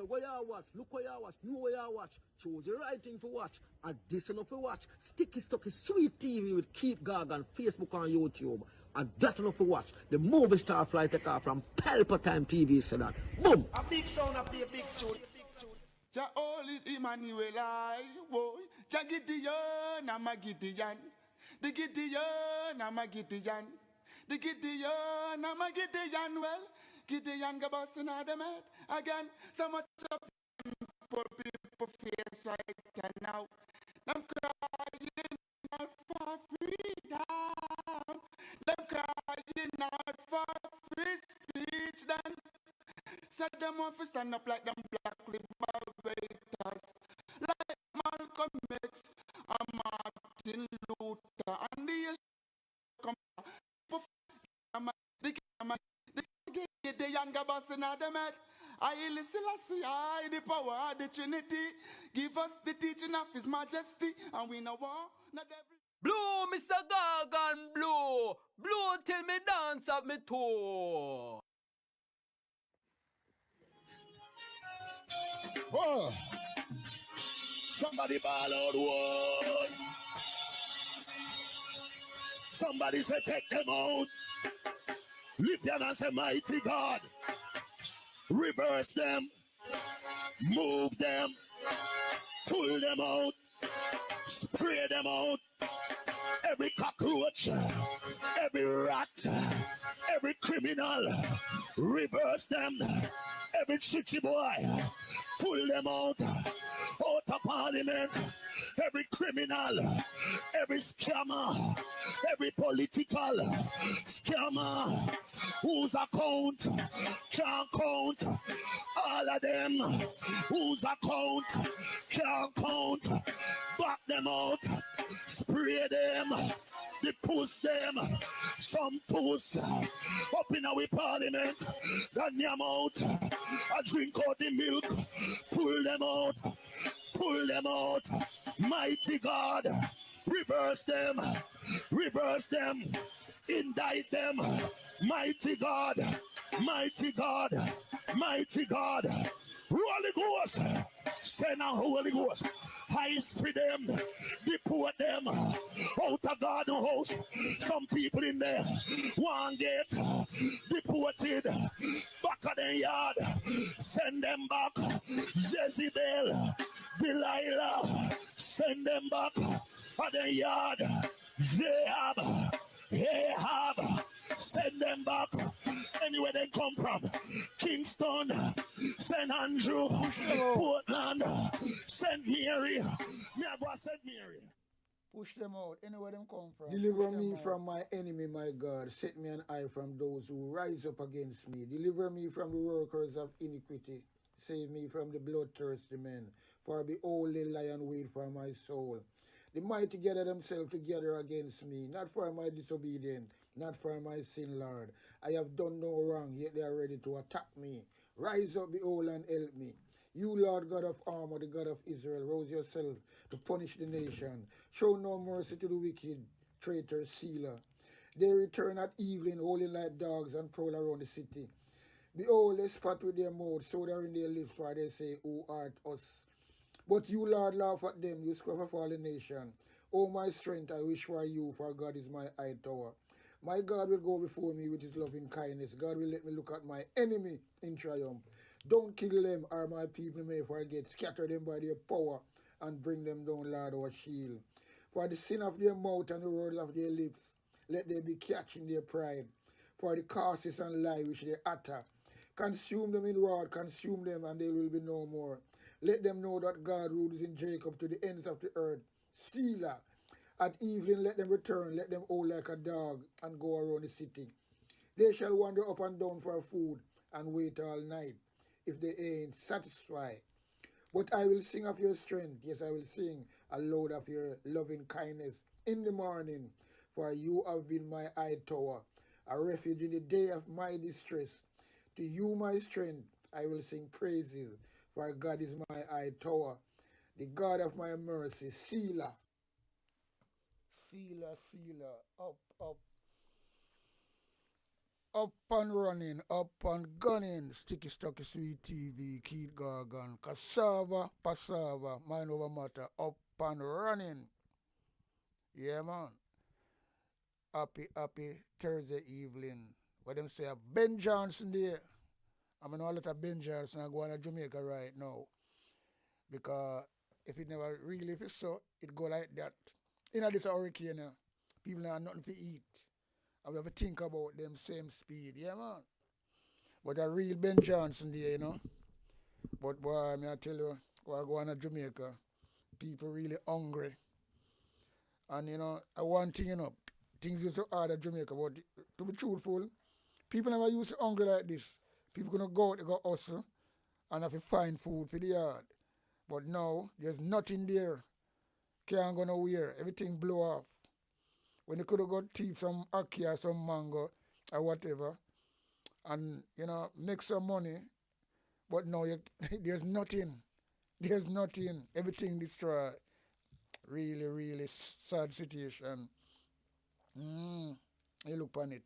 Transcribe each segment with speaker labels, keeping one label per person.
Speaker 1: boy, where you watch? Look where you watch. Know where you watch. Choose the right thing to watch. And this enough to watch. Sticky Stucky Sweet TV with Keith Gag on Facebook and YouTube. And that enough to watch. The movie star fly take off from Palpatine TV, so that. Boom!
Speaker 2: A big sound, a play a big tune.
Speaker 3: Ja Oli Emmanuel I woy Ja Gideon I'm a Gideon The Gideon I'm a Gideon The Gideon I'm a Gideon well Gideon go bustin' out them head again so much of poor people face right now them crying out for freedom them crying out for free speech then said them want to stand up like them black liberators, like Malcolm X and Martin Luther, and the younger boss in them head. I listen, I the power of the Trinity. Give us the teaching of His Majesty, and we know war, not every.
Speaker 4: Blow, Mr. Gargan, blow. Blow till me dance up me toe.
Speaker 5: Oh. Somebody ball out one. Somebody say take them out. Lift them and say mighty God. Reverse them. Move them. Pull them out. Spray them out. Every cockroach. Every rat. Every criminal. Reverse them. Every chitty boy, pull them out of parliament. Every criminal, every scammer, every political scammer whose account can't count. All of them whose account can't count. Back them out, spray them, they push them. Some push up in our parliament, then them out. I drink out the milk, pull them out, pull them out. Mighty God, reverse them, indict them. Mighty God, mighty God, mighty God. Holy Ghost, send a Holy Ghost. I spit them, deport them out of God's house. Some people in there want get deported back of their yard. Send them back. Jezebel, Delilah, send them back of their yard. Ahab, send them back anywhere they come from. Kingston, St. Andrew, Portland, St. Mary. Me I go St. Mary.
Speaker 6: Push them out anywhere them come from.
Speaker 7: Deliver me from my enemy, my God. Set me an eye from those who rise up against me. Deliver me from the workers of iniquity. Save me from the bloodthirsty men. For behold, the lion wait for my soul. The mighty gather themselves together against me, not for my disobedience, not for my sin, Lord. I have done no wrong, yet they are ready to attack me. Rise up, behold, and help me. You, Lord God of armor, the God of Israel, rouse yourself to punish the nation. Show no mercy to the wicked, traitor, sealer. They return at evening, howling like dogs, and prowl around the city. Behold, they spot with their mouth, so they are in their lips, for they say, Who art us? But you, Lord, laugh at them, you scrub of all the nation. O my strength, I wish for you, for God is my high tower. My God will go before me with his loving kindness. God will let me look at my enemy in triumph. Don't kill them, or my people may forget. Scatter them by their power, and bring them down, Lord, our shield. For the sin of their mouth and the words of their lips, let them be catched in their pride. For the curses and lie which they utter, consume them in wrath, consume them, and they will be no more. Let them know that God rules in Jacob to the ends of the earth. Selah. At evening let them return, let them howl like a dog, and go around the city. They shall wander up and down for food, and wait all night, if they ain't satisfied. But I will sing of your strength, yes, I will sing aloud of your loving kindness in the morning. For you have been my high tower, a refuge in the day of my distress. To you, my strength, I will sing praises, for God is my high tower, the God of my mercy. Selah.
Speaker 6: Selah, Selah, up, up.
Speaker 7: up and running, up and gunning. Sticky Stocky Sweet TV, Keith Gargan, Cassava, Passava, Mind Over Matter, up and running. Yeah, man. Happy Thursday evening. What them say, Ben Johnson there. I mean, a lot of Ben Johnson are going to Jamaica right now. Because if it never really, if it's so, it go like that. In this hurricane, people have nothing to eat. And we have to think about them same speed. Yeah, man. But a real Ben Johnson there, you know. But boy, I tell you, while going to Jamaica, people really hungry. And, you know, one thing, you know, things is so hard at Jamaica, but to be truthful, people never used to hungry like this. People gonna go out, they go hustle, and have to find food for the yard. But now, there's nothing there. Can't go nowhere. Everything blow off. When they could have got thief some ackee or some mango or whatever, and, you know, make some money, but now there's nothing. There's nothing. Everything destroyed. Really, really sad situation. You look on it.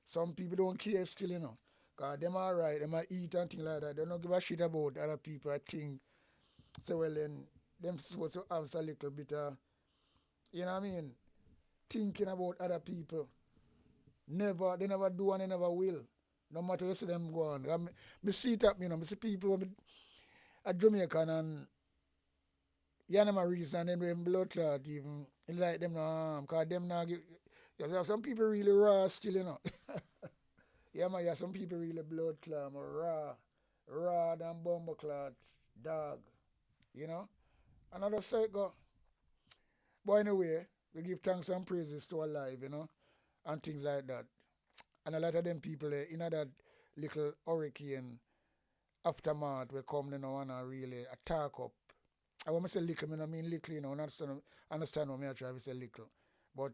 Speaker 7: Some people don't care still, you know. Because them are right, them are eat and things like that. They don't give a shit about other people, I think. So, well, then, them supposed to have a little bit of, you know what I mean, thinking about other people. Never, they never do and they never will. No matter you see them go on. I see it up, you know, I see people at Jamaican and you know my reason and them blood clot even. It's like them no because them now give, you have some people really raw still, you know. Yeah, man, some people really blood clot, raw than bomber clot, dog, you know. Another side go. But anyway, we give thanks and praises to our life, you know, and things like that. And a lot of them people in that little hurricane aftermath will come, you know, and really attack up. I want to say little, I mean little, you know, understand what I try to say little. But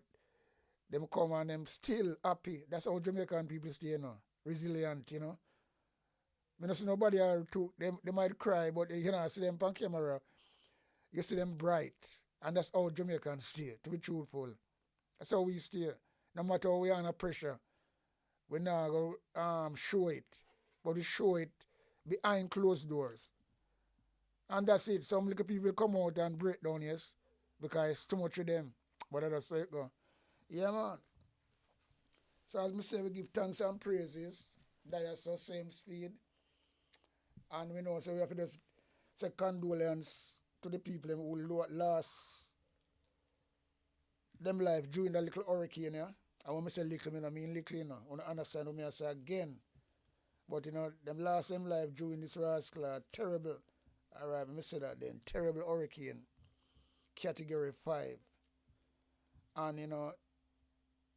Speaker 7: them come and them still happy. That's how Jamaican people stay, you know, resilient, you know. I don't see nobody they might cry, but you know, I see them on camera, you see them bright. And that's how Jamaicans stay, to be truthful. That's how we stay. No matter how we are under pressure, we now go show it. But we show it behind closed doors. And that's it. Some little people come out and break down, yes, because it's too much of them. But that's how it go. Yeah, man. So as I say, we give thanks and praises. That's the same speed. And we know, so we have to just say condolence to the people who lost them life during the little hurricane, yeah. And when I say little, I mean little, you know. I want to understand what I say again. But, you know, them lost them life during this rascal, terrible. All right, let me say that then. Terrible hurricane, category 5. And, you know,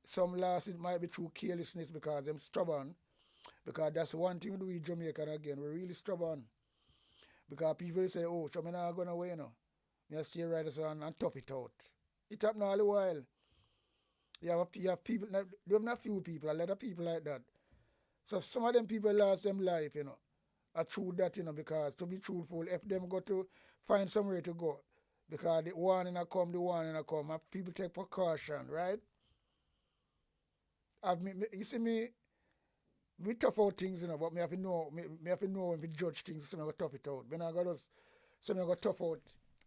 Speaker 7: some loss it might be through carelessness because them stubborn. Because that's one thing we do in Jamaica again. We're really stubborn. Because people say, oh, so I'm not going away, you know. I stay right and tough it out. It happens all the while. You have people, you have not few people, a lot of people like that. So some of them people lost them life, you know. Are true that, you know, because to be truthful, if them go to find somewhere to go, because the warning come, and people take precaution, right? You see me, we tough out things, you know, but me have to know when we judge things, so I go tough it out. Me not go just, so I go tough out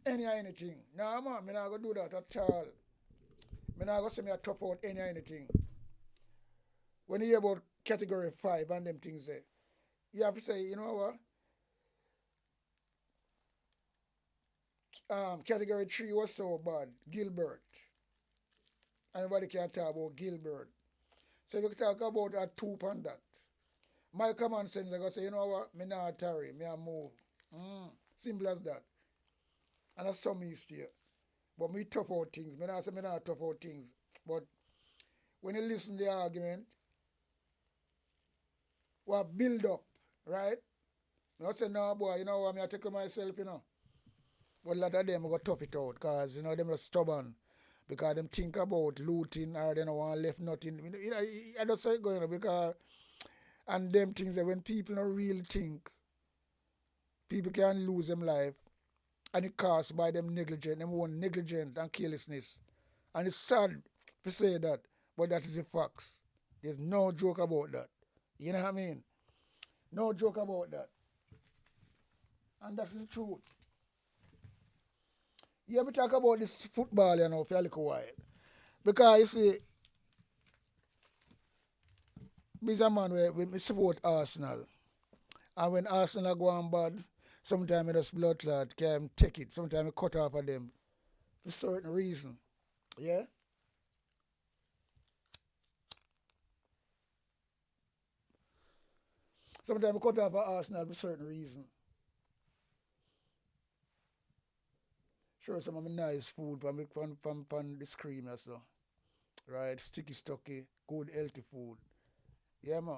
Speaker 7: anything. No, man, me not go do that at all. Me not go say me a tough out anything. When you hear about category 5 and them things there, you have to say, you know what? Category 3 was so bad. Gilbert. Anybody can talk about Gilbert. So if you talk about a 2 on that, my common sense, I go say, you know what? Me not tarry, me a move. Simple as that. And that's some history. But me tough out things. Me not say me not tough out things. But when you listen to the argument, what build up, right? Not say, no, boy, you know what, I take myself, you know. But a lot of them go tough it out because, you know, them are stubborn. Because them think about looting or they don't want left nothing. You know, I just say it going, because, and them things that when people don't really think, people can lose them life. And it caused by them negligent, them one negligent and carelessness. And it's sad to say that, but that is the facts. There's no joke about that.
Speaker 6: You know what I mean? No joke about that. And that's the truth. Yeah, we talk about this football, you know, for a little while. Because you see, me is a man where we support Arsenal. And when Arsenal go on bad, sometimes I just blood clot can take it. Sometimes I cut off of them for certain reason. Yeah? Sometimes I cut off of Arsenal for certain reason. Sure, some of my nice food from the screen or so. Right? Sticky stocky, good healthy food. Yeah, man.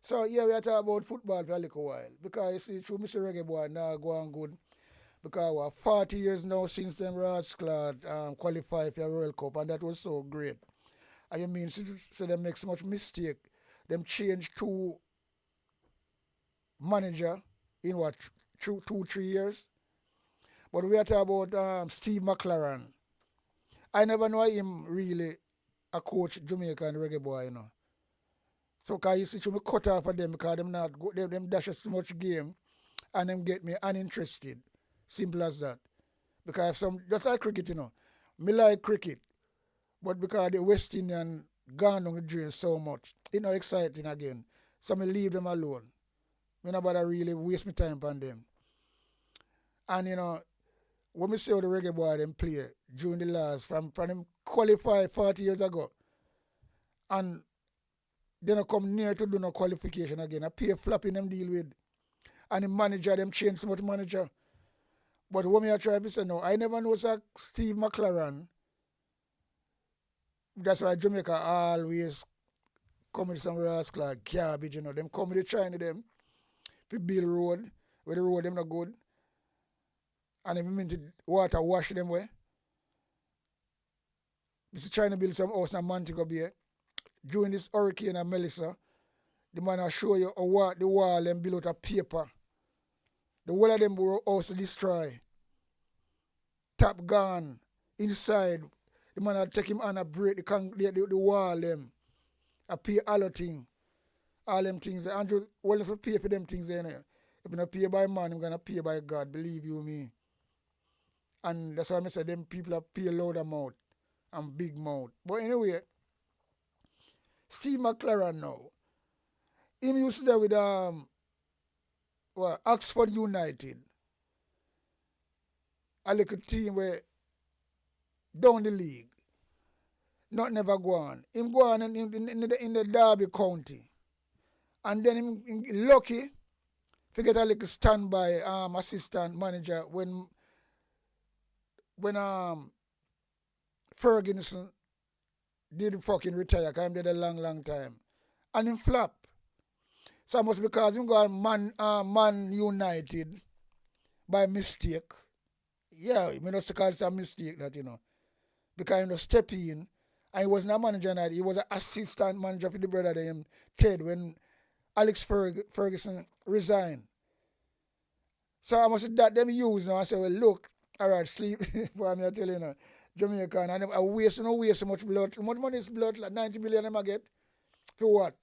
Speaker 6: So yeah, we are talking about football for a little while. Because you see, through Mr. Reggae Boy now go on good. Because we're 40 years now since them Rasclad qualified for a World Cup, and that was so great. And you mean, so they make so much mistake. Them change two manager in what, 2, 3 years? But we are talking about Steve McLaren. I never know him really a coach Jamaican Reggae Boy, you know. So cause you see, me cut off of them because them not go, them dash us too much game and them get me uninterested. Simple as that. Because if some just like cricket, you know. Me like cricket. But because the West Indian gone on the drain so much, it's not exciting again. So me leave them alone. Me not bother really waste my time on them. And you know, when me see how the Reggae Boy them play during the last from them qualify 40 years ago. And they don't come near to do no qualification again. I pay flapping them deal with. And the manager, them change so much manager. But when I try to say no, I never know Steve McLaren. That's why Jamaica always come with some rascal like garbage, you know. Them come with the China them. To build road, where the road them not good. And if you mean to water wash them way. Mr. trying to build some house in Montego Bay. During this hurricane and Melissa, the man will show you the wall them built out of paper. The wall of them were also destroyed. Tap gone. Inside, the man will take him on and break the wall them. I pay all the things. All them things. Andrew, well, if you pay for them things, if you not pay by man, I'm going to pay by God. Believe you me. And that's why I say them people are pay loud amount and big mouth. But anyway, Steve McLaren now. Him used to there with Oxford United. A little team where down the league. Not never go on. Him go on in the Derby County. And then him lucky to get a little standby assistant manager when Ferguson did fucking retire, because him did a long time. And him flop. So it must because him go on Man United by mistake. Yeah, I mean not to call it a mistake that, you know. Because he was step in and he wasn't a manager night, he was an assistant manager for the brother them Ted when Alex Ferguson resigned. So I must that them use now. I say, well look, alright, sleep for me I tell you now. Jamaican and I waste so much blood. How much money is blood? Like 90 million I get? For what?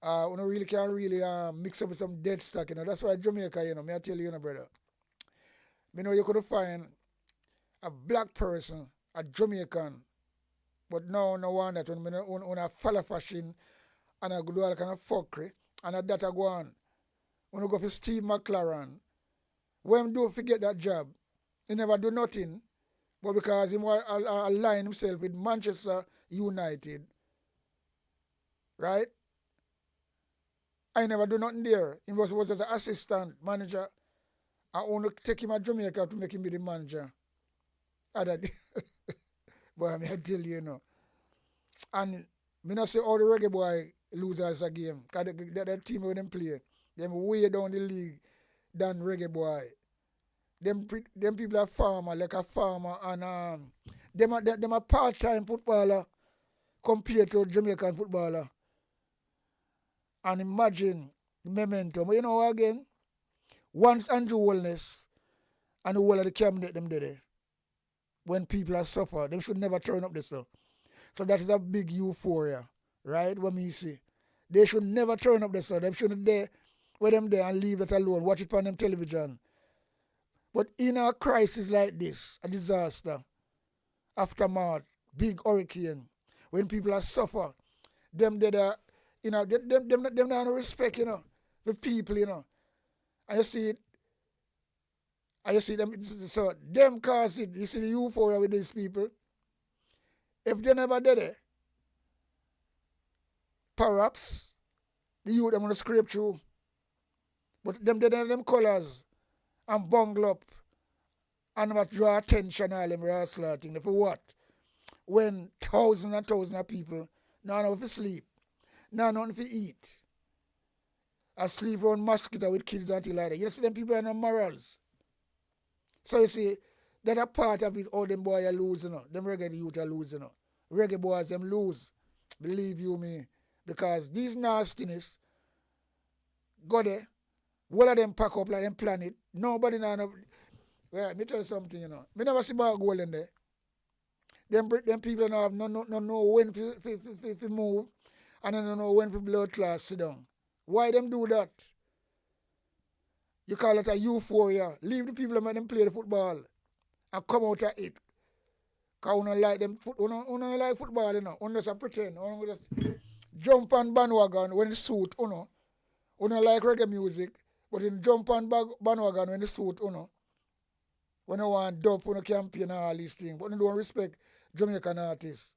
Speaker 6: We don't really can't really mix up with some dead stock, you know. That's why Jamaica, you know, me I tell you, you know, brother. Me know you could find a black person, a Jamaican, but no one that when I follow fashion and I go do all kind of fuckery and that I go on. When I go for Steve McLaren, when do forget that job? He never do nothing, but because he align himself with Manchester United, right? I never do nothing there. He was as an assistant manager. I want to take him to Jamaica to make him be the manager. But I mean, I tell you, you know. And me not say all the Reggae Boy losers a game. Because that team when them play, them way down the league than Reggae Boy. Them people are farmer, like a farmer, and them a part-time footballer compared to Jamaican footballer. And imagine the momentum. But you know what again? Once Anju wellness and the whole of the cabinet them there. When people are suffer, they should never turn up this stuff. So that is a big euphoria. right? What me see. They should never turn up the sun. They shouldn't there, with them there and leave it alone. Watch it on them television. But in a crisis like this, a disaster, aftermath, big hurricane, when people are suffer, them that are, them not respect, the people, And you see it, and you see them, so them cause it. You see the euphoria with these people. If they never did it, perhaps the youth them gonna scrape through. But them colours and bungle up and what draw attention all them rascal thing. For what? When thousands and thousands of people now nothing to sleep, now nothing to eat. I sleep around mosquito with kids until like that. You see them people are no morals. So you see, that a part of it, all them boys are losing. Them reggae youth are losing. Reggae boys them lose. Believe you me. Because these nastiness go there, all of them pack up like them planet. Nobody now know. Well, let me tell you something, Me never see about gold in there. Them people now have no when to move and they don't know when for blood class sit down. Why them do that? You call it a euphoria. Leave the people and make them play the football and come out of it. Because you don't like them you don't like football, You just pretend. You just jump on bandwagon when it's suit, You don't like reggae music, but you jump on bandwagon when it's suit, When you want dub, you campaign and all these things. But you don't respect Jamaican artists.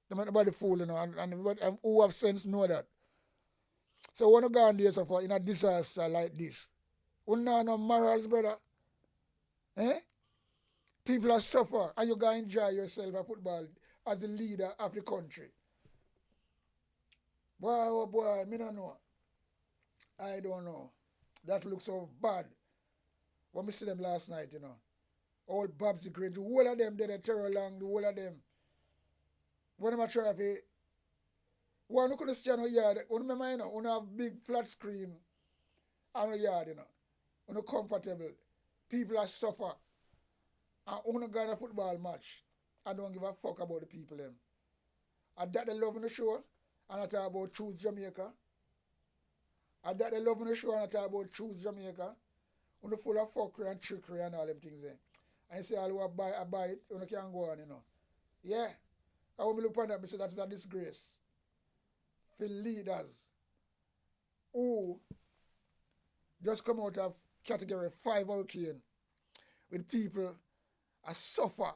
Speaker 6: They make nobody fool, and who have sense know that. So when you go on there suffer in a disaster like this, you don't no morals, brother. People are suffer and you go enjoy yourself at football as the leader of the country. Boy, oh boy, me don't know. I don't know. That looks so bad. When we see them last night, All Babsy Grange, the whole of them did a terror along, the whole of them. When I'm try to one who couldn't stand on yard, remember, you have big flat screen on the yard, comfortable. People are suffer. And when you go on a football match, I don't give a fuck about the people them. And that they love in the show, and I talk about Choose Jamaica. And that they love in the show, and I talk about Choose Jamaica. When full of fuckery and trickery and all them things there. And you say all who buy it, you can't go on, Yeah. And when we look on that, I say that is a disgrace. For leaders who just come out of category 5 hurricane with people a suffer.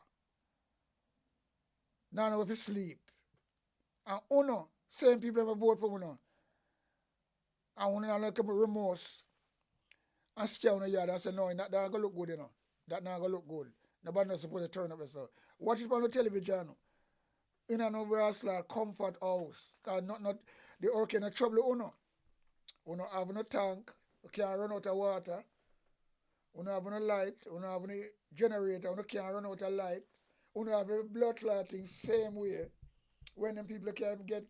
Speaker 6: Now know if you sleep. And same people ever vote for And uno come with remorse and stay on the yard and say, no, that not gonna look good, That not gonna look good. Nobody not supposed to turn up yourself. Watch it on the television. In an overall comfort house. Because not the hurricane trouble Uno have no tank, you can't run out of water. Uno have no light, uno have no generator, uno can't run out of light. Uno have a blood clotting same way. When them people can't get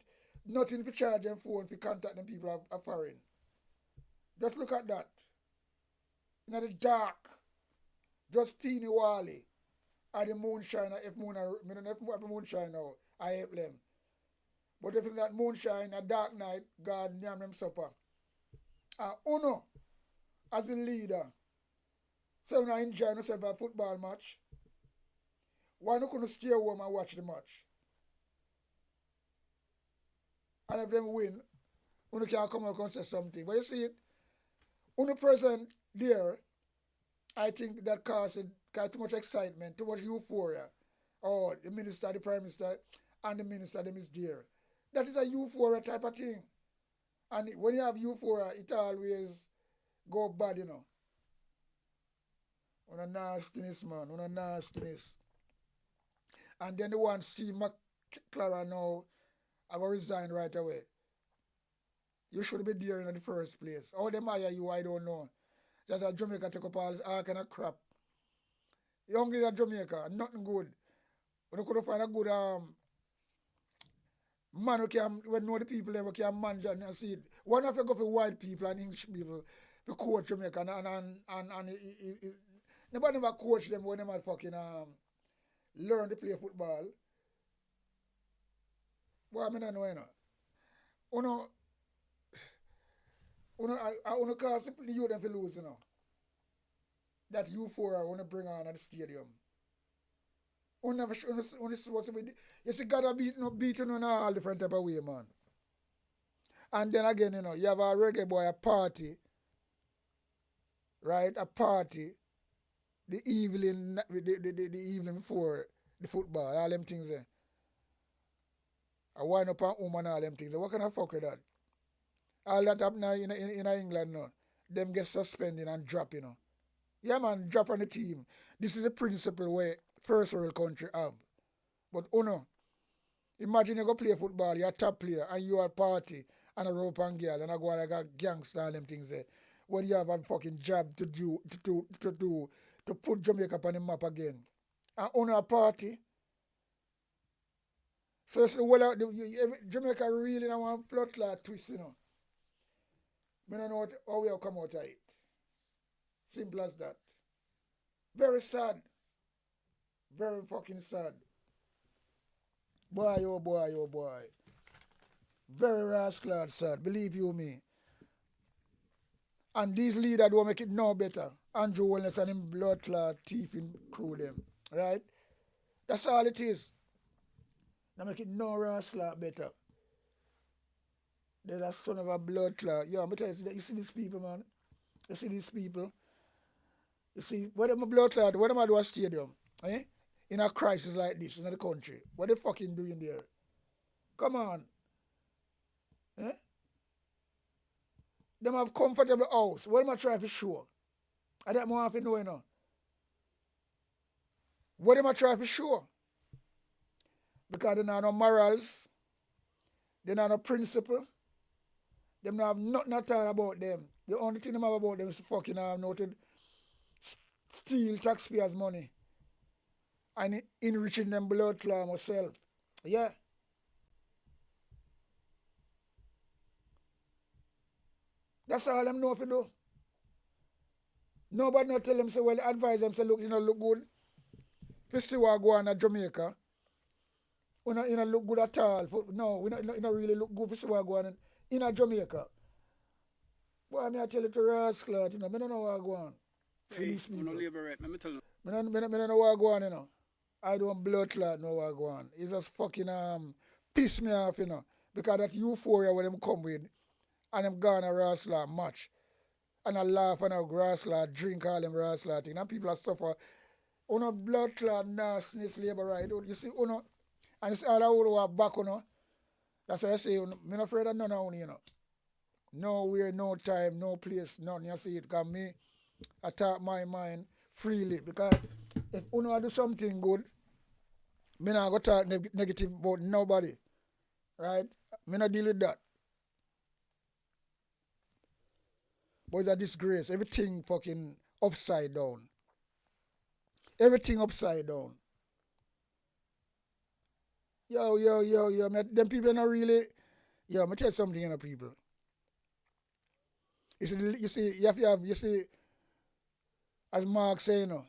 Speaker 6: nothing to charge them phone to contact them people are foreign. Just look at that. In the dark, just Peeny Wally. Or the moonshine, if moonshine now, I help them. But if it's not moonshine, a dark night, God name them supper. Uno, as a leader, so when I enjoy myself a football match, why not gonna stay home and watch the match? And if them win, Uno can come out and say something. But you see it, Uno present there, I think that caused too much excitement, too much euphoria. Oh, the minister, the prime minister, and the minister, them is there. That is a euphoria type of thing. And when you have euphoria, it always go bad, On a nastiness, man, on a nastiness. And then the one, Steve McClaren now, I will resign right away. You should be there in the first place. How them hire you, I don't know. Just a Jamaica take up all kind of crap. Young in Jamaica, nothing good. When you could find a good man who can know the people who can manage and see it. One of you go for white people and English people to coach Jamaica and nobody never coach them when they might fucking learn to play football. Well, I mean, I know, Uno, I cause the youth them to lose, you know. That U4 I want to bring on at the stadium. Uno supposed to be, you see, gotta beating on all different type of way, man. And then again, you know, you have a reggae boy, a party, right? A party, the evening, the evening before the football, all them things there. I wind up on woman, all them things. What kind of fuck with that? All that happen in England now. Them get suspended and drop, you know. Yeah, man, drop on the team. This is the principle where first world country have. But imagine you go play football, you're a top player, and you are a party, and a rope and girl, and I go and I got gangster and them things there. When you have a fucking job to do, to put Jamaica on the map again. And a party. So it's Jamaica really don't want blood clot twist, you know. I don't know how we'll come out of it. Simple as that. Very sad. Very fucking sad. Boy, oh boy, oh boy. Very rascal sad, believe you me. And these leaders don't make it no better. Anju Wellness and him blood clot thieving crew them. Right? That's all it is. They make it no rascal better. They're a son of a blood clot. Yeah, I'm tell you see these people, man. You see these people. You see, what them a blood clot, what them a do a stadium? Eh? In a crisis like this in the country. What they fucking doing there? Come on. Eh? Them have comfortable house. What am I trying to show? I don't want to know, you know. What am I trying to show? Because they don't have no morals. They don't have no principle. They don't have nothing at all about them. The only thing they have about them is fucking noted steal taxpayers' money and enriching them blood clot myself. Yeah. That's all them know if you do. Nobody not tell them, say, well, advise them, say, look, you know, look good. If you see what go on at Jamaica, we not, you know, look good at all. No, we not really look good if you see what go on in Jamaica. Boy, I tell you to rascal, you know, I don't know what go on.
Speaker 8: Hey, these people. Let me tell you.
Speaker 6: I don't know what go on, you know. I don't blood clot know what go on. It's just fucking piss me off, you know. Because that euphoria where them come with and them gone a rascal match. And I laugh and I rascal drink all them rascal thing. And people are suffer. Blood clot nastiness labor right. You see, and you see all the who are back, That's why I say, I'm not afraid of none of you know. Nowhere, no time, no place, none. You see it, because me, I talk my mind freely. Because if I do something good, me not go talk negative about nobody. Right? Me not deal with that. But it's a disgrace. Everything fucking upside down. Everything upside down. Yo. Them people are not really. Yo, let me tell you something, you know, people. You see, as Mark say, you know,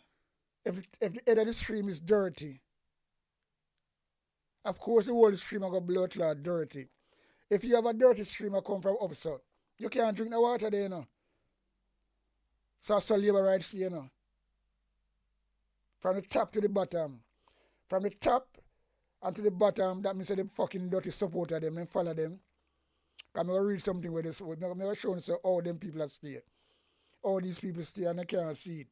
Speaker 6: if the head of the stream is dirty, of course the whole stream will go blood clot dirty. If you have a dirty stream that come from upside, you can't drink the water there, you know. So that's labor rights, you know. From the top to the bottom. From the top and to the bottom, that means that the fucking dirty supporter them and follow them. I'm going to read something where this, I'm going to show you all them people that stay. All these people stay and I can't see it.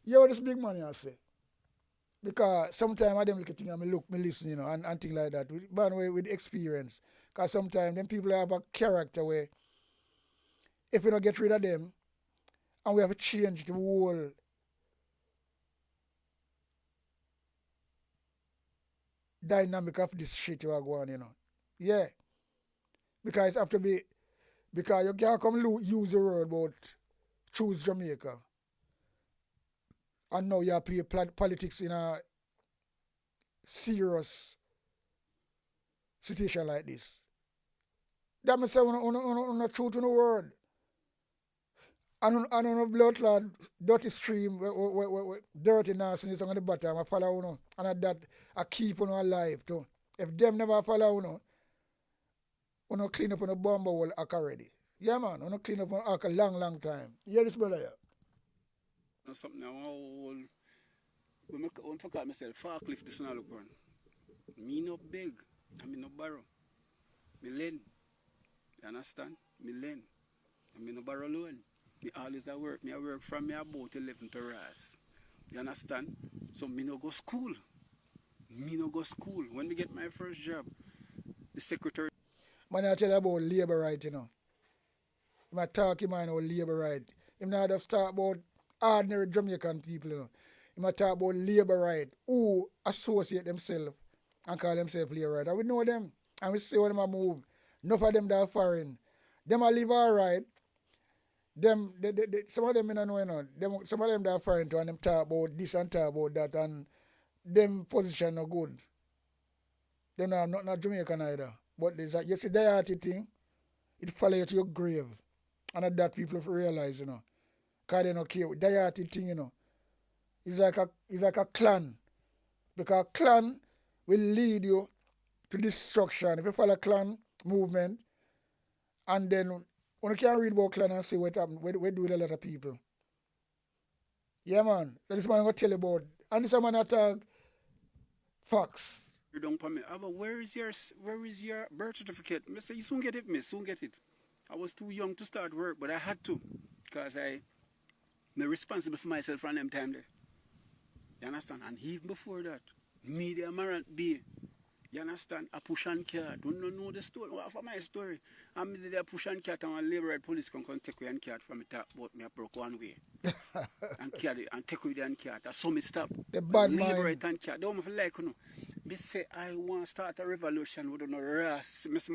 Speaker 6: You know what this big money I say? Because sometimes I them look at things and me listen, you know, and things like that. By the way, with experience. Because sometimes them people have a character where if we don't get rid of them, and we have to change the whole dynamic of this shit you are going, you know. Yeah. Because it have to be, because you can't come use the word about choose Jamaica. And now you play politics in a serious situation like this. That means say on a truth in the word. And on a blood clot, dirty stream, dirty nastiness on the bottom, I follow and that I keep alive too. If them never follow We don't clean up on a bomb wall act already. Yeah, man. We don't clean up on act a long time. You hear this, brother? Yeah?
Speaker 8: No, something now. When I forgot myself, forklift this now look run. Me no big, I mean no borrow. Me lend. You understand? Me lend. I mean no borrow loan. Me always at work. Me I work from me about 11 to Ras. You understand? So me no go school. Me no go school. When me get my first job, the secretary.
Speaker 6: Man, I tell you about labor right, you know. He might talk him about labor right. He not just talk about ordinary Jamaican people, you know. He might talk about labor right, who associate themselves and call themselves labor right. And we know them, and we see how them a move. Enough of them that are foreign. Them a live all right. Them, some of them you know, some of them that are foreign too, and them talk about this and talk about that, and them position no good. They know not Jamaican either. But there's a, you see the arty thing, it follow you to your grave. And that people have to realize, you know. Because they don't care. The arty thing, you know. It's like a clan. Because a clan will lead you to destruction. If you follow clan movement, and then when you can't read about clan and see what happened, we do with a lot of people. Yeah, man. So this man I'm going to tell you about. And this man attack facts.
Speaker 8: You don't permit. But where is your birth certificate? I say you soon get it, miss. Soon get it. I was too young to start work, but I had to, because I'm responsible for myself from them time there. You understand? And even before that, me the Amarant B. You understand? I push and cat. Don't know the story. What for my story? I'm the push and cat and labor right police come take away and cat from me top but me I broke one way. And cat and take away the and cat. I saw me stop.
Speaker 6: The bad
Speaker 8: labor
Speaker 6: mind.
Speaker 8: right and cat. Don't feel like you know. Me say I want to start a revolution with no ras. Me say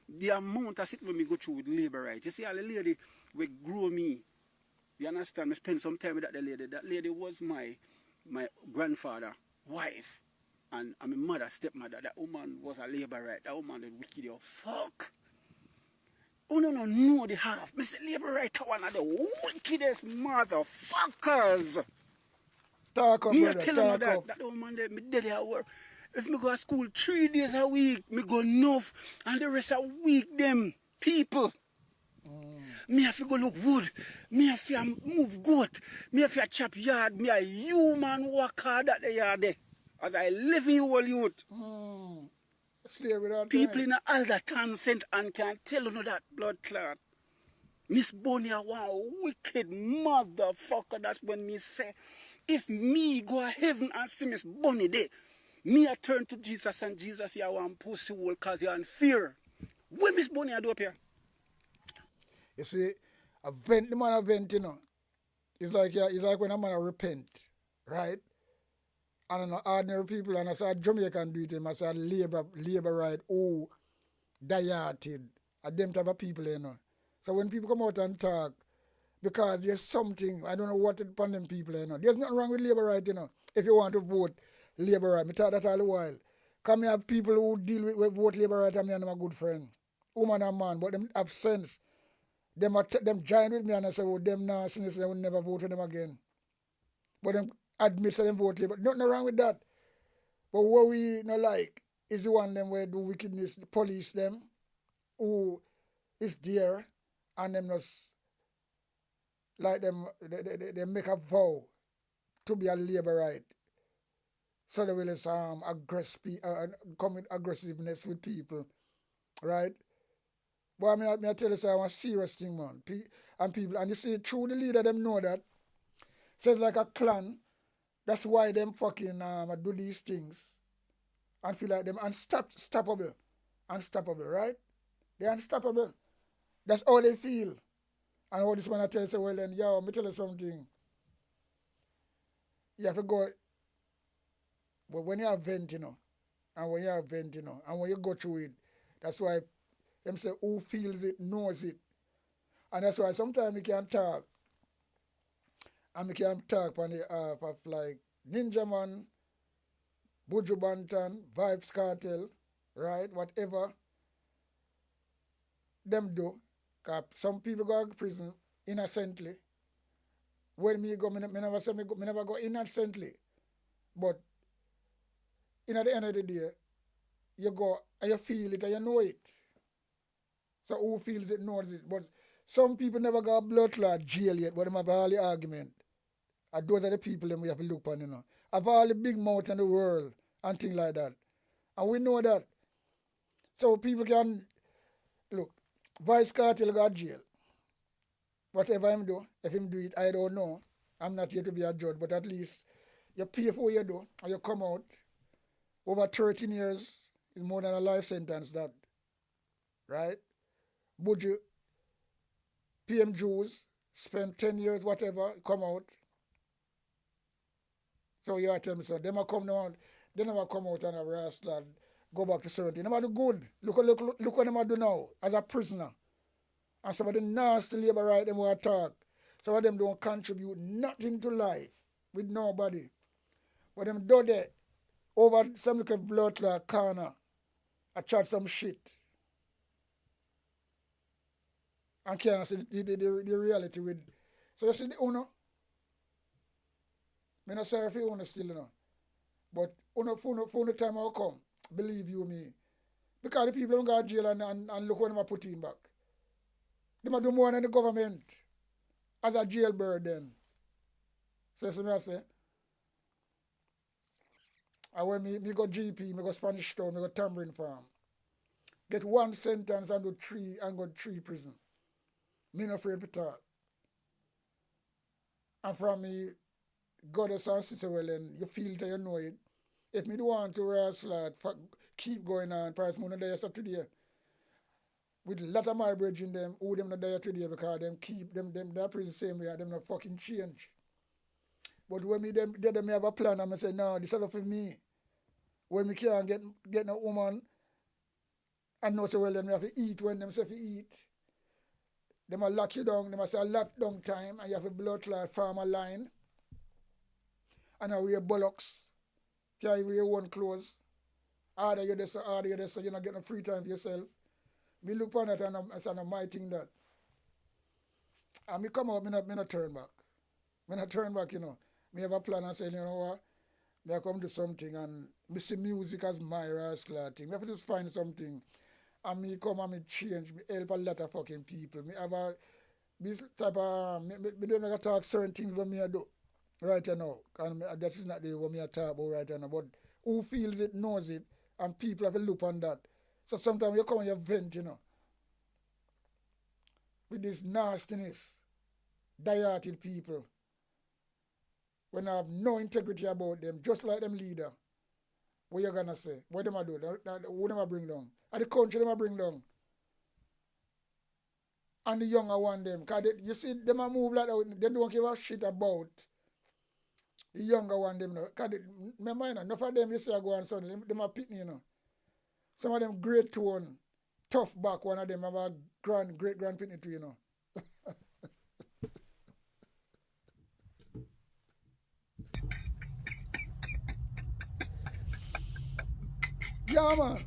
Speaker 8: the amount of it when me go through with labor right. You see all the lady we grew me. You understand? Me spend some time with that lady. That lady was my grandfather, wife. And my mother, stepmother, that woman was a labor right. That woman was wicked, yo. Fuck. Oh, no, the half. Mr. Labor right, one of the wickedest motherfuckers.
Speaker 6: Talk up,
Speaker 8: Me
Speaker 6: brother,
Speaker 8: telling you
Speaker 6: talk up.
Speaker 8: that woman there, me daddy at work. If me go to school 3 days a week, me go enough. And the rest of the week, them people. Me have to go look wood. Me have to move goat. Me have to chop yard. Me a human work hard at the yard there. As I live in you all youth.
Speaker 6: Slave without
Speaker 8: People
Speaker 6: time.
Speaker 8: in Alder Town St. Anne can't tell you that blood clot. Miss Bonnie a one wicked motherfucker. That's when me say, if me go to heaven and see Miss Bonnie there, me a turn to Jesus and Jesus here one pussy hole cause you're in fear. What Miss Bonnie a do up here?
Speaker 6: You see, the man a vent, you know. It's like when a man a repent, right? And I know ordinary people, and I saw Jamaican do it, I saw labor right, oh, dieted, and them type of people, you know. So when people come out and talk, because there's something, I don't know what it upon them people, you know. There's nothing wrong with labor right, you know, if you want to vote labor right. I talk that all the while. Come here, people who deal with vote labor right, and me and them a good friend. Woman and man, but them have sense. Them join with me and I say, oh, them nastiness, they will never vote for them again. But them admit that them vote labor. Nothing wrong with that. But what we not like is the one them where do wickedness, the police them, who is there, and them just like them, they make a vow to be a labor right. So they will come with aggressiveness with people, right? But I mean, I tell you, so I'm a serious thing, man. And people, and you see, through the leader, them know that. So it's like a clan. That's why them fucking do these things and feel like them unstoppable, right? They're unstoppable. That's all they feel. And all this man I tell you, say, well then, yo, let me tell you something. You have to go, but when you have vent, you know, and when you go through it, that's why them say who feels it knows it. And that's why sometimes we can talk. And we can talk on the half of like Ninja Man, Buju Banton, Vibes Cartel, right? Whatever them do. Cause some people go to prison innocently. When me go, me never say me never go innocently. But at the end of the day, you go and you feel it and you know it. So who feels it knows it. But some people never got blood clot jail yet, but them have all the argument. And those are the people them we have to look on, you know. Have all the big mouth in the world and things like that. And we know that. So people can look, Vice Cartel got jail. Whatever him do, if him do it, I don't know. I'm not here to be a judge, but at least you pay for what you do and you come out. Over 13 years is more than a life sentence, that. Right? Buju, PM Jews, spend 10 years, whatever, come out. So you are telling me, so they might come down, they never come out and have rest, lad, go back to 17. They might do good. Look what they might do now as a prisoner. And some of the nasty labor right them will attack. Some of them don't contribute nothing to life with nobody. But them do that over some little blood clot corner. I chat some shit. And can't see the reality with. So you see the Uno. I'm not sorry for Uno still, you know. But Uno for the time will come. Believe you me. Because the people don't go to jail and look what them put in back. They might do more than the government as a jailbird then. So I say. And when me go GP, me go Spanish Town, me go Tambourine Farm. Get one sentence and go three prison. Me not afraid to talk. And from me, goddess and sister well, and you feel that you know it. If me do want to wrestle, keep going on, perhaps me not there so today. With a lot of my brethren them, who them not there today because them keep them that prison same way and them not fucking change. But when me them have a plan and I say, no, this is not for me. When me can't get no woman and know so well them have to eat when them say to eat. Them a lock you down, them a say a lockdown time and you have a blood clot farm a line. And I wear bullocks. Can't wear your own clothes. Order you this, so you're not getting free time for yourself. Me look on it and I say, no, my thing that. And me come out, me not turn back. Me not turn back, you know. Me have a plan and say, you know what, me I come do something and me see music as my rascal thing. Me have to just find something. And me come and me change, me help a lot of fucking people. Me have a, this type of, me don't like talk certain things what me I do right now. And that is not the what me I talk about right now. But who feels it, knows it, and people have a look on that. So sometimes you come and you vent, you know, with this nastiness, die-hearted people, when I have no integrity about them, just like them leader. What you gonna say? What them I do? Who them I bring down? And the country them I bring down. And the younger one them. Cause you see them I move like that, they don't give a shit about the younger one them. Cause remember, enough of them you see I go on so them are pitney, you know. Some of them great tone, tough back, one of them have a great grand pitney too, you know. Yeah, man.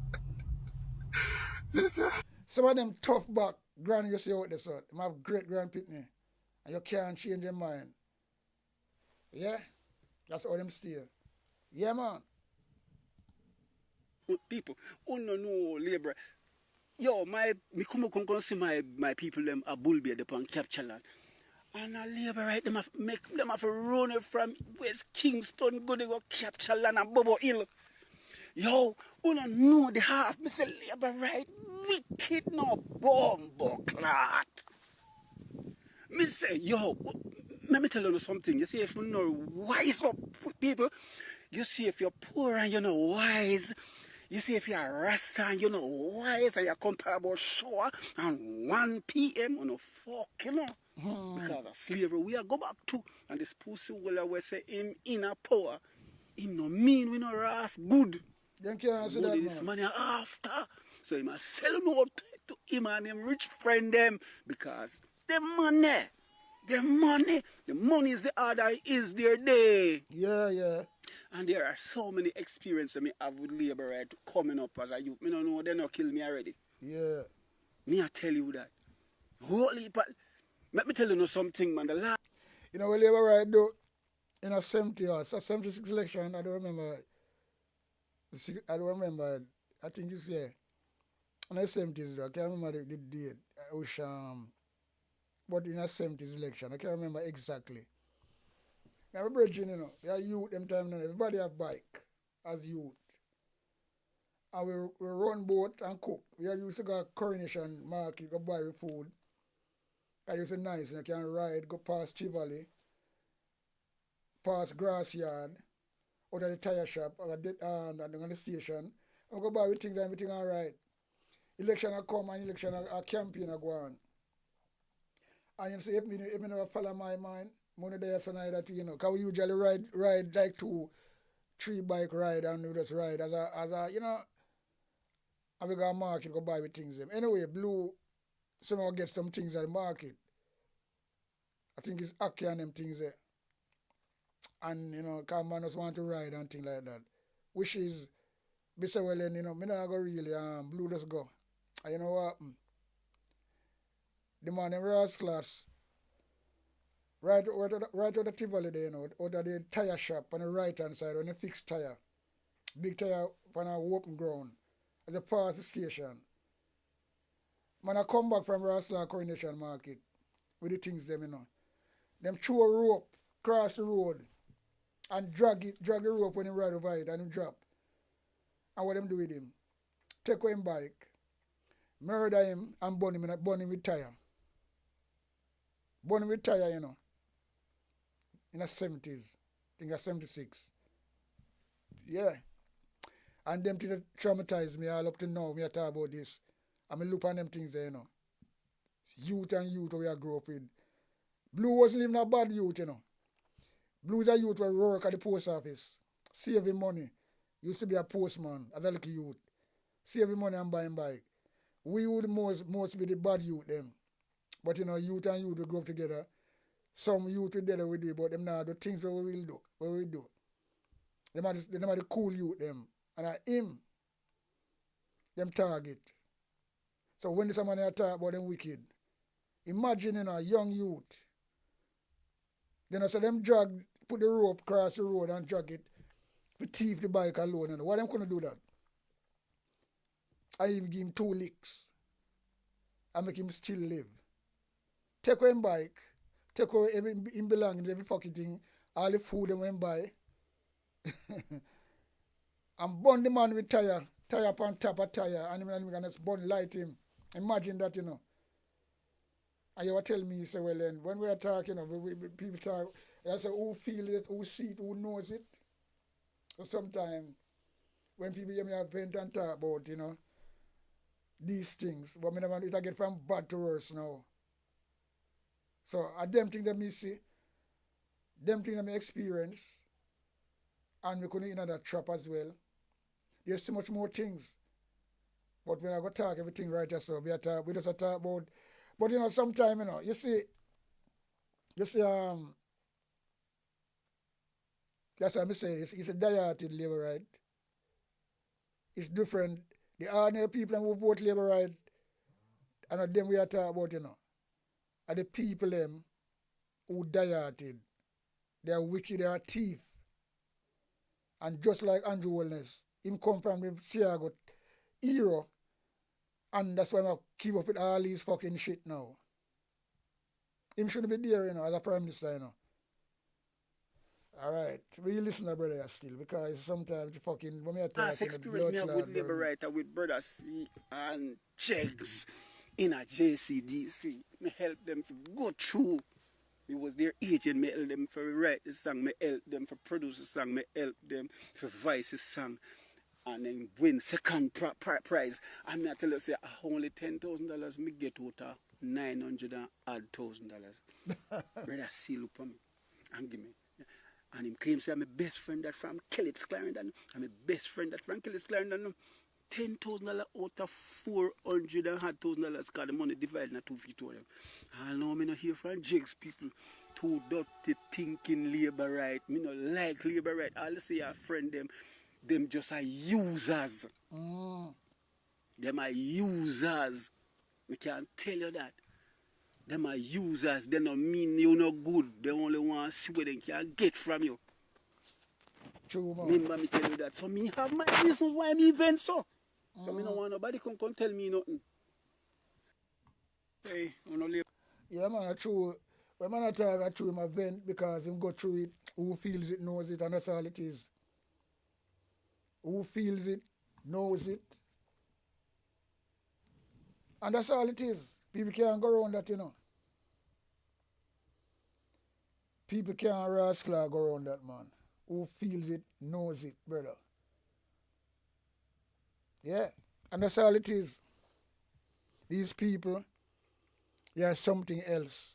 Speaker 6: Some of them tough back, grand you see out there, so they have great grand pitney. And you can't change your mind. Yeah? That's how them stay. Yeah, man.
Speaker 8: People, oh no, labor. Yo, me come see my people them a bull bear upon capture land. And a labor right them have make them have run it from West Kingston, go they go capture land and Bobo Hill. Yo, you don't know the half. Me say labor right wicked no bombo clot. Me say, yo, let me tell you something. You see, if you know wise up people, you see if you're poor and you're not wise, you see if you're a rasta and you're not wise and you come to about show and 1 p.m. on a fuck, you know. Because of slavery, we are go back to, and this pussy will always say him in a power. He no mean we no ras good.
Speaker 6: Then can't see that,
Speaker 8: this money after. So he must sell him out to him and him rich friend them because the money is the order is their day.
Speaker 6: Yeah, yeah.
Speaker 8: And there are so many experiences me have with labor right coming up as a youth. Me don't know they not kill me already.
Speaker 6: Yeah.
Speaker 8: Me I tell you that. Holy but let me tell you something, man. The last
Speaker 6: You know what labor right do in a 70 or 76 election, I don't remember. I think it's yeah. In the 70s, I can't remember the date. It was, but in the 70s election, I can't remember exactly. Now, we're bridging, you know, we are youth them time, everybody have bike as youth. And we run boat and cook. We used to go to Coronation Market, go buy food. I used to nice, you can ride, go past Chivali, past Grass Yard, out of the tire shop, and on the station. And go buy things and everything all right. Election I come and election a campaign I go on. And you say, if me never follow my mind, money there so that you know, because we usually ride like 2-3 bike ride and we just ride as a you know, and we go to market go buy with things them. Anyway, Blue somehow get some things at the market. I think it's Aki and them things there. And you know, cause man just want to ride and things like that. Which is be say well then, you know, me not go really Blue just go. And you know what happened? The man in Rascals, right out of the Tivoli there, you know, out of the tire shop on the right hand side on the fixed tire. Big tire on a open ground. As a pass the station. Man I come back from Rascals Coronation Market with the things them, you know. Them throw a rope cross the road and drag the rope when he ride over it and he drop. And what them do with him? Take away him bike, murder him and burn him with tire. Born with tire, you know, in the 70s, I think 76. Yeah. And them things traumatize me all up to now. Me I talk about this. I mean, look on them things there, you know. Youth we are grow up with. Blue wasn't even a bad youth, you know. Blue is a youth who work at the post office, saving money. Used to be a postman as a little youth. Saving money and buying bike. We would most be the bad youth them. But you know, youth and youth will grow up together. Some youth will deal with it, but them now the things that we will do. Them are the cool youth them. And them target. So when somebody talk about them wicked, imagine you know, a young youth. Then I say them put the rope across the road and drag it to thief the bike alone. And why them gonna do that? I even give him 2 licks and make him still live. Take away him bike, take away him belongings, every fucking thing, all the food them buy, and burn the man with tire upon top of tire, and I'm gonna burn light him. Imagine that, you know. And you were telling me, you say, well then, when we are talking, you know, people talk, I say, who feel it, who see it, who knows it. So sometimes, when people hear me vent and talk about, you know, these things, but me never it get from bad to worse now. So I them things that me see, them things that me experience, and we couldn't in that trap as well. There's so much more things. But when I go talk everything right just so we just talk about. But you know, sometimes, you know, you see that's what I'm saying, it's a die-hearted Labour right. It's different. The ordinary people who vote Labour right, and them we are talking about, you know, are the people them who die-hearted. They are wicked, they are thief. And just like Anju Wellness, him come from the Siago era, and that's why I keep up with all these fucking shit now. Him shouldn't be there, you know, as a Prime Minister, you know. Alright, but you listen to brother still, because sometimes you fucking, when I talk,
Speaker 8: Past experience me have with Labour writer with brothers and checks in a JCDC. Me help them to go through. Me was their agent, me help them for write the song, me help them for produce the song, me help them for voice the song, and then win second prize. And me I tell you, say, only $10,000 me get out of $900,000. Brother seal up on me and give me. And him claims say I'm my best friend that from Kelly's Clarendon. I'm my best friend that from Kelly's Clarendon. $10,000 out of $400,000 because the money divided into 250. I know me not hear from Jigs people too dirty thinking Labour right. Me not like Labour right. I'll say a friend them just are users. Them are users. We can't tell you that. Them are users. They don't mean you no good. They only want to see what they can get from you.
Speaker 6: True, man.
Speaker 8: Remember me tell you that. So me have my reasons why me even so. So me no want nobody come tell me nothing. Hey, you know,
Speaker 6: Yeah, man, I true. When man I talk, I true him a vent because him go through it. Who feels it knows it, and that's all it is. Who feels it knows it, and that's all it is. People can't go around that, you know. People can't rascal go around that, man. Who feels it knows it, brother. Yeah, and that's all it is. These people, they are something else.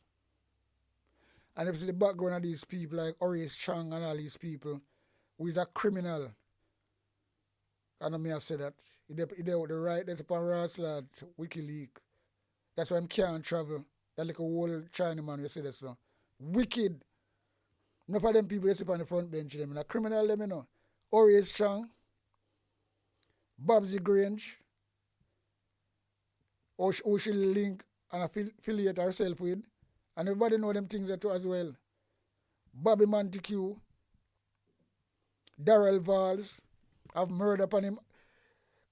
Speaker 6: And if it's the background of these people like Horace Chang and all these people, who is a criminal, I know me I say that. He the right that's upon Rasslad, WikiLeaks. That's why I can't travel. That like a whole China man, you say that so. Wicked. Enough of them people they sit on the front bench, them, a criminal, them, you know. Horace Chang, Babsy Grange, who she link and affiliate herself with. And everybody know them things too as well. Bobby Montague, Darrell Valls, have murder upon him,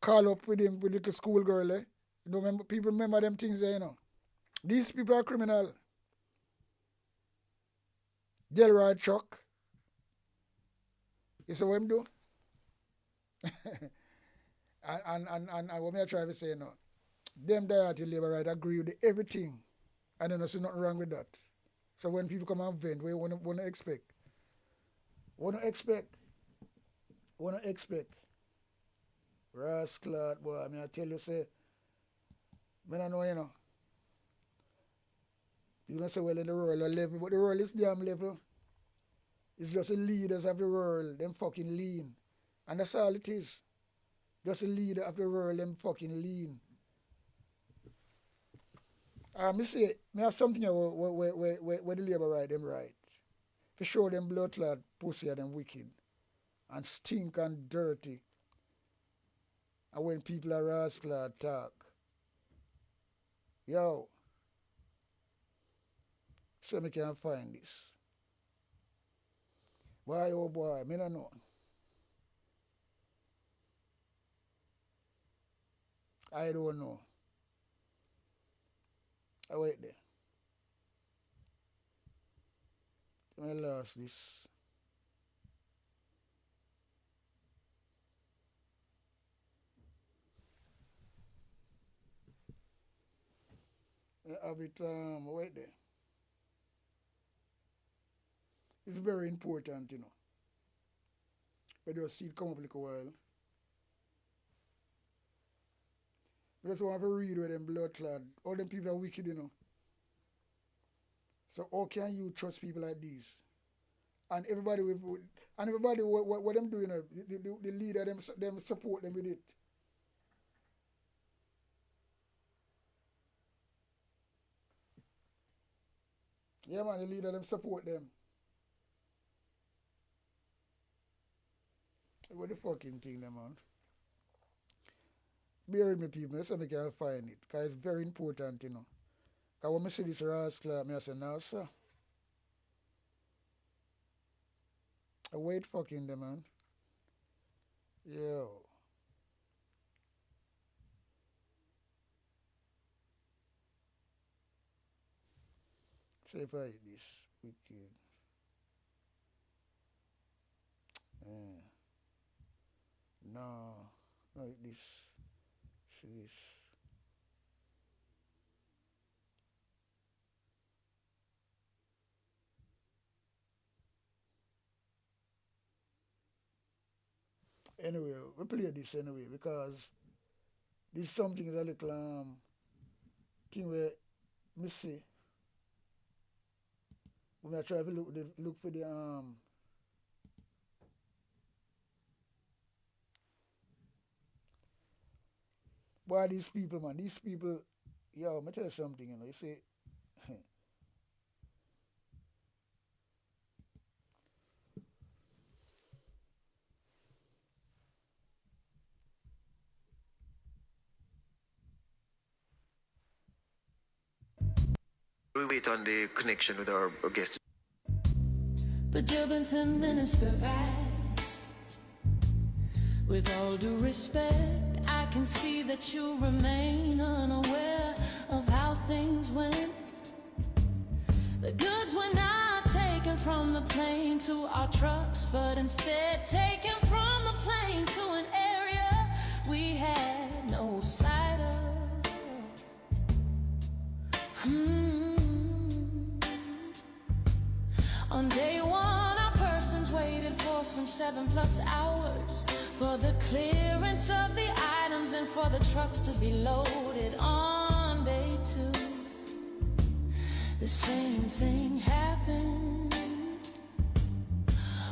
Speaker 6: call up with him with the schoolgirl. You know, people remember them things there, you know. These people are criminal. Delroy Chuck. You see what him do? and what I try to say, you know, them there at the labor right agree with everything. And then I see nothing wrong with that. So when people come and vent, we want to expect. Want to expect. Rascal, boy, I mean, I tell you, say, I don't know, you know. You don't say, well, in the world are level, but the world is damn level. It's just the leaders of the world, them fucking lean. And that's all it is. Just the leader of the world, them fucking lean. Me say, me have something where the labor right, them right. For sure, them blood clot pussy are them wicked. And stink and dirty. And when people are rascal talk, yo, so me can't find this. Boy, oh boy, me don't know. I don't know. I wait there. I lost this. I have it, wait there. It's very important, you know. But you'll see it come up like a while. I just want to read with them blood clot. All them people are wicked, you know. So how can you trust people like these? And everybody what them doing, the leader them support them with it. Yeah, man, the leader them support them. What the fucking thing, them, man? Bear with me, people. That's how I can find it. Because it's very important, you know. Because when I see this rascal, I say, no, sir. I wait fucking them, man. Yo. Say if I eat this. Wicked. No. Not eat this. See this. Anyway, we play this anyway because this something is a little thing where me see. When I try to look for the boy, these people, man, yo, me tell you something, you know, you see,
Speaker 9: we wait on the connection with our guest.
Speaker 10: But Jubbington Minister Bass, with all due respect, I can see that you remain unaware of how things went. The goods were not taken from the plane to our trucks, but instead taken from the plane to an area we had no sight of. On day one, our persons waited for some 7+ hours for the clearance of the items and for the trucks to be loaded. On day two, the same thing happened,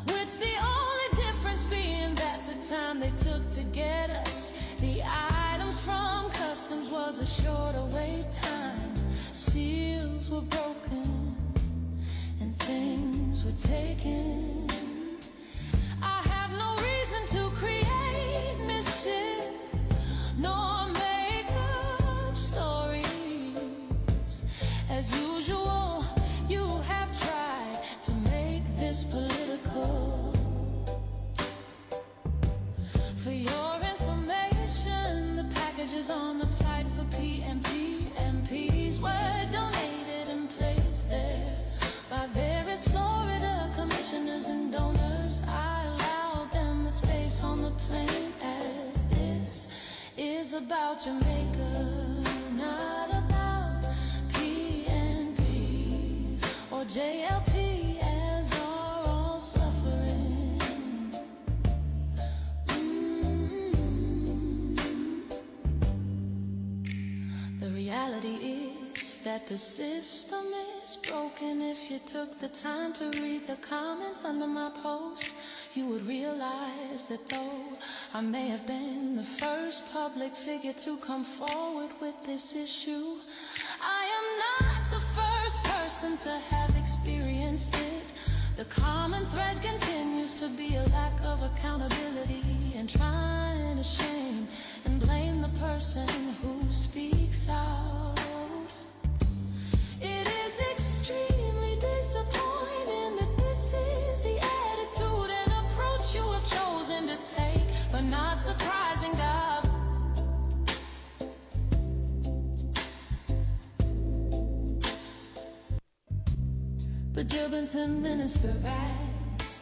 Speaker 10: with the only difference being that the time they took to get us the items from customs was a shorter wait time. Seals were broken and things were taken. I have no reason to create mischief nor make up stories. As usual, you have tried to make this political. For your information, the packages on the flight for MPs were donated and placed there by various Florida commissioners and donors. I allowed them the space on the plane, as this is about Jamaica, not about PNP or JLP, as are all suffering. The reality is that the system is broken. If you took the time to read the comments under my post, you would realize that though I may have been the first public figure to come forward with this issue, I am not the first person to have experienced it. The common thread continues to be a lack of accountability and trying to shame and blame the person who speaks out. It is extremely disappointing that this is the attitude and approach you have chosen to take, but not surprising, God. But Jubbington minister rise.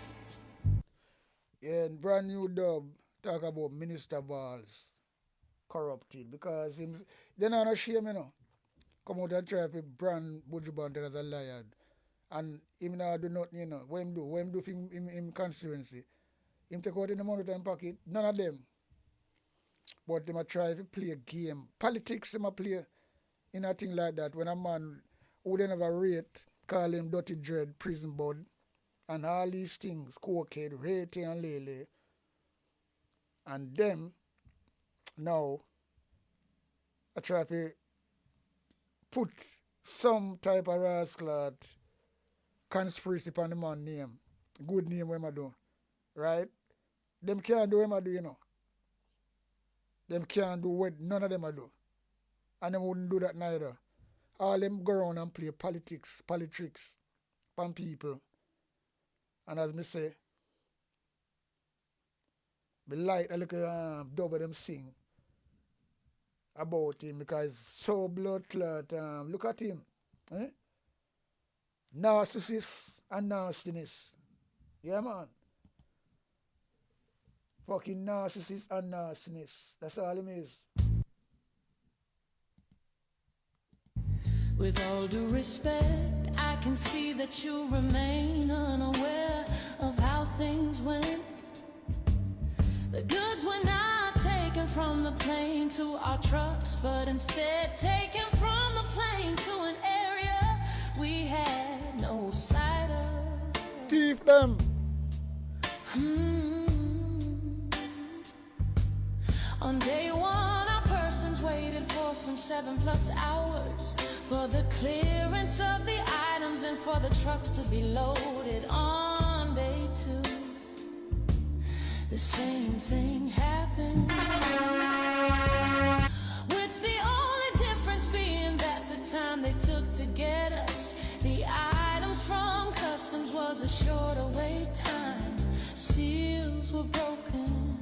Speaker 6: Yeah, and brand new dub talk about Minister Balls corrupted because him they not shame, you know. Come out and try to brand Buju Banton as a liar. And him not do nothing, you know. What him do? What him do for him constituency? Him take out in the money time pocket. None of them. But him a try to play a game. Politics him a play in a thing like that when a man who they never rate call him dirty dread, prison bud, and all these things, cokehead, rating and lele. And them now I try to put some type of rascal conspiracy upon the man name. Good name what I do. Right? Them can't do what I do, you know. Them can't do what none of them I do. And them wouldn't do that neither. All them go around and play politics upon people. And as me say, me like a little dub of them sing about him because so blood clot. Look at him. Narcissist and nastiness. Yeah, man. Fucking narcissist and nastiness. That's all him is.
Speaker 10: With all due respect, I can see that you remain unaware of how things went. The goods were not taken from the plane to our trucks, but instead taken from the plane to an area we had no sight of.
Speaker 6: Thief them.
Speaker 10: On day one, our persons waited for some 7+ hours for the clearance of the items and for the trucks to be loaded. On day two, the same thing happened, with the only difference being that the time they took to get us the items from customs was a shorter wait time. Seals were broken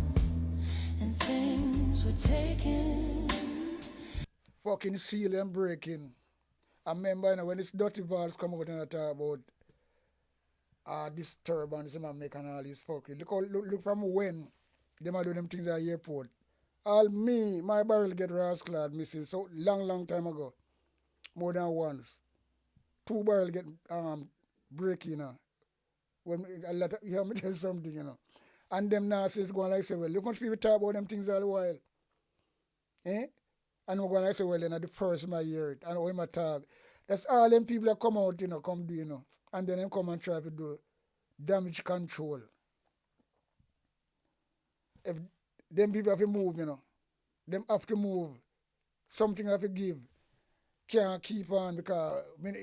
Speaker 10: and things were taken.
Speaker 6: Fucking seal and breaking. I remember, you know, when this dirty valves come out and I talk about disturbance, man, making all this fucking. Look from when them are doing them things at the airport. All me, my barrel get rascaled missing so long time ago. More than once. 2 barrel get breaking, you know. When a lot of, you hear me tell something, you know. And them now says going like say, well, look much people talk about them things all the while. Eh? And we're going to say, well, then at the first I hear it. And when I talk, that's all them people that come out, you know, come do, you know. And then them come and try to do damage control. If them people have to move, you know, them have to move. Something have to give. Can't keep on because, I mean,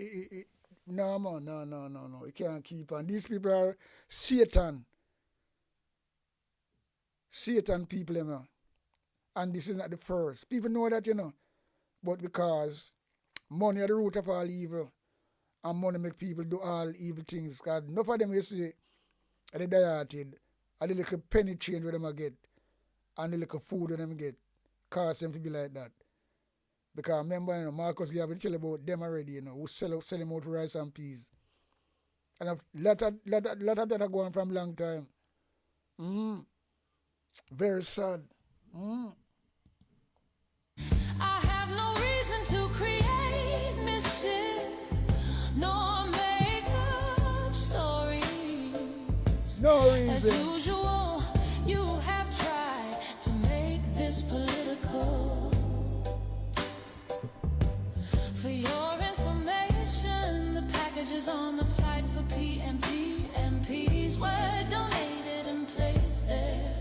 Speaker 6: no, man, no. It can't keep on. These people are Satan. Satan people, you know. And this is not the first. People know that, you know. But because money is the root of all evil, and money make people do all evil things. Because enough of them, you see, are the dieted, are the little penny change where them get, and the little food where them get, cause them to be like that. Because remember, you know, Marcus, we have been telling about them already, you know, who sell them out rice and peas. And a lot of that are going from long time. Very sad.
Speaker 10: I have no reason to create mischief, nor make up stories.
Speaker 6: No
Speaker 10: As
Speaker 6: reason.
Speaker 10: usual, you have tried to make this political. For your information, the packages on the flight for PMP MPs were donated and placed there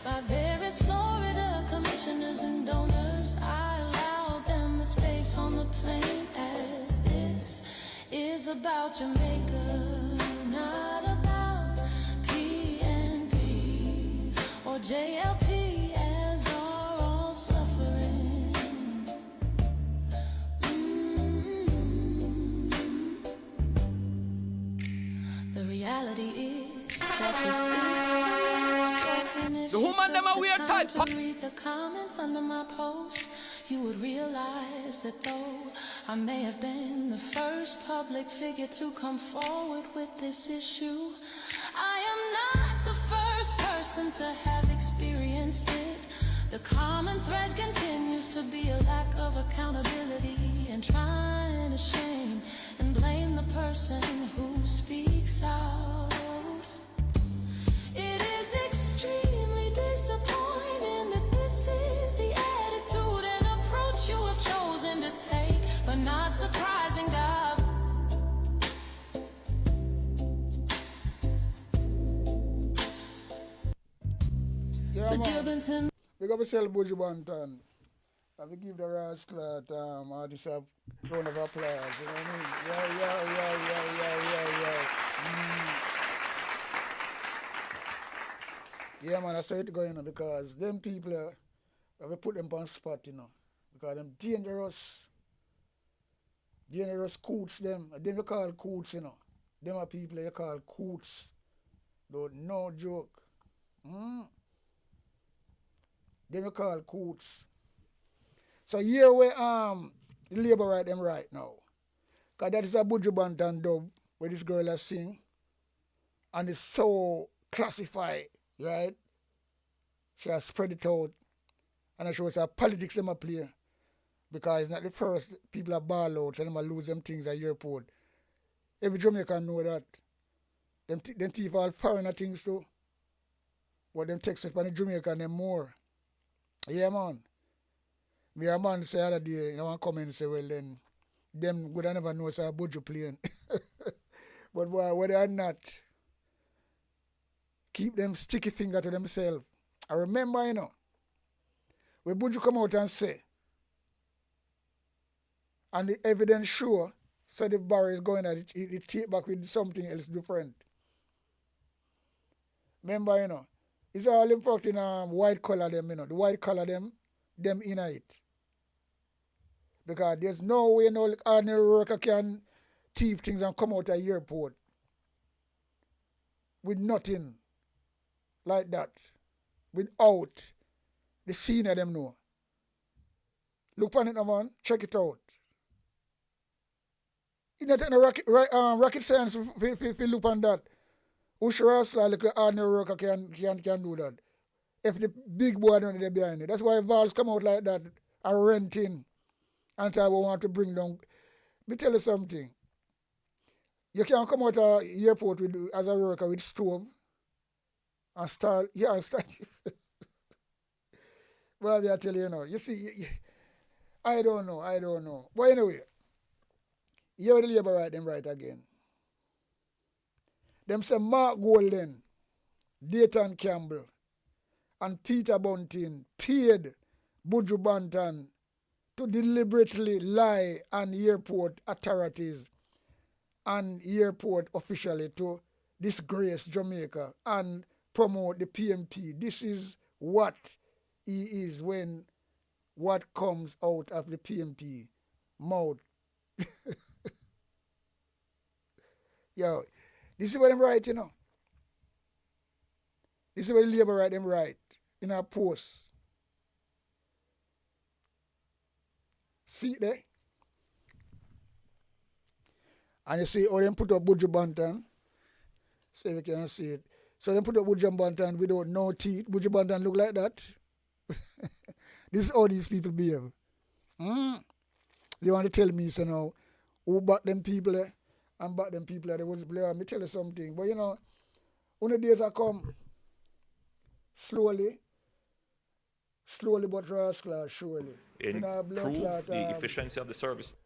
Speaker 10: by various Florida commissioners and donors. I allowed them the space on the plane, as this is about Jamaica, not about PNP or JLP, as are all suffering. The reality is that the system is broken. If
Speaker 4: The
Speaker 10: you
Speaker 4: woman them
Speaker 10: took
Speaker 4: a
Speaker 10: the
Speaker 4: weird
Speaker 10: time
Speaker 4: type.
Speaker 10: to read the comments under my post, you would realize that though I may have been the first public figure to come forward with this issue, I am not the first person to have experienced it. The common thread continues to be a lack of accountability and trying to shame and blame the person who speaks out. It is extremely disappointing that this is the attitude and approach you have chosen to take, but not surprising, God.
Speaker 6: Yeah,
Speaker 10: But
Speaker 6: man.
Speaker 10: Jubbington.
Speaker 6: We got to sell Buju Banton. I will give the rascal artist a round of applause. You know what I mean? Yeah. Yeah, man, that's how it going, you know, because them people, we put them on spot, you know, because them dangerous coots, them you call coots, you know. Them are people you call coots. Though, no joke. Them you call coots. So here we the labor right them right now. Cause that is a Buju Banton dub where this girl has sing. And it's so classified, right? She has spread it out. And it shows her politics them a play. Because it's not the first people are ball out, so them a lose them things at airport. Every Jamaican know that. Them thief all foreigner things too. But them text it from the Jamaican them more. Yeah, man. Me a man say the other day, you know, come in and say, well, then, them would have never know it's a Buju playing. But boy, whether or not, keep them sticky finger to themselves. I remember, you know, when Buju come out and say, and the evidence show, so the bar is going at it, it take back with something else different. Remember, you know, it's all them fucking white collar them, you know, the white collar them in it. Because there's no way no ordinary worker can thief things and come out of the airport with nothing like that. Without The senior them know. Look on it now, man. Check it out. It's not no rocket science if you look on that. Who sure like an ordinary worker can do that. If the big boy don't there behind it. That's why Vals come out like that and renting. And I want to bring down. Let me tell you something. You can come out of the airport as a worker with stove and start. Well, I tell you now. You see, I don't know. But anyway, here the labor right them right again. Them say Mark Golden, Dayton Campbell, and Peter Bunting paid Buju Banton to deliberately lie on airport authorities and airport officially to disgrace Jamaica and promote the PMP. This is what he is when what comes out of the PMP mouth. Yo, this is what I'm right, you know. This is what the labor right them right in our post. See it there? And you see how them put up Buju Banton. See if you can see it. So them put up Buju Banton without no teeth. Buju Banton look like that. This is how these people behave. They want to tell me, so now, who back them people there? And back them people there. They was play. Let me tell you something. But you know, when the days are come, slowly but rascal, surely.
Speaker 11: Improve the efficiency of the service.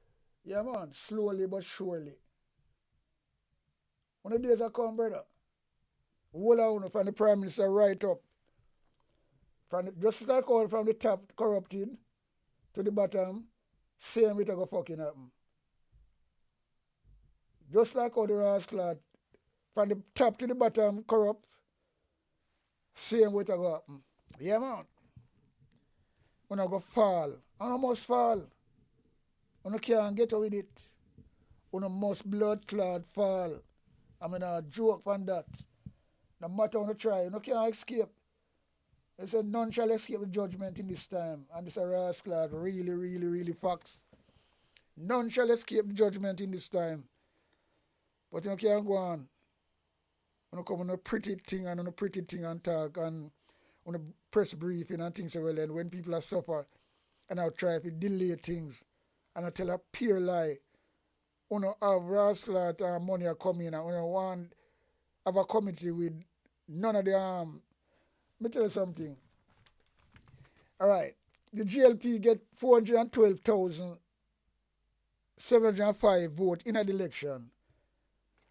Speaker 6: Yeah, man, slowly but surely. When the days are come, brother, all on from the Prime Minister right up. Just like all from the top corrupted to the bottom, same way to go fucking happen. Just like all the rascal from the top to the bottom corrupt, same way to go happen. Yeah, man. When I go fall, and I must fall. When I can't get away with it. When I must blood clot fall. I mean, I joke from that. No matter how you try, you can't escape. They said none shall escape the judgment in this time. And this is a rascal, really facts. None shall escape the judgment in this time. But you can't go on. When you come on a pretty thing and talk and on a press briefing and things like that, and when people are suffer and I'll try to delay things and I tell a pure lie. When you have rascal money are coming and when you want have a committee with none of the let me tell you something. All right. The GLP get 412,705 votes in an election.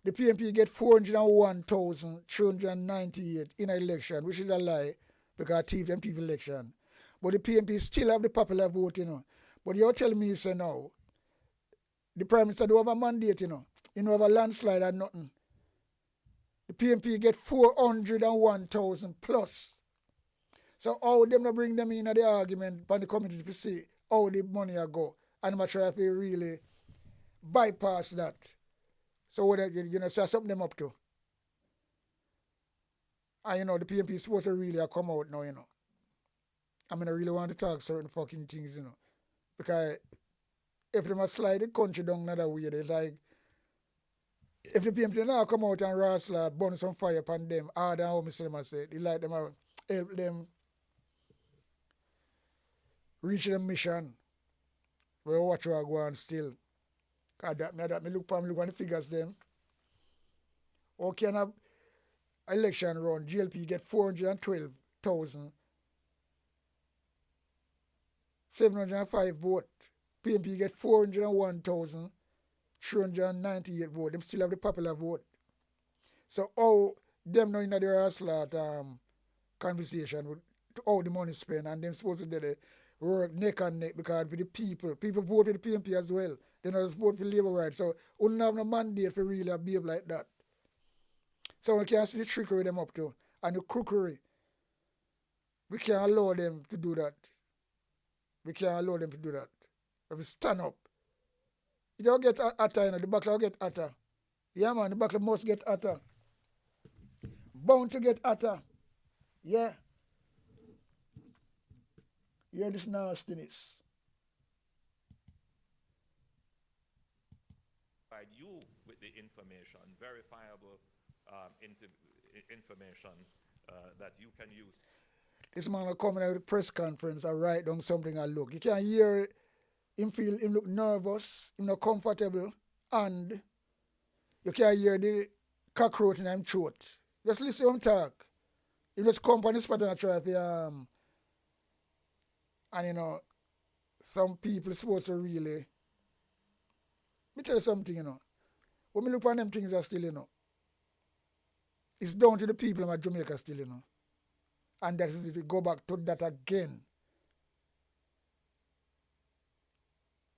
Speaker 6: The PMP get 401,398 in an election, which is a lie because I thief them people election. But the PMP still have the popular vote, you know. But you're telling me, so now, the Prime Minister don't have a mandate, you know. You don't have a landslide or nothing. The PMP get 401,000 plus. So how them not bring them in the argument by the committee to see how the money are go. And I'm try to really bypass that. So what you know, say something them up to. And you know, the PMP is supposed to really come out now, you know. I mean, I really want to talk certain fucking things, you know. Because if they must slide the country down another way, they like, if the PMP now come out and wrestle, burn some fire upon them, harder than how Mr. said, they like them out, help them reach the mission. We'll watch what go on still. Because that me look on the figures them. Okay, and election run, GLP get 412,705 votes. PMP get 401,398 votes. Them still have the popular vote. So how them know in the wrestler conversation with how the money spent and them supposed to do the work neck and neck because for the people vote for the PMP as well. They don't just vote for labor rights. So we don't have no mandate for really behave like that. So we can't see the trickery them up to and the crookery. We can't allow them to do that. We can't allow them to do that. If we stand up. It don't get hotter, you know, the battle will get hotter. Yeah, man, the battle must get hotter. Bound to get hotter. Yeah. Hear this nastiness.
Speaker 11: Provide you with the information, verifiable information that you can use.
Speaker 6: This man will come in at a press conference and write down something and look. You can hear him look nervous, him not comfortable, and you can hear the cockroach in him throat. Just listen to him talk. He just come on the spot and try to and you know, some people supposed to really. Let me tell you something, you know. When we look on them things are still, you know, it's down to the people of Jamaica still, you know. And that is if we go back to that again.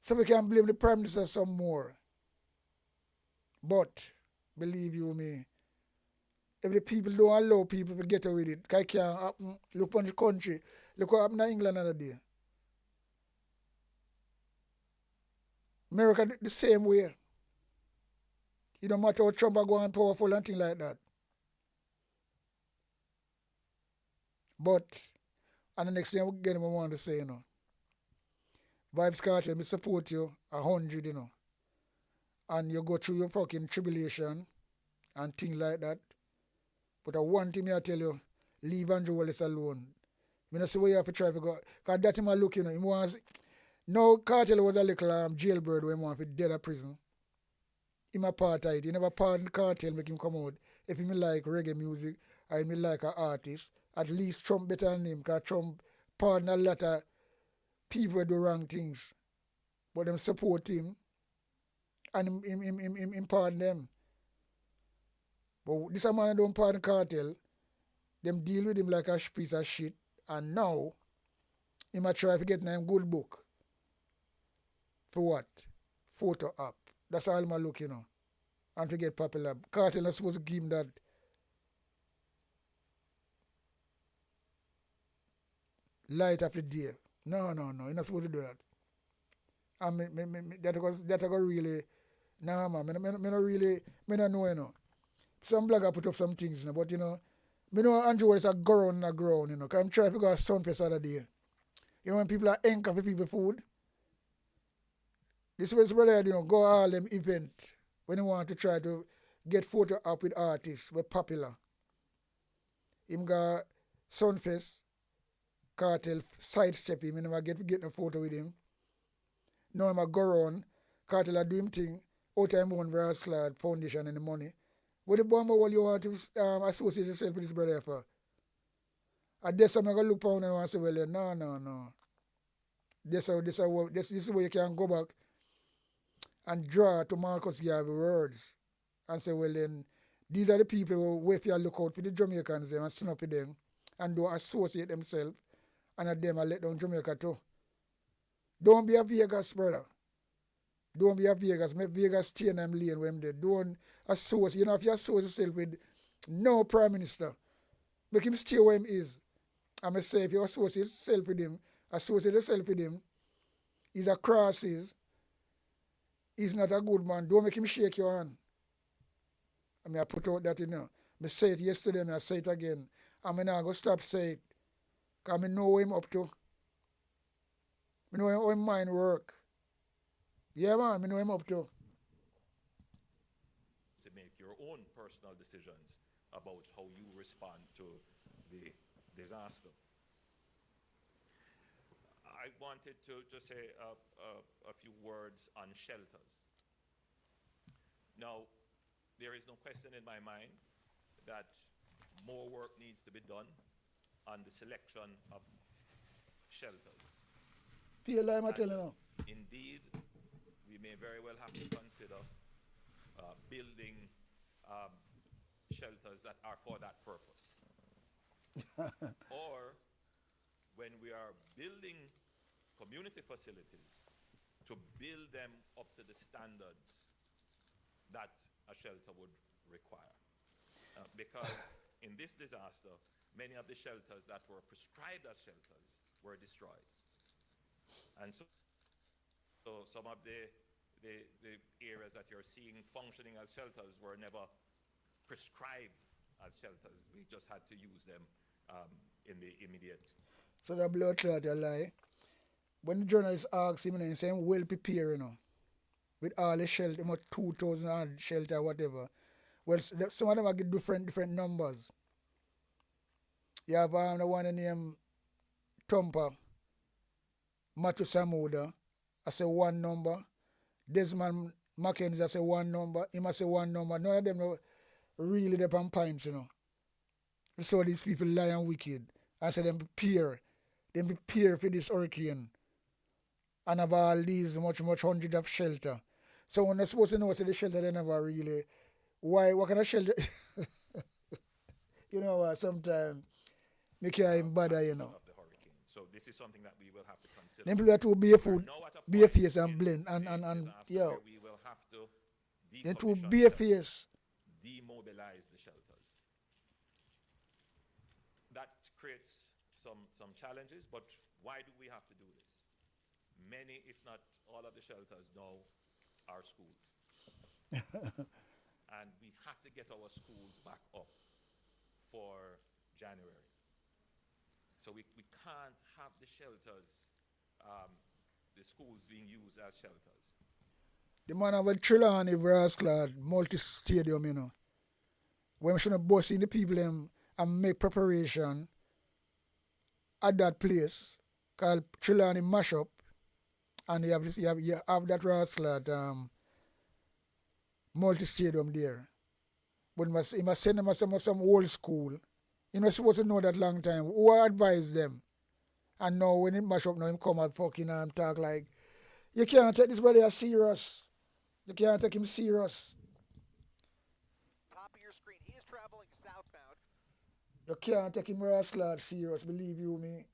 Speaker 6: So we can blame the Prime Minister some more. But, believe you me, if the people don't allow people to get away with it, it can't happen. Look on the country. Look what happened in England the other day. America the same way. It don't matter how Trump are going powerful and things like that. But, and the next thing again I want to say, you know, Vibes Cartel, I support you 100, you know. And you go through your fucking tribulation and things like that. But one thing I tell you, leave Andrew Wallace alone. I don't see where you have to try to go. Because that him a look, you know, him wants. No, Cartel was a little jailbird when he want to dead at prison. Him apartheid. He never pardoned Cartel, make him come out. If he like reggae music or he like an artist, at least Trump better than him, because Trump pardon a lot of people who do wrong things. But them support him and him pardon them. But this man don't pardon Cartel. Them deal with him like a piece of shit. And now, he might try to get him good book. For what? Photo up. That's all I look, you know. And to get popular. Cartel not supposed to give him that. Light of the day. No. You're not supposed to do that. And that was really. Nah, man. Me not really. Me not know, you know. Some blogger put up some things, you know. But, you know, me know Andrew is a ground, you know. Because I'm trying to go to Sunfest the other day. You know, when people are anchor for people food. This was brother, you know, go all them event when you want to try to get photo up with artists were popular. Him got Sunfest, Cartel sidestep him, and never get no photo with him. Now him a go around, Cartel a do him thing, out time one Brass Clad Foundation and the money. What the bomb what you want to associate yourself with this brother for? At this time I go look around and I say, well, no. This is where you can go back and draw to Marcus Garvey words and say, well then, these are the people who wait for you look out for the Jamaicans and stand up for them and don't associate themselves and at them and let down Jamaica too. Don't be a Vegas, brother. Don't be a Vegas. Make Vegas stay in them lane when they don't associate. You know, if you associate yourself with no Prime Minister, make him stay where he is. I'm say if you associate yourself with him, he's a crosses. He's not a good man. Don't make him shake your hand. I put out that, you know. I say it yesterday and I say it again. I'm not going to stop saying it. Because I know what him up to. I know how his mind work. Yeah, man, I know him up to.
Speaker 11: To make your own personal decisions about how you respond to the disaster. I wanted to just say a few words on shelters. Now, there is no question in my mind that more work needs to be done on the selection of shelters.
Speaker 6: PLI, I'm telling you.
Speaker 11: Indeed, we may very well have to consider building shelters that are for that purpose. Or when we are building community facilities, to build them up to the standards that a shelter would require. Because in this disaster, many of the shelters that were prescribed as shelters were destroyed. And so some of the areas that you're seeing functioning as shelters were never prescribed as shelters. We just had to use them in the immediate.
Speaker 6: So the blood clot a lie. when the journalist asks him, you know, he say him well prepared, you know, with all the shelter, about 2,000 odd shelter, whatever. Well, some of them are get different numbers. You have the one named Thumper, Matthew Samuda, I say one number. Desmond Mackenzie, I say one number. Him, I say one number. None of them are really the on points, you know. So these people lie and wicked. I say them prepare. Them prepare for this hurricane. And have all these much hundreds of shelter. So when they're supposed to know, say the shelter, they never really. Why? What kind of shelter? You know what? Sometimes me can't even bother, you know.
Speaker 11: So this is something that we will have to consider.
Speaker 6: Them people have to be a food, be a face and blend and yo.
Speaker 11: We will have to
Speaker 6: Then to be a face.
Speaker 11: Demobilize the shelters. That creates some challenges, but why do we have to do this? Many, if not all of the shelters now are schools. And we have to get our schools back up for January. So we can't have the shelters, the schools being used as shelters.
Speaker 6: The man of a Trelawney brass clad multi-stadium, you know. When we should bust in the people them and make preparation at that place called Trelawney Mashup, and you have that brass clad multi-stadium there. But he must send them some old school. You know, supposed to know that long time. Who advised them? And now when he mash up, now him come out fucking and talk like, you can't take this brother serious. You can't take him serious.
Speaker 12: Top of your screen, he is traveling southbound.
Speaker 6: You can't take him rascal serious, believe you me.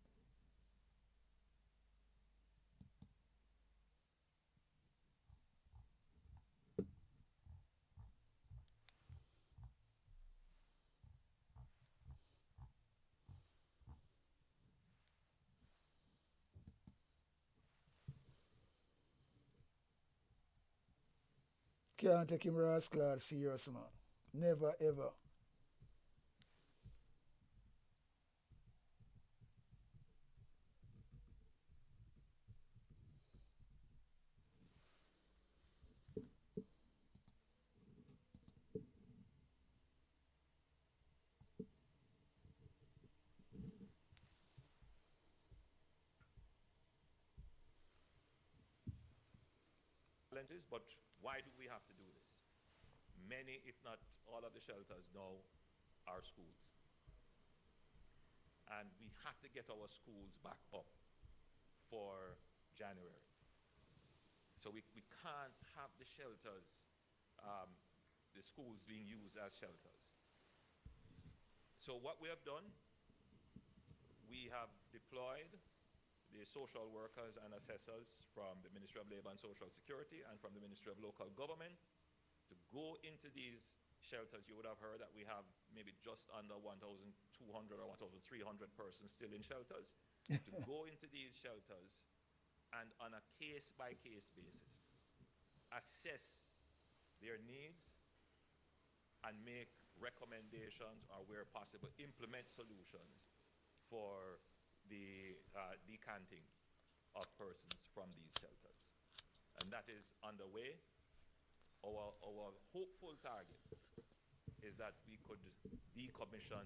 Speaker 6: Can't take him rascal serious, man. Never ever.
Speaker 11: Challenges, but why do we have to do this? Many, if not all of the shelters now are schools. And we have to get our schools back up for January. So we can't have the shelters, the schools being used as shelters. So what we have done, we have deployed the social workers and assessors from the Ministry of Labor and Social Security and from the Ministry of Local Government to go into these shelters. You would have heard that we have maybe just under 1,200 or 1,300 persons still in shelters. To go into these shelters and on a case-by-case basis, assess their needs and make recommendations or where possible, implement solutions for the decanting of persons from these shelters. And that is underway. Our hopeful target is that we could decommission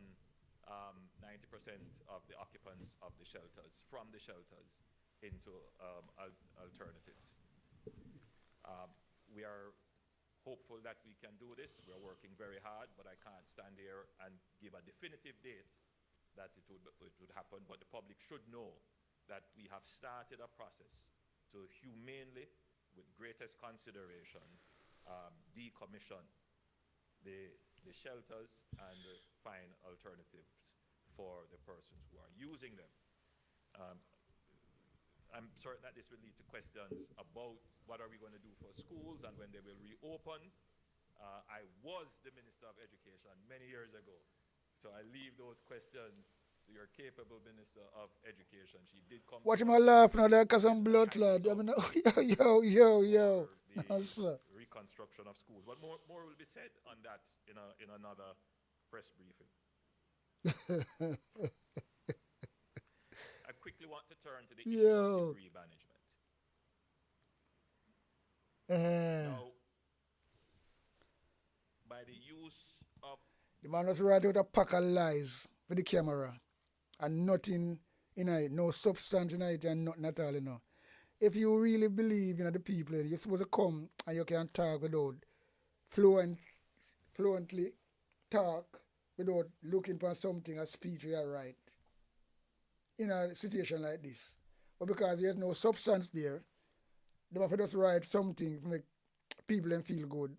Speaker 11: 90% of the occupants of the shelters from the shelters into alternatives. We are hopeful that we can do this. We're working very hard, but I can't stand here and give a definitive date that it would happen, but the public should know that we have started a process to humanely, with greatest consideration, decommission the shelters and find alternatives for the persons who are using them. I'm certain that this will lead to questions about what are we going to do for schools and when they will reopen. I was the Minister of Education many years ago. So I leave those questions to your capable Minister of Education. She did come.
Speaker 6: Watch my laugh now, there, because I'm blood lad. I mean, yo.
Speaker 11: The reconstruction of schools. But more will be said on that in another press briefing. I quickly want to turn to the issue
Speaker 6: Yo.
Speaker 11: of debris management. Now, by the use of...
Speaker 6: The man was right out a pack of lies for the camera and nothing in it, no substance in it and nothing at all, you know. If you really believe in the people, you're supposed to come and you can talk without fluently talk without looking for something, a speech you are right in a situation like this. But because there's no substance there, they have to just write something to make people then feel good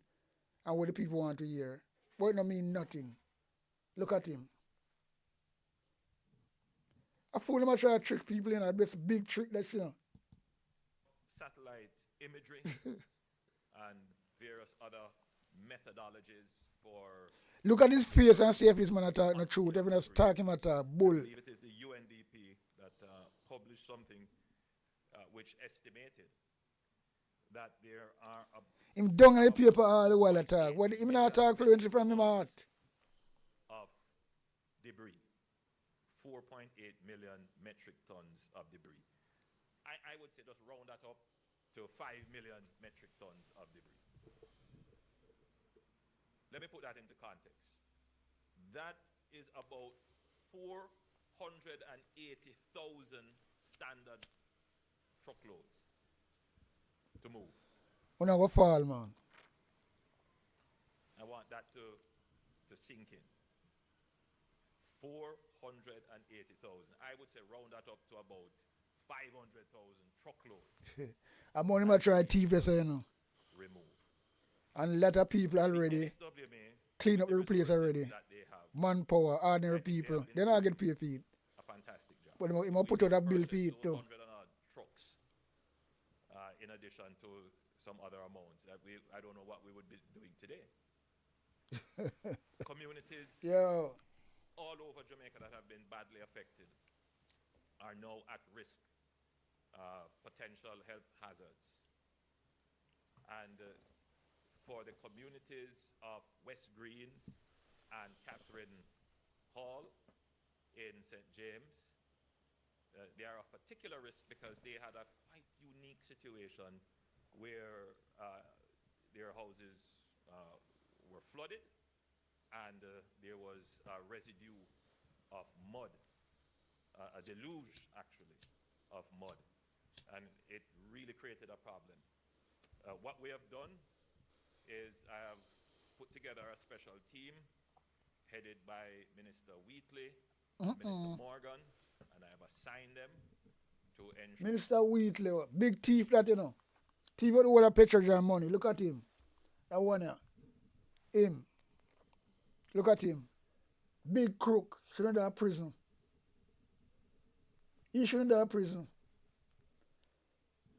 Speaker 6: and what the people want to hear. But it don't mean nothing. Look at him. A fool him try to trick people in this big trick that's, you know.
Speaker 11: Satellite imagery and various other methodologies for...
Speaker 6: Look at his face and see if this man talking the truth. Everyone's talking about a bull.
Speaker 11: I believe it is the UNDP that published something which estimated that there are...
Speaker 6: Him dung on the paper all the while I talk. What him not talk fluently from him heart.
Speaker 11: Of debris. 4.8 million metric tons of debris. I would say just round that up to 5 million metric tons of debris. Let me put that into context. That is about 480,000 standard truckloads to move.
Speaker 6: When I go fall, man.
Speaker 11: I want that to sink in. 480,000. I would say round that up to about 500,000 truckloads.
Speaker 6: I'm only going to try TV, so you know.
Speaker 11: Remove.
Speaker 6: And a lot of people already clean up the place already. Manpower, ordinary people. They not get paid for it.
Speaker 11: A fantastic job.
Speaker 6: But he must put out a bill for it too.
Speaker 11: 200 trucks. In addition to some other amounts that I don't know what we would be doing today. Communities all over Jamaica that have been badly affected are now at risk, potential health hazards. And for the communities of West Green and Catherine Hall in St. James, they are of particular risk because they had a quite unique situation where their houses were flooded and there was a residue of mud, a deluge actually of mud, and it really created a problem. What we have done is I have put together a special team headed by Minister Wheatley, Minister Morgan, and I have assigned them to ensure...
Speaker 6: Minister Wheatley, big thief that, you know. Thief with all the pictures and money. Look at him. That one here. Him. Look at him. Big crook. Shouldn't have prison. He shouldn't have prison.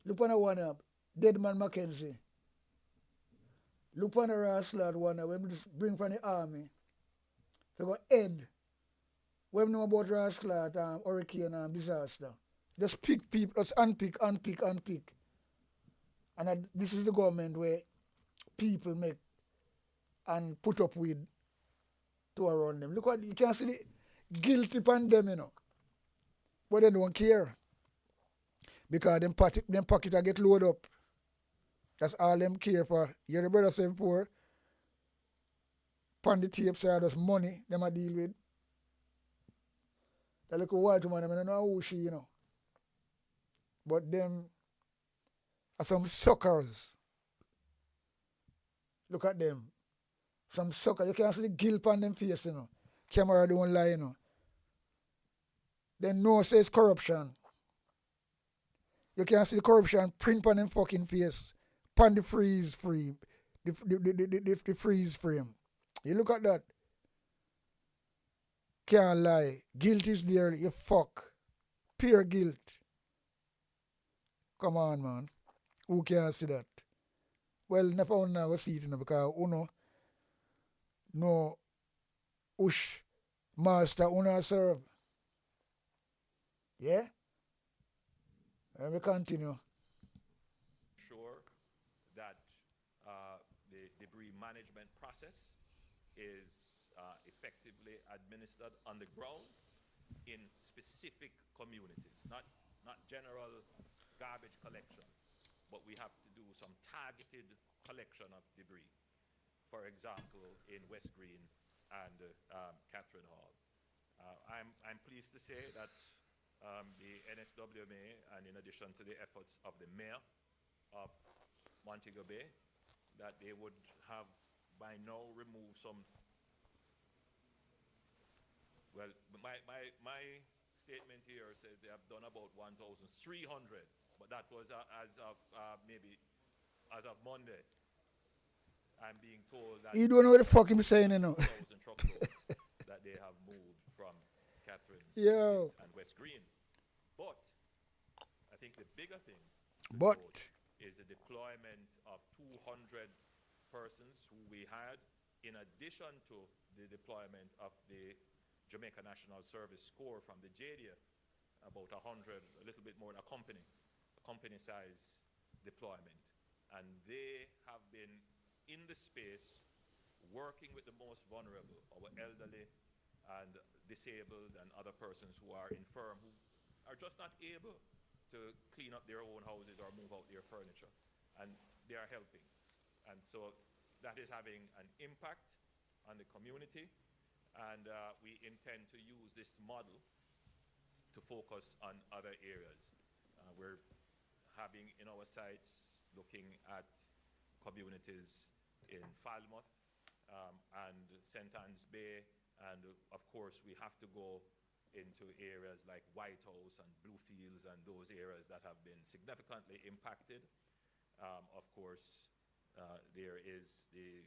Speaker 6: Look on the one up. Dead man Mackenzie. Look on the Rasslad one when we just bring from the army. They got Ed. We know about Rasslad, hurricane disaster. Just pick people, just unpick. And this is the government where people make and put up with to around them. Look what you can see the guilty upon them, you know. But they don't care. Because them pocket I get loaded up. That's all them care for. You hear the brother say before, pan the tapes are just money them I deal with. That little white woman, I don't know who she, you know. But them are some suckers. Look at them. Some suckers. You can't see the guilt on them face, you know. Camera don't lie, you know. They know says corruption. You can see the corruption print on them fucking face. Pan the freeze frame. The freeze frame. You look at that. Can't lie. Guilt is there, you fuck. Pure guilt. Come on, man. Who can see that? Well, never now see it, you know, because uno no ush master uno serve. Yeah? And we continue.
Speaker 11: Sure that the debris management process is effectively administered on the ground in specific communities, not general garbage collection, but we have to do some targeted collection of debris. For example, in West Green and Catherine Hall. I'm pleased to say that the NSWMA, and in addition to the efforts of the mayor of Montego Bay, that they would have by now removed some. Well, my statement here says they have done about 1,300, but that was as of maybe as of Monday. I'm being told that
Speaker 6: you don't know what the fuck I'm saying, you know.
Speaker 11: Truckloads that they have moved from Catherine and West Green. But I think the bigger thing is the deployment of 200 persons who we had, in addition to the deployment of the Jamaica National Service Corps from the JDF, about 100, a little bit more than a company-size deployment. And they have been in the space working with the most vulnerable, our elderly and disabled and other persons who are infirm, who are just not able to clean up their own houses or move out their furniture. And they are helping. And so that is having an impact on the community. And we intend to use this model to focus on other areas. We're having in our sites looking at communities in Falmouth and St. Anne's Bay, and of course we have to go into areas like White House and Bluefields and those areas that have been significantly impacted. Of course, there is the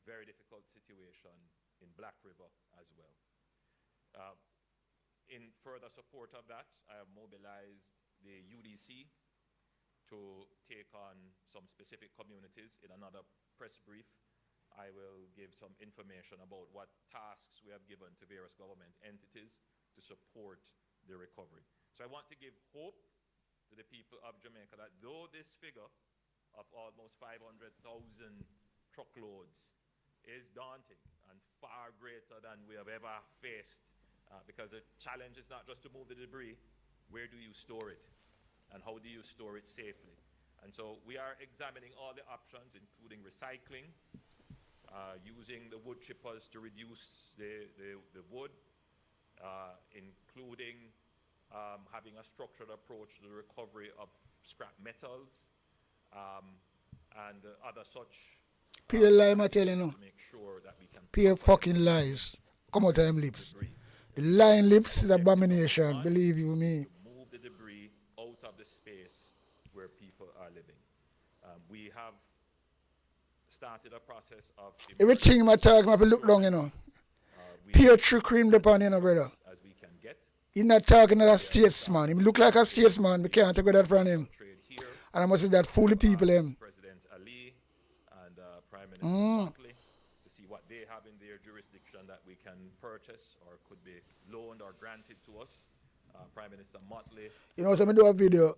Speaker 11: very difficult situation in Black River as well. In further support of that, I have mobilized the UDC to take on some specific communities. In another press brief, I will give some information about what tasks we have given to various government entities to support the recovery. So I want to give hope to the people of Jamaica that though this figure of almost 500,000 truckloads is daunting and far greater than we have ever faced, because the challenge is not just to move the debris, where do you store it? And how do you store it safely? And so we are examining all the options, including recycling, using the wood chippers to reduce the wood, including having a structured approach to the recovery of scrap metals, and other such.
Speaker 6: Pure lie, I tell you no.
Speaker 11: Sure that we can
Speaker 6: pure fucking lies. Come out of them lips. The lying lips is abomination, believe you me.
Speaker 11: Move the debris out of the space where people are living. We have started a process of
Speaker 6: everything my talk, I have to look down, you know. Pure true cream upon, you know, brother.
Speaker 11: As we can get.
Speaker 6: He's not talking to a statesman. He look like a statesman. We can't take that from him. And I must say that fool the people him.
Speaker 11: President Ali and Prime Minister Buckley, to see what they have in their jurisdiction that we can purchase or could be loaned or granted to us. Prime Minister Motley.
Speaker 6: You know, so I do a video.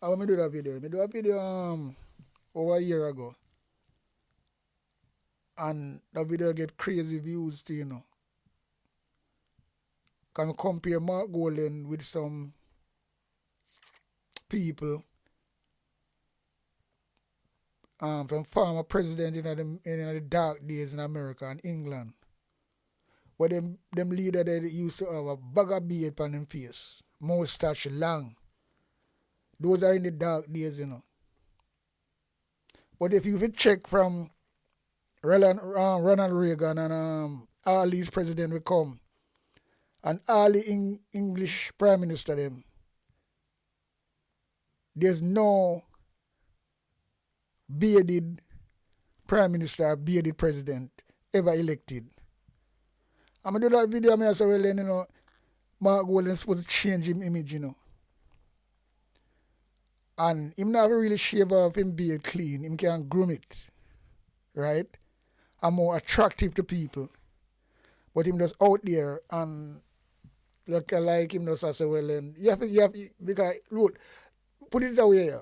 Speaker 6: I want me do that video. I do a video over a year ago. And that video get crazy views too, you know. Can compare Mark Golden with some people, from former president in the dark days in America and England, where them leader they used to have a bag of beard on them face, mustache long. Those are in the dark days, you know. But if you check from Ronald Reagan and all these presidents will come, and all the English prime minister them, there's no bearded prime minister or bearded president ever elected. I'm going to do that video, I say, well, then, you know, Mark Golden is supposed to change him image, you know. And him not really shave off him beard clean, him can groom it, right? And more attractive to people. But him just out there and look like him just say, well, then, you have because, look, put it away here.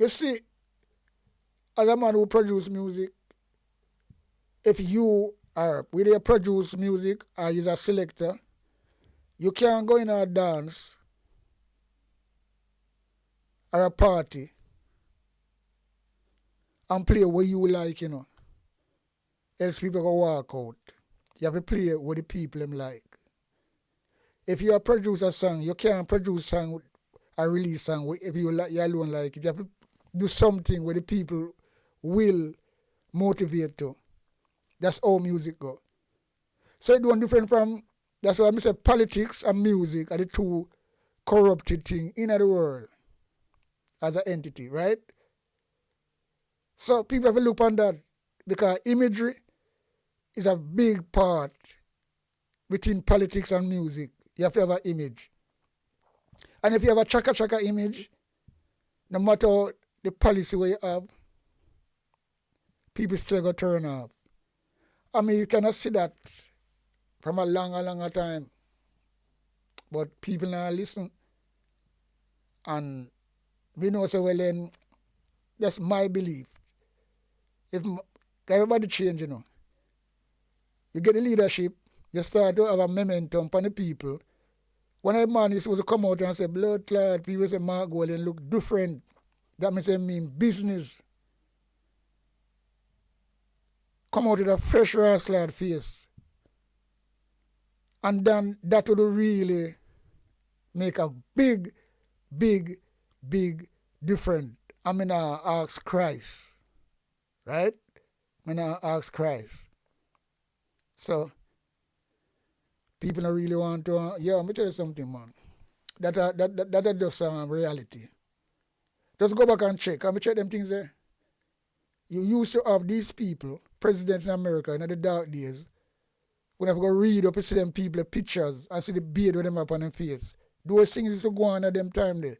Speaker 6: You see, as a man who produces music, if you or whether you produce music or you're a selector, you can't go in a dance or a party and play what you like, you know. Else people go walk out. You have to play what the people them like. If you produce a song, you can't produce song or release song if you alone like it. You have to do something where the people will motivate to. That's how music go. So it don't different from, that's why I say politics and music are the two corrupted things in the world as an entity, right? So people have to look on that because imagery is a big part between politics and music. You have to have an image. And if you have a chaka image, no matter the policy where you have, people still go turn off. I mean, you cannot see that from a longer time. But people now listen. And we know so well then, that's my belief. If everybody change, you know, you get the leadership, you start to have a momentum on the people. When a man is supposed to come out and say blood clot, people say Mark Golden look different. That means they mean business. Come out with a fresh rascal face. And then that would really make a big difference. I mean, I ask Christ. Right? I mean, I ask Christ. So, people don't really want to, let me tell you something, man. That just reality. Just go back and check. Let me check them things there. You used to have these people, presidents in America in the dark days, when I go read up and see them people, pictures, and see the beard with them up on their face. Those things used to go on at them time there.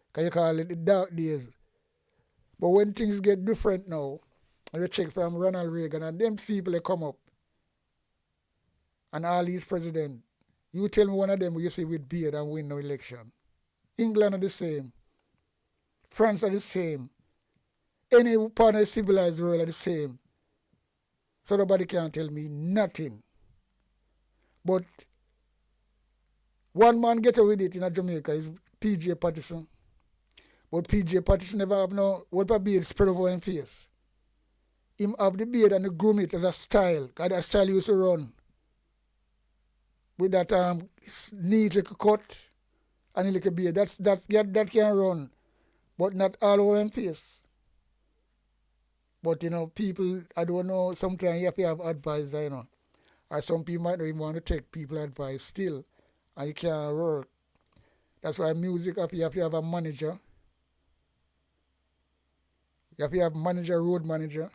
Speaker 6: Because you call it the dark days. But when things get different now, you check from Ronald Reagan and them people they come up. And all these presidents, you tell me one of them who you see with beard and win no election. England are the same. France are the same. Any part of the civilized world are the same. So nobody can tell me nothing. But one man get away with it in Jamaica is P.J. Patterson. But P.J. Patterson never have no what a beard spread over his face. Him have the beard and the groom it as a style. Because that style he used to run. With that neat little cut and a little beard. That can run. But not all over his face. But you know, people, I don't know, sometimes you have to have advice, you know. Or some people might not even want to take people advice still. And you can't work. That's why music, you have to have a manager. You have to have manager, road manager.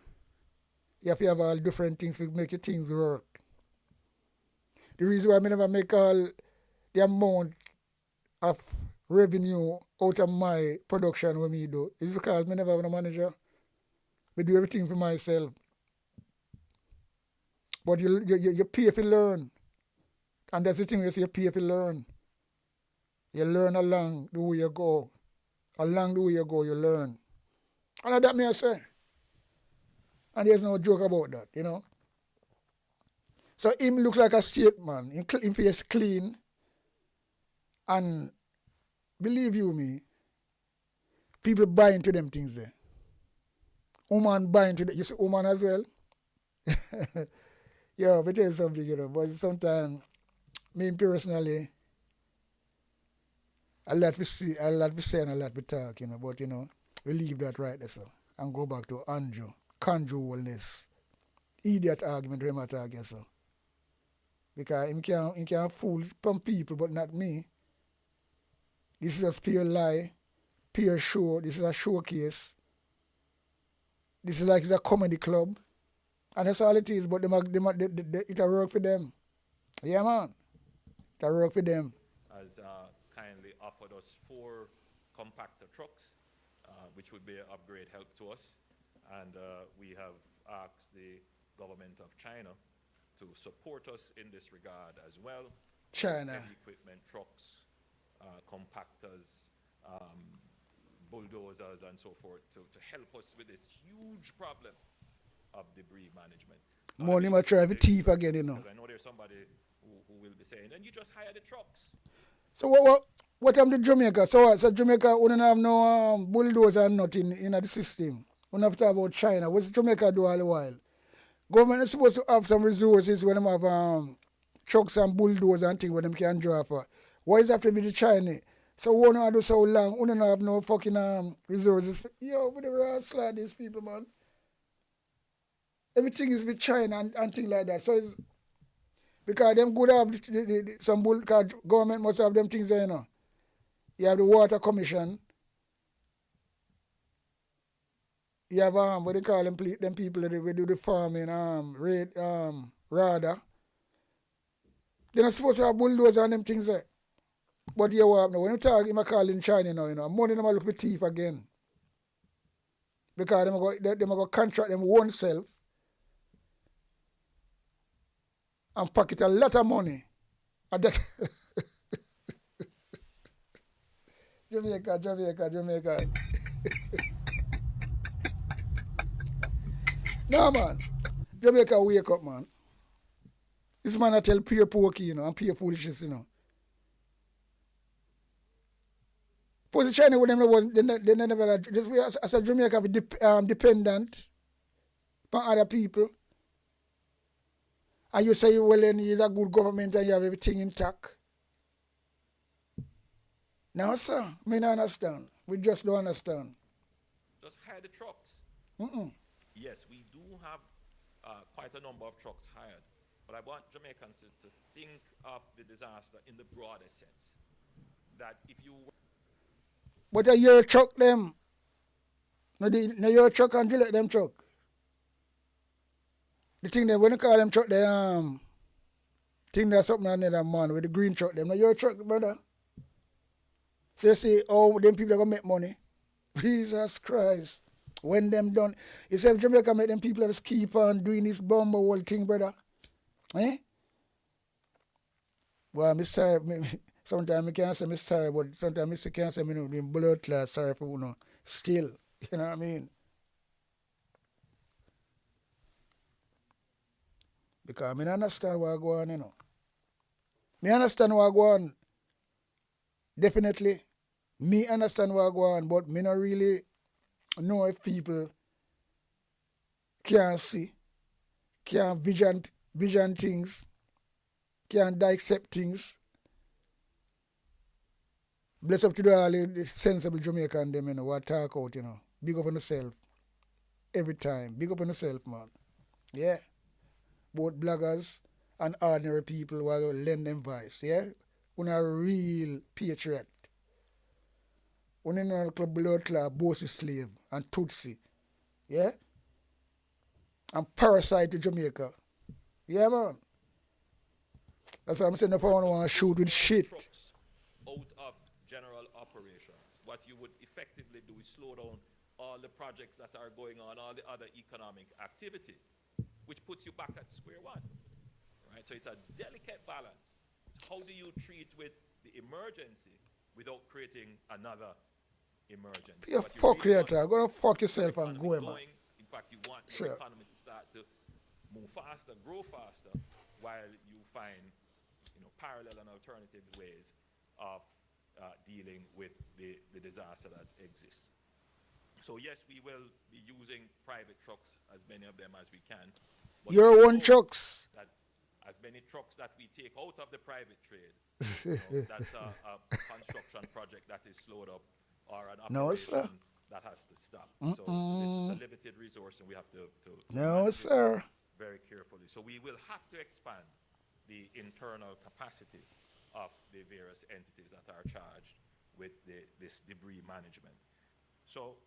Speaker 6: You have to have all different things to make your things work. The reason why I never make all the amount of revenue out of my production when me do is because I never have a manager. I do everything for myself. But you pay if you learn. And that's the thing you pay if you learn. You learn along the way you go. Along the way you go, you learn. And that me I say. And there's no joke about that, you know. So him looks like a straight man. Him face clean. And believe you me, people buy into them things there. Woman buy into that. You see woman as well? Yeah, but tell you something, you know. But sometimes, me personally, a lot we say and a lot we talk, you know. But, you know, we leave that right there, so. And go back to anju, conjugalness. Idiot argument we might argue, so. Because he can fool some people, but not me. This is just pure lie, pure show. This is a showcase. This is like a comedy club. And that's all it is, but it'll work for them. Yeah, man. It'll work for them.
Speaker 11: Has kindly offered us 4 compactor trucks, which would be of great help to us. And we have asked the government of China to support us in this regard as well.
Speaker 6: China.
Speaker 11: Heavy equipment, trucks, compactors, bulldozers and so forth to help us with this huge problem of debris management.
Speaker 6: Money might try to thief again, you know.
Speaker 11: Because I know there's somebody who will be saying, then you just hire the trucks.
Speaker 6: So what happened to Jamaica? So Jamaica wouldn't have no bulldozer and nothing in the system. We don't have to talk about China. What's Jamaica do all the while? Government is supposed to have some resources when they have trucks and bulldozers and things where them can drive for. Why is it have to be the Chinese? So we don't do so long. We don't have no fucking resources. Yo, we the rascal these people, man. Everything is with China and things like that. So it's because them good have some bull. Because government must have them things there, you know. You have the water commission. You have what they call them people that we do the farming rather. They're not supposed to have bulldozers and them things there. But you what now when you talk him call in China now, you know, money them look for thief again. Because them go contract them oneself and pocket a lot of money. And that Jamaica. No, man. Jamaica, wake up, man. This man I tell pure pokey, you know, and pure foolishness, you know. For the China, they never, just as a Jamaica, dependent on other people. And you say, well, then you have a good government and you have everything intact. No, sir, we don't understand. We just don't understand.
Speaker 11: Just hire the trucks. Yes, we do have quite a number of trucks hired. But I want Jamaicans to think of the disaster in the broader sense. That if you...
Speaker 6: But a year truck them. No, your truck and Gillette them truck. The thing that when you call them truck, they think there's something on there, man, with the green truck them. No, your truck, brother. So you see, oh, them people are going to make money. Jesus Christ. When them done, you say if Jamaica make them people just keep on doing this bomb whole thing, brother. Eh? Well, I'm sorry. Sometimes I can't say I'm sorry, but sometimes I can't say I'm doing blood class sorry for you know. Still, you know what I mean? Because I understand what go on, you know. I understand what go on. Definitely. Me understand what go on, but me not really know if people can see, can vision things, can dissect things. Bless up to the sensible Jamaican them, you know, what talk out, you know. Big up on yourself. Every time. Big up on yourself, man. Yeah. Both bloggers and ordinary people who will lend them voice, yeah? We're a real patriot. We're not a club blood clot, bossy slave and Tutsi. Yeah? And parasite to Jamaica. Yeah, man. That's what I'm saying. If I want to shoot with shit.
Speaker 11: Out of general operations, what you would effectively do is slow down all the projects that are going on, all the other economic activity, which puts you back at square one. Right? So it's a delicate balance. How do you treat with the emergency without creating another emergency?
Speaker 6: You fuck here, I'm going to fuck yourself and go, man.
Speaker 11: In fact, you want the economy to start to move faster, grow faster, while you find, you know, parallel and alternative ways of dealing with the disaster that exists. So yes, we will be using private trucks, as many of them as we can.
Speaker 6: Your own trucks.
Speaker 11: That as many trucks that we take out of the private trade, you know, that's a construction project that is slowed up, or an operation that has to stop. So this is a limited resource, and we have to manage it very carefully. So we will have to expand the internal capacity of the various entities that are charged with this debris management. So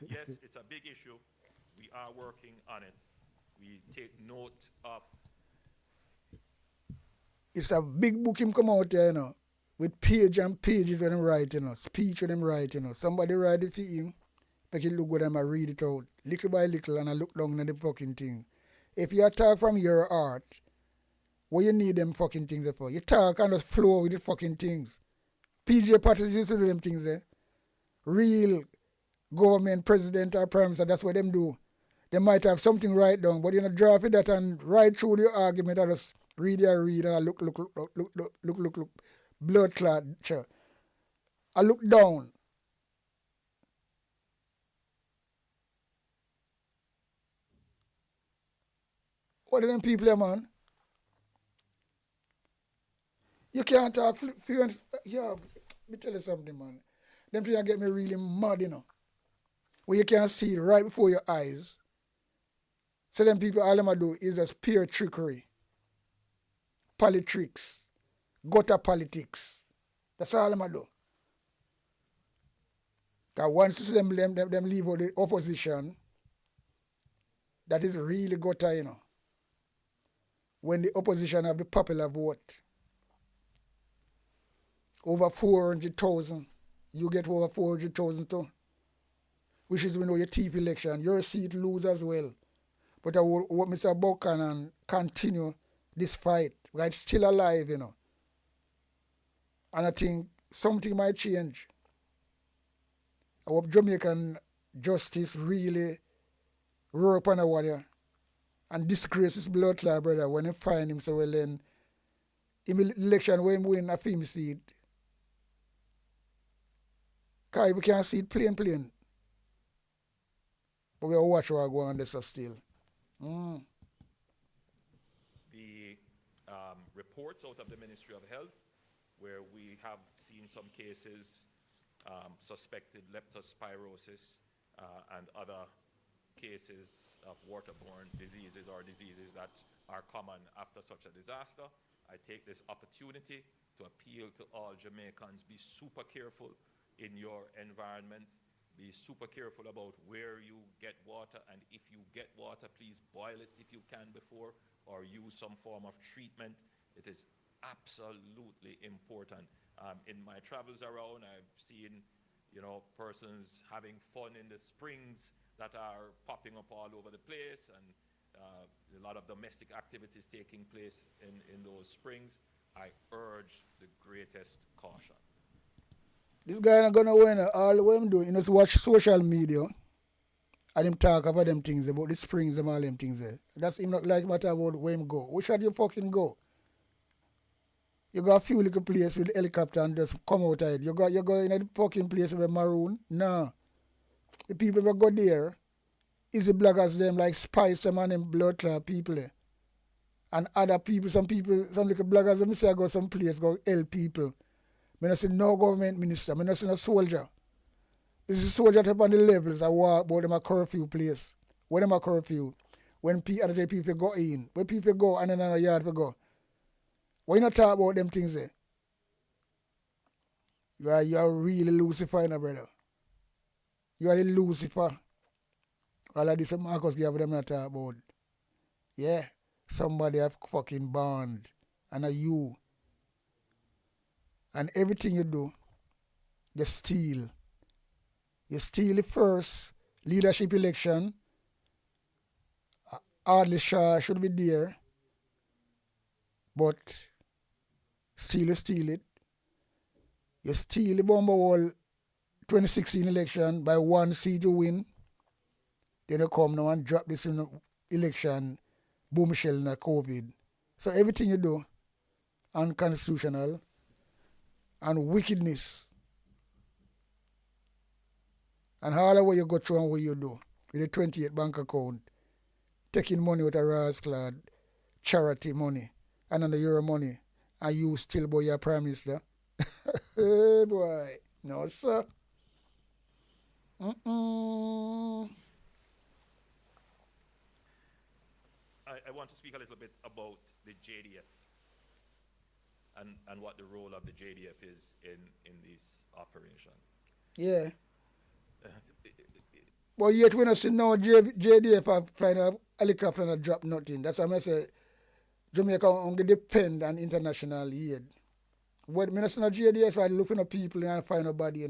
Speaker 11: yes, it's a big issue. We are working on it. We take note of...
Speaker 6: It's a big book him come out there, you know, with page and pages when him write, you know, speech when him write, you know. Somebody write it for him, make it look good and I read it out, little by little, and I look down at the fucking thing. If you talk from your heart, what you need them fucking things for? You talk and just flow with the fucking things. PJ parties used to do them things there. Real government, president or prime minister, that's what them do. They might have something right down, but you know, draw for that and right through the argument. I just read and I look, blood clot. I look down. What are them people there, man? You can't talk fluent. Yeah, let me tell you something, man. Them things get me really mad, you know. Where you can't see it right before your eyes. So them people, all them do is just pure trickery. Politics. Gutter politics. That's all them do. Because once you see them leave out the opposition, that is really gutter, you know. When the opposition have the popular vote, over 400,000, you get over 400,000 too. Which is, your teeth election, your seat lose as well. But I will Mr. Buchanan continue this fight. Because it's still alive, you know. And I think something might change. I hope Jamaican justice really roar upon a warrior and disgrace his blood clot brother when he find him. So well then, in election when he win a film seat, because we can't see it plain. But we'll watch what go on this still.
Speaker 11: The reports out of the Ministry of Health, where we have seen some cases, suspected leptospirosis and other cases of waterborne diseases or diseases that are common after such a disaster. I take this opportunity to appeal to all Jamaicans, be super careful in your environment. Be super careful about where you get water, and if you get water, please boil it if you can before, or use some form of treatment. It is absolutely important. In my travels around, I've seen, persons having fun in the springs that are popping up all over the place, and a lot of domestic activities taking place in those springs. I urge the greatest caution.
Speaker 6: This guy not gonna win. All what him do, just watch social media and him talk about them things about the springs and all them things there. That's him not like matter about where him go. Where should you fucking go? You got a few little place with the helicopter and just come out of it. You go in a fucking place with maroon. Nah. The people that go there is the bloggers them like Spice them and them blood clot people there. And other people, some little bloggers, let me say I go some place, go help people. I don't see no government minister. I don't see no soldier. This is soldier up on the levels. I walk about them a curfew place. When them a curfew, when other people go in, when people go and then another yard for go. Why you not talk about them things there? You are really Lucifer, brother. You are the Lucifer. All of this Marcus give them not talk about. Yeah, somebody have fucking bond, and a you. And everything you do, you steal. You steal the first leadership election. Hardly Shaw should be there. But steal it. You steal the Bomberwall 2016 election by 1 seat you win. Then you come now and drop this in the election, bombshell in the COVID. So everything you do, unconstitutional, and wickedness. And all the way you go through and what you do with the 28 bank account, taking money with a rascal, charity money, and on the euro money, and you still boy your prime minister. Hey boy, no sir.
Speaker 11: I want to speak a little bit about the JDF and what the role of the JDF is in this operation.
Speaker 6: Yeah. But yet when I see now JDF have flying a helicopter and drop nothing. That's why I say Jamaica only depend on international aid. But when I see no JDF, I look for people and I find nobody,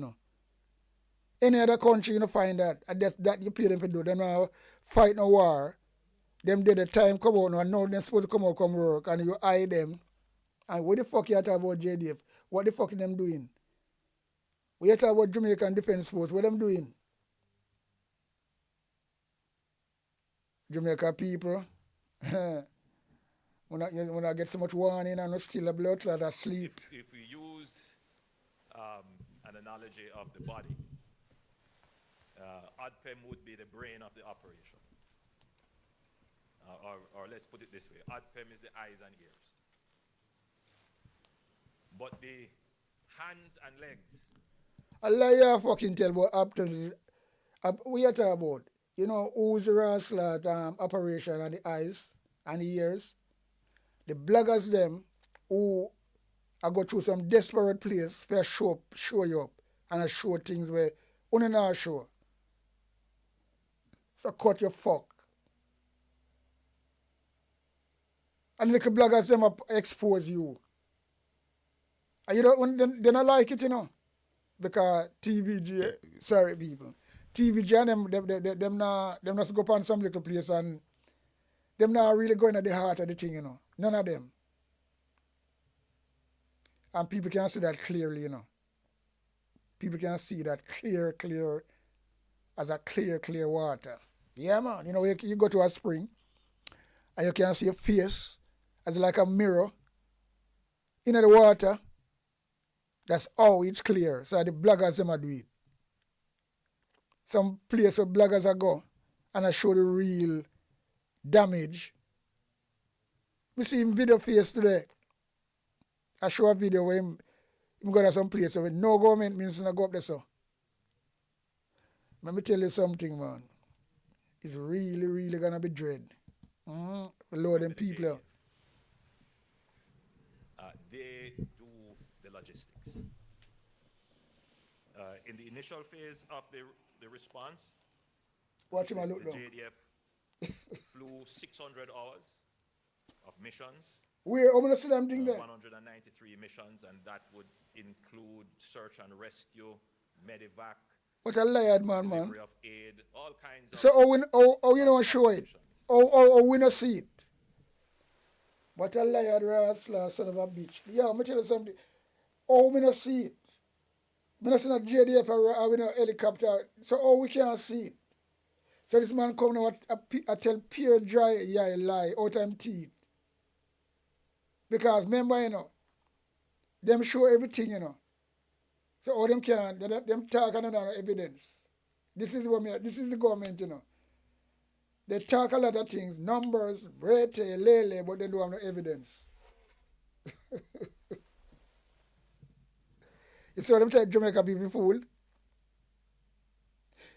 Speaker 6: Any other country, find that. And that you pay them to do. They now fight no war. Them did the time come out and now they're supposed to come work and you hide them. And what the fuck you talk about JDF? What the fuck them doing? We talk about Jamaican Defence Force. What them doing? Jamaica people, when I get so much warning and not still a blood clot asleep.
Speaker 11: If we use an analogy of the body, ADPEM would be the brain of the operation. Or let's put it this way, ADPEM is the eyes and ears. But the hands and legs.
Speaker 6: A liar fucking tell what happened. We are talking about, you know, who's the rascal operation on the eyes and the ears. The bloggers them who I go through some desperate place for show you up and I show things where only not show. So cut your fuck. And little bloggers them up expose you. And you don't they not like it, you know. Because TVG, sorry people, TVG and them not go up on some little place and them not really going at the heart of the thing, you know. None of them. And people can see that clearly, you know. People can see that clear as a clear water. Yeah, man. You know, you go to a spring and you can see your face as like a mirror in the water. That's how it's clear. So the bloggers them do it. Some place where bloggers are go and I show the real damage. We see him video face today. I show a video where him go to some place where no government means not go up there so. Let me tell you something, man. It's really gonna be dread. Lord and people.
Speaker 11: They do the logistics. In the initial phase of the response,
Speaker 6: watch him look
Speaker 11: the
Speaker 6: down.
Speaker 11: JDF flew 600 hours of missions.
Speaker 6: Where? I'm gonna see them thing there.
Speaker 11: 193 missions, and that would include search and rescue, medevac.
Speaker 6: What a liar, man.
Speaker 11: Delivery of aid, all kinds of.
Speaker 6: So you don't show it. We don't see it. What a liar, rascal, son of a bitch. Yeah, I'm gonna tell you something. We don't see it. We don't see no JDF or we no helicopter. So we can't see it. So this man come now I tell pure dry lie out of him teeth. Because remember, you know, them show everything, you know. So all them can, them talk and no evidence. This is the government, you know. They talk a lot of things, numbers, rate, lele, but they don't have no evidence. You see what I'm telling Jamaica people fool?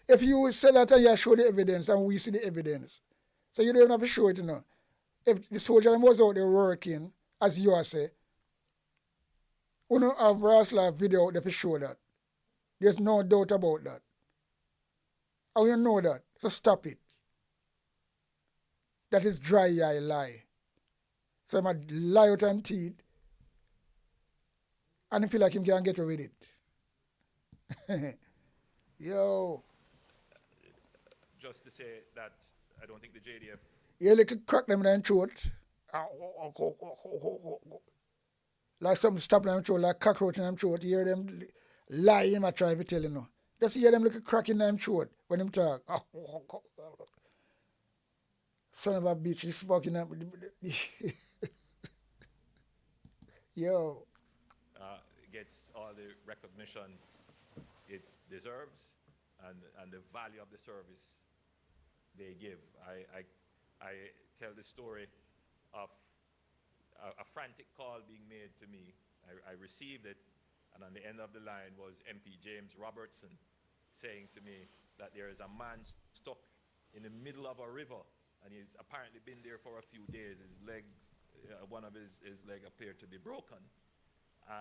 Speaker 6: If you say that and you show the evidence and we see the evidence, so you don't even have to show it, you know. If the soldier was out there working, as you are say, we don't have rascal video out there to show that. There's no doubt about that. How you know that? So stop it. That is dry eye lie. So I'm a lie out of teeth and I feel like him can get away with it. Yo.
Speaker 11: Just to say that I don't think the JDF.
Speaker 6: Yeah, like crack them in their throat. Like something stop them throat, like cockroach in them throat. You hear them lie him, I try to tell you no. Just hear them like a crack in them throat when them talk. Son of a bitch, he's fucking up. Yo.
Speaker 11: Gets all the recognition it deserves and the value of the service they give. I tell the story of a frantic call being made to me. I received it, and on the end of the line was MP James Robertson saying to me that there is a man stuck in the middle of a river, and he's apparently been there for a few days. His legs, one of his leg appeared to be broken,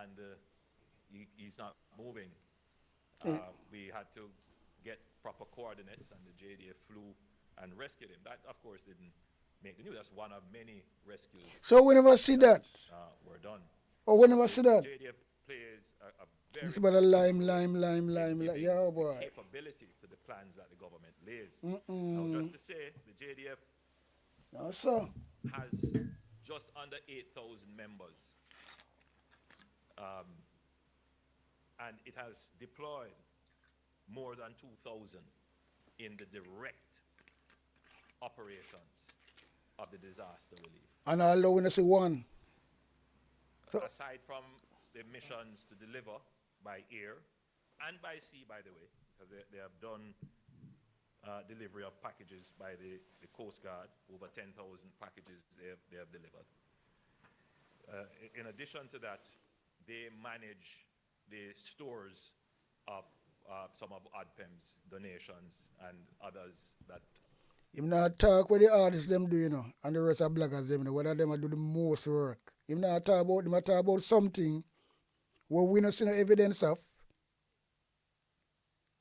Speaker 11: and he's not moving. We had to get proper coordinates, and the JDF flew and rescued him. That, of course, didn't make the news. That's one of many rescues.
Speaker 6: So we never see that.
Speaker 11: Were done.
Speaker 6: Oh, we never see that.
Speaker 11: JDF plays a very.
Speaker 6: It's about a lime. Yeah, boy.
Speaker 11: Capability to the plans that the government lays. Now, just to say, the JDF has just under 8,000 members. And it has deployed more than 2,000 in the direct operations of the disaster relief.
Speaker 6: And although we see one. So,
Speaker 11: aside from the missions to deliver by air and by sea, by the way, because they have done delivery of packages by the Coast Guard, over 10,000 packages they have delivered. In addition to that, they manage the stores of some of ODPEM's donations and others that.
Speaker 6: Him not talk with the artists them do, you know, and the rest of bloggers them, you know, whether them do the most work. Him not talk about them, talk about something where we not see no evidence of.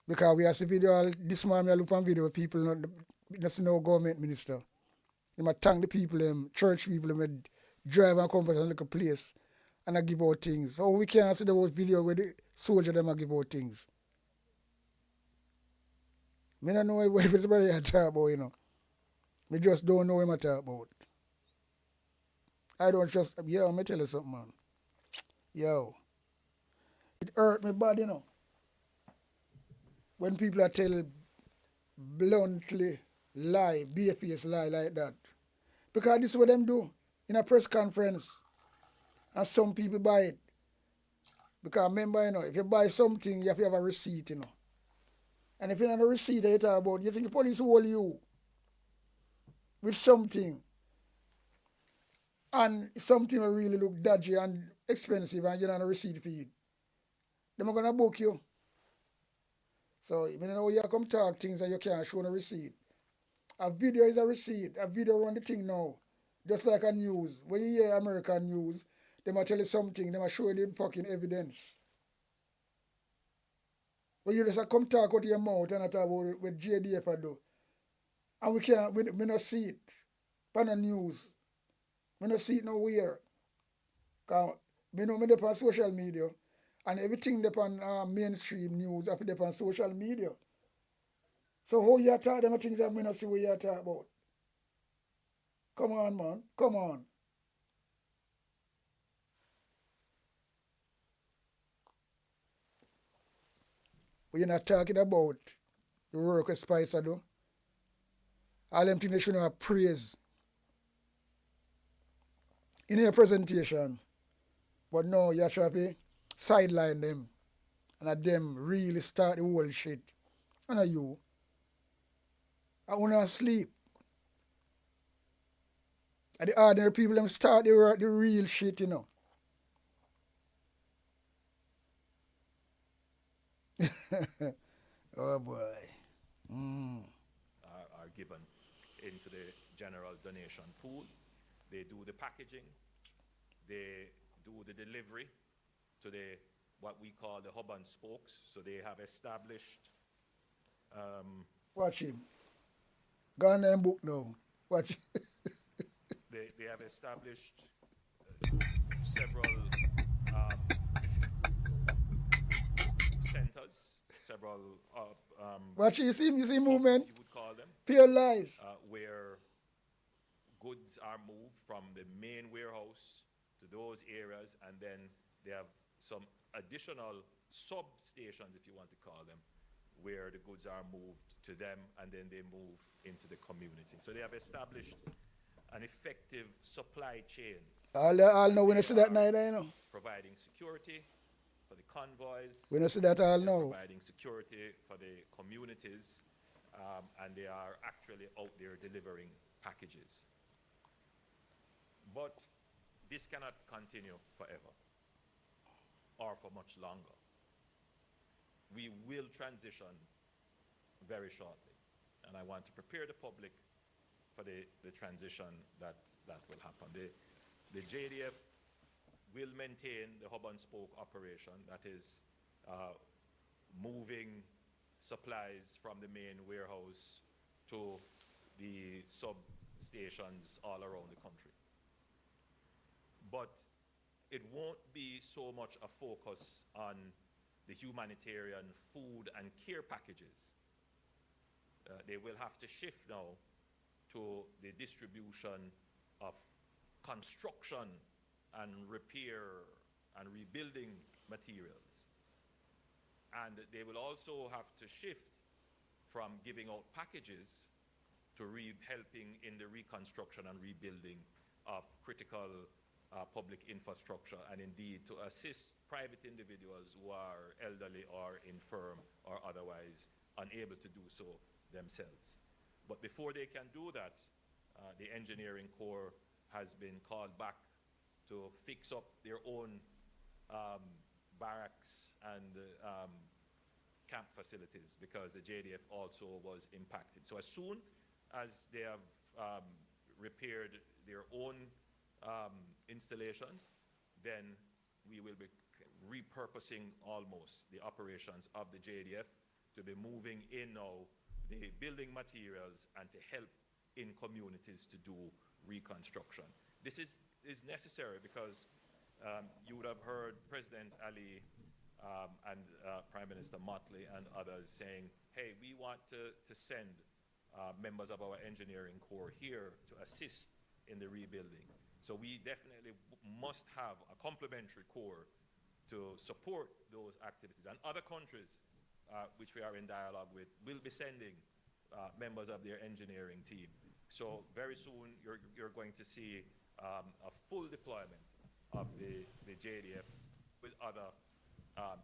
Speaker 6: Because we have see video, this man I look on video with people not see no government minister. They might thank the people, them, church people, them drive and come to a little place and I give out things. So we can't see those video where the soldier them I give out things. I don't know what it's about you talk about, you know. I just don't know what I talk about. I don't trust, yo, let me tell you something, man. Yo, it hurt me bad, you know. When people are tell bluntly lie, bare-faced lie like that. Because this is what them do in a press conference. And some people buy it. Because remember, you know, if you buy something, you have to have a receipt, you know. And if you don't have a receipt that you talk about, you think the police will hold you with something. And something will really look dodgy and expensive and you don't have a receipt for it. They're going to book you. So, you know, you come talk things and you can't show no receipt. A video is a receipt. A video run the thing now. Just like a news. When you hear American news, they might tell you something, they might show you the fucking evidence. But you just come talk out of your mouth and talk about what JDF I do. And we not see it. On the news. We not see it nowhere. Because we know me dep on social media. And everything dep on mainstream news after dep on social media. So how you talk them things that we not see what you talk about? Come on, man. Come on. We're not talking about the work of Spicer do. All them things they should have praise in your presentation. But no, you have to sideline them. And let them really start the whole shit. And you. I want to sleep. And the ordinary people them start the real shit, you know. Oh boy.
Speaker 11: Are given into the general donation pool. They do the packaging. They do the delivery to the what we call the hub and spokes. So they have established.
Speaker 6: Watch him. Go on and book now. Watch.
Speaker 11: They have established several centers, several
Speaker 6: watch, you see movement.
Speaker 11: You would call them.
Speaker 6: Pure lies.
Speaker 11: Where goods are moved from the main warehouse to those areas, and then they have some additional substations, if you want to call them, where the goods are moved to them, and then they move into the community. So they have established an effective supply chain.
Speaker 6: All know when I see that night, you know.
Speaker 11: Providing security for the convoys.
Speaker 6: When I see that, all know.
Speaker 11: Providing security for the communities, and they are actually out there delivering packages. But this cannot continue forever or for much longer. We will transition very shortly, and I want to prepare the public for the transition that will happen. The JDF will maintain the hub and spoke operation, that is moving supplies from the main warehouse to the substations all around the country. But it won't be so much a focus on the humanitarian food and care packages. They will have to shift now to the distribution of construction and repair and rebuilding materials. And they will also have to shift from giving out packages to helping in the reconstruction and rebuilding of critical public infrastructure, and indeed to assist private individuals who are elderly or infirm or otherwise unable to do so themselves. But before they can do that, the engineering corps has been called back to fix up their own barracks and camp facilities, because the JDF also was impacted. So as soon as they have repaired their own installations, then we will be repurposing almost the operations of the JDF to be moving in now the building materials and to help in communities to do reconstruction. This is necessary because you would have heard President Ali and Prime Minister Motley and others saying, hey, we want to send members of our engineering corps here to assist in the rebuilding. So we definitely must have a complementary corps to support those activities. And other countries, which we are in dialogue with, will be sending members of their engineering team. So very soon you're going to see a full deployment of the JDF with other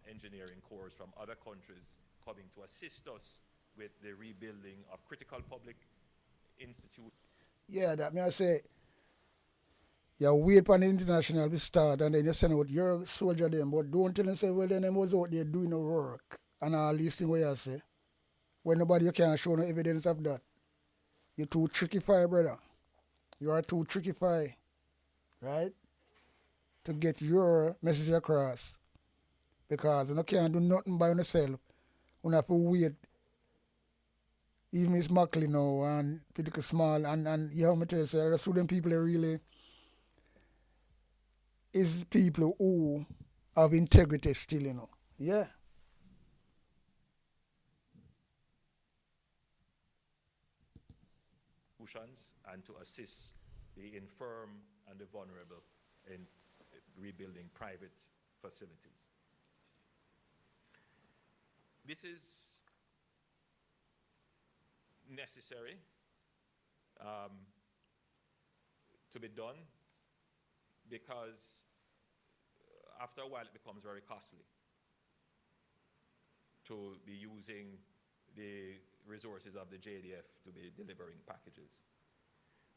Speaker 11: engineering corps from other countries coming to assist us with the rebuilding of critical public institutions.
Speaker 6: Yeah, that may I say, you wait for the international to start and then you send out your soldier them, but don't tell them say, well, then they was out there doing the work and all these things where you say. When nobody you can't show no evidence of that. You're too tricky-fy, brother. You are too tricky-fy, right? To get your message across. Because you can't do nothing by yourself. You have to wait. Even Miss Mackley now and Physical Small and you have to tell you, so the student people are really is people who have integrity still, you know. Yeah.
Speaker 11: And to assist the infirm and the vulnerable in rebuilding private facilities. This is necessary to be done because after a while it becomes very costly to be using the resources of the JDF to be delivering packages.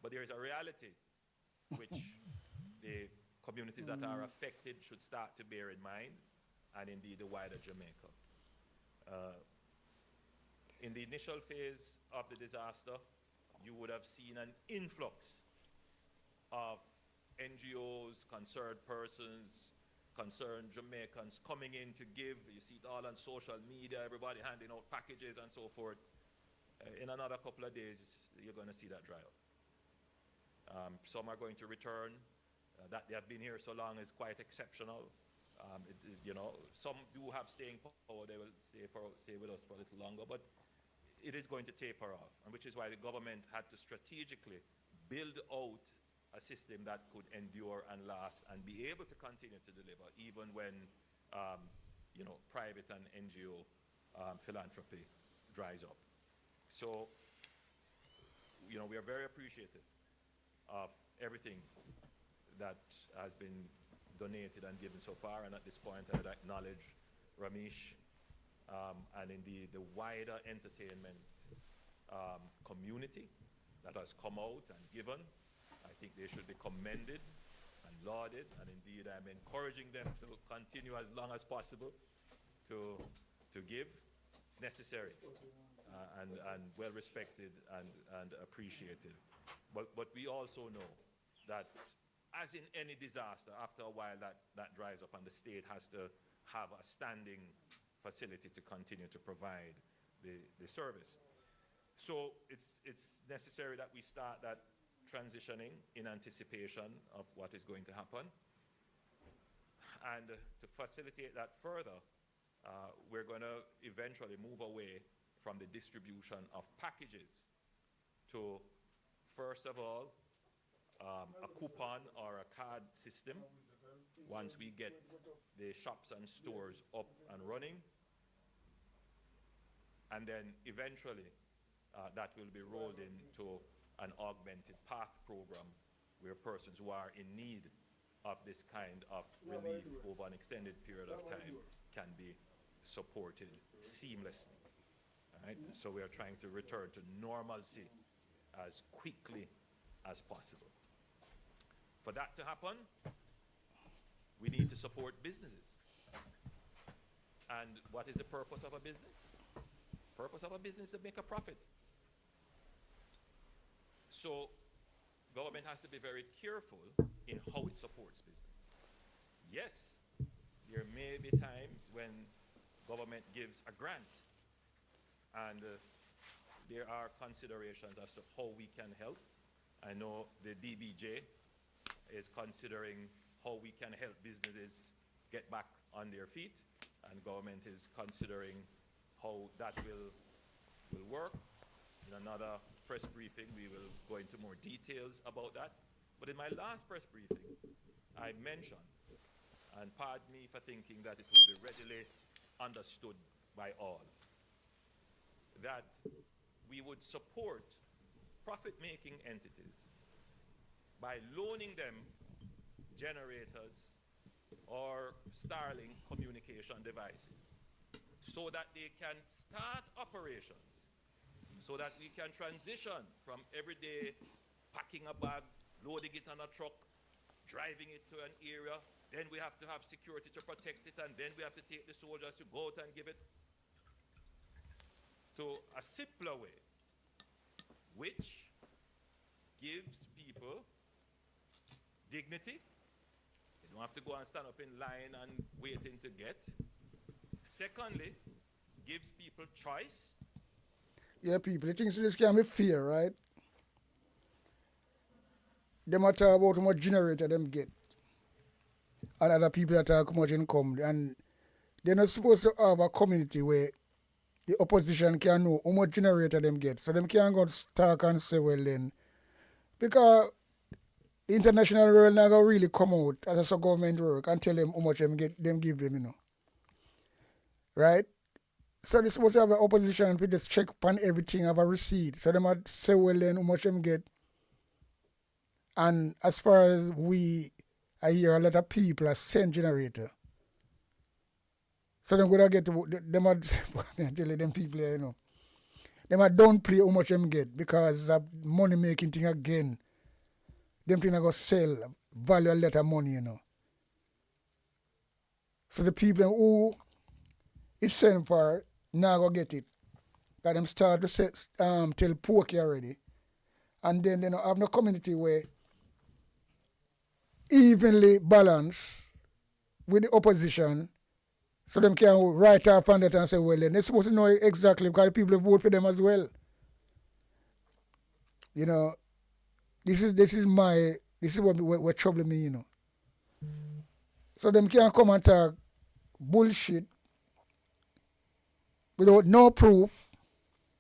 Speaker 11: But there is a reality which the communities that are affected should start to bear in mind, and indeed the wider Jamaica. In the initial phase of the disaster, you would have seen an influx of NGOs, concerned persons, concerned Jamaicans coming in to give. You see it all on social media, everybody handing out packages and so forth. In another couple of days, you're going to see that dry up. Some are going to return. That they have been here so long is quite exceptional. You know, some do have staying power. They will stay with us for a little longer, but it is going to taper off, and which is why the government had to strategically build out a system that could endure and last and be able to continue to deliver even when, you know, private and NGO philanthropy dries up. So, you know, we are very appreciative of everything that has been donated and given so far, and at this point I would acknowledge Ramesh and indeed the wider entertainment community that has come out and given. I think they should be commended and lauded, and indeed I'm encouraging them to continue as long as possible to give. It's necessary and well respected and appreciated. But we also know that as in any disaster, after a while that dries up and the state has to have a standing facility to continue to provide the service. So it's necessary that we start that transitioning in anticipation of what is going to happen. And to facilitate that further, we're going to eventually move away from the distribution of packages to, first of all, a coupon or a card system once we get the shops and stores up and running. And then eventually that will be rolled into an augmented path program where persons who are in need of this kind of relief over an extended period of time can be supported seamlessly. All right? So we are trying to return to normalcy as quickly as possible. For that to happen, we need to support businesses. And what is the purpose of a business? Purpose of a business is to make a profit. So government has to be very careful in how it supports business. Yes, there may be times when government gives a grant and there are considerations as to how we can help. I know the DBJ is considering how we can help businesses get back on their feet, and government is considering how that will work. In another press briefing, we will go into more details about that. But in my last press briefing, I mentioned, and pardon me for thinking that it would be readily understood by all, that we would support profit-making entities by loaning them generators or Starlink communication devices so that they can start operations, so that we can transition from everyday packing a bag, loading it on a truck, driving it to an area, then we have to have security to protect it, and then we have to take the soldiers to go out and give it, to a simpler way, which gives people dignity. They don't have to go and stand up in line and waiting to get. Secondly, gives people choice.
Speaker 6: Yeah, people, the things this can be fair, right? They might talk about how much generator them get. And other people that talk how much income. And they're not supposed to have a community where the opposition can know how much generator them get. So them can't go talk and say, well then, because the international world now go really come out as a government work and tell them how much them give them, you know. Right? So they're supposed to have an opposition to just check upon everything, have a receipt. So they might say, well then, how much them get. And as far as I hear a lot of people are send generator. So they're going to get, them are, I tell you, them people here, you know. They might don't play how much them get because of money making thing again. Them thing are going to sell, value a lot of money, you know. So the people who it's sent for, now go get it. Because them start to tell pokey already. And then they don't have no community where evenly balance with the opposition, so them can write off on that and say, well, then they're supposed to know exactly because the people vote for them as well. You know, this is what troubling me, you know. So them can't come and talk bullshit without no proof,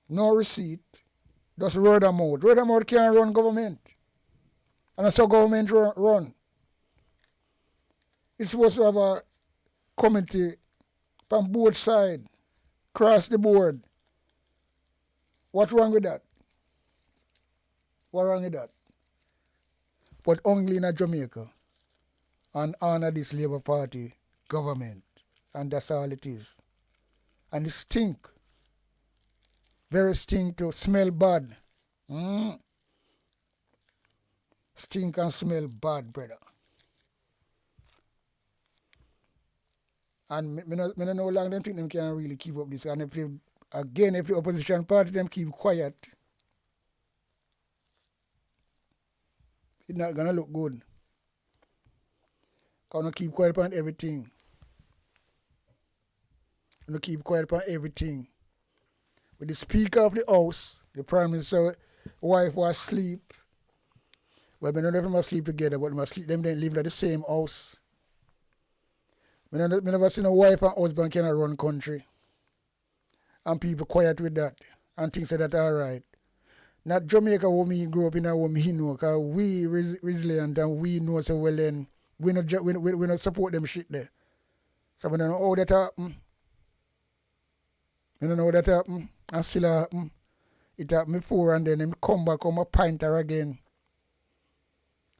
Speaker 6: no receipt, just word of mouth. Word of mouth can't run government. And that's how government run. It's supposed to have a committee from both sides, across the board. What's wrong with that? What's wrong with that? But only in Jamaica and honor this Labour Party government. And that's all it is. And it stink. Very stink to smell bad. Stink and smell bad, brother. And me don't know how long them think them can really keep up this. And if the opposition party them keep quiet, it's not gonna look good. Gonna keep quiet upon everything. Gonna keep quiet upon everything. With the Speaker of the House, the Prime Minister wife was asleep. Well, we don't know if them sleep together, but them then live in the same house. We never seen a wife and husband cannot run country. And people quiet with that. And things like that all right. Not Jamaica where me grew up in where me know, because we resilient and we know so well then we not support them shit there. So we don't know how that happen. We don't know how that happen. And still happen. It happened before and then him come back on a pinter again.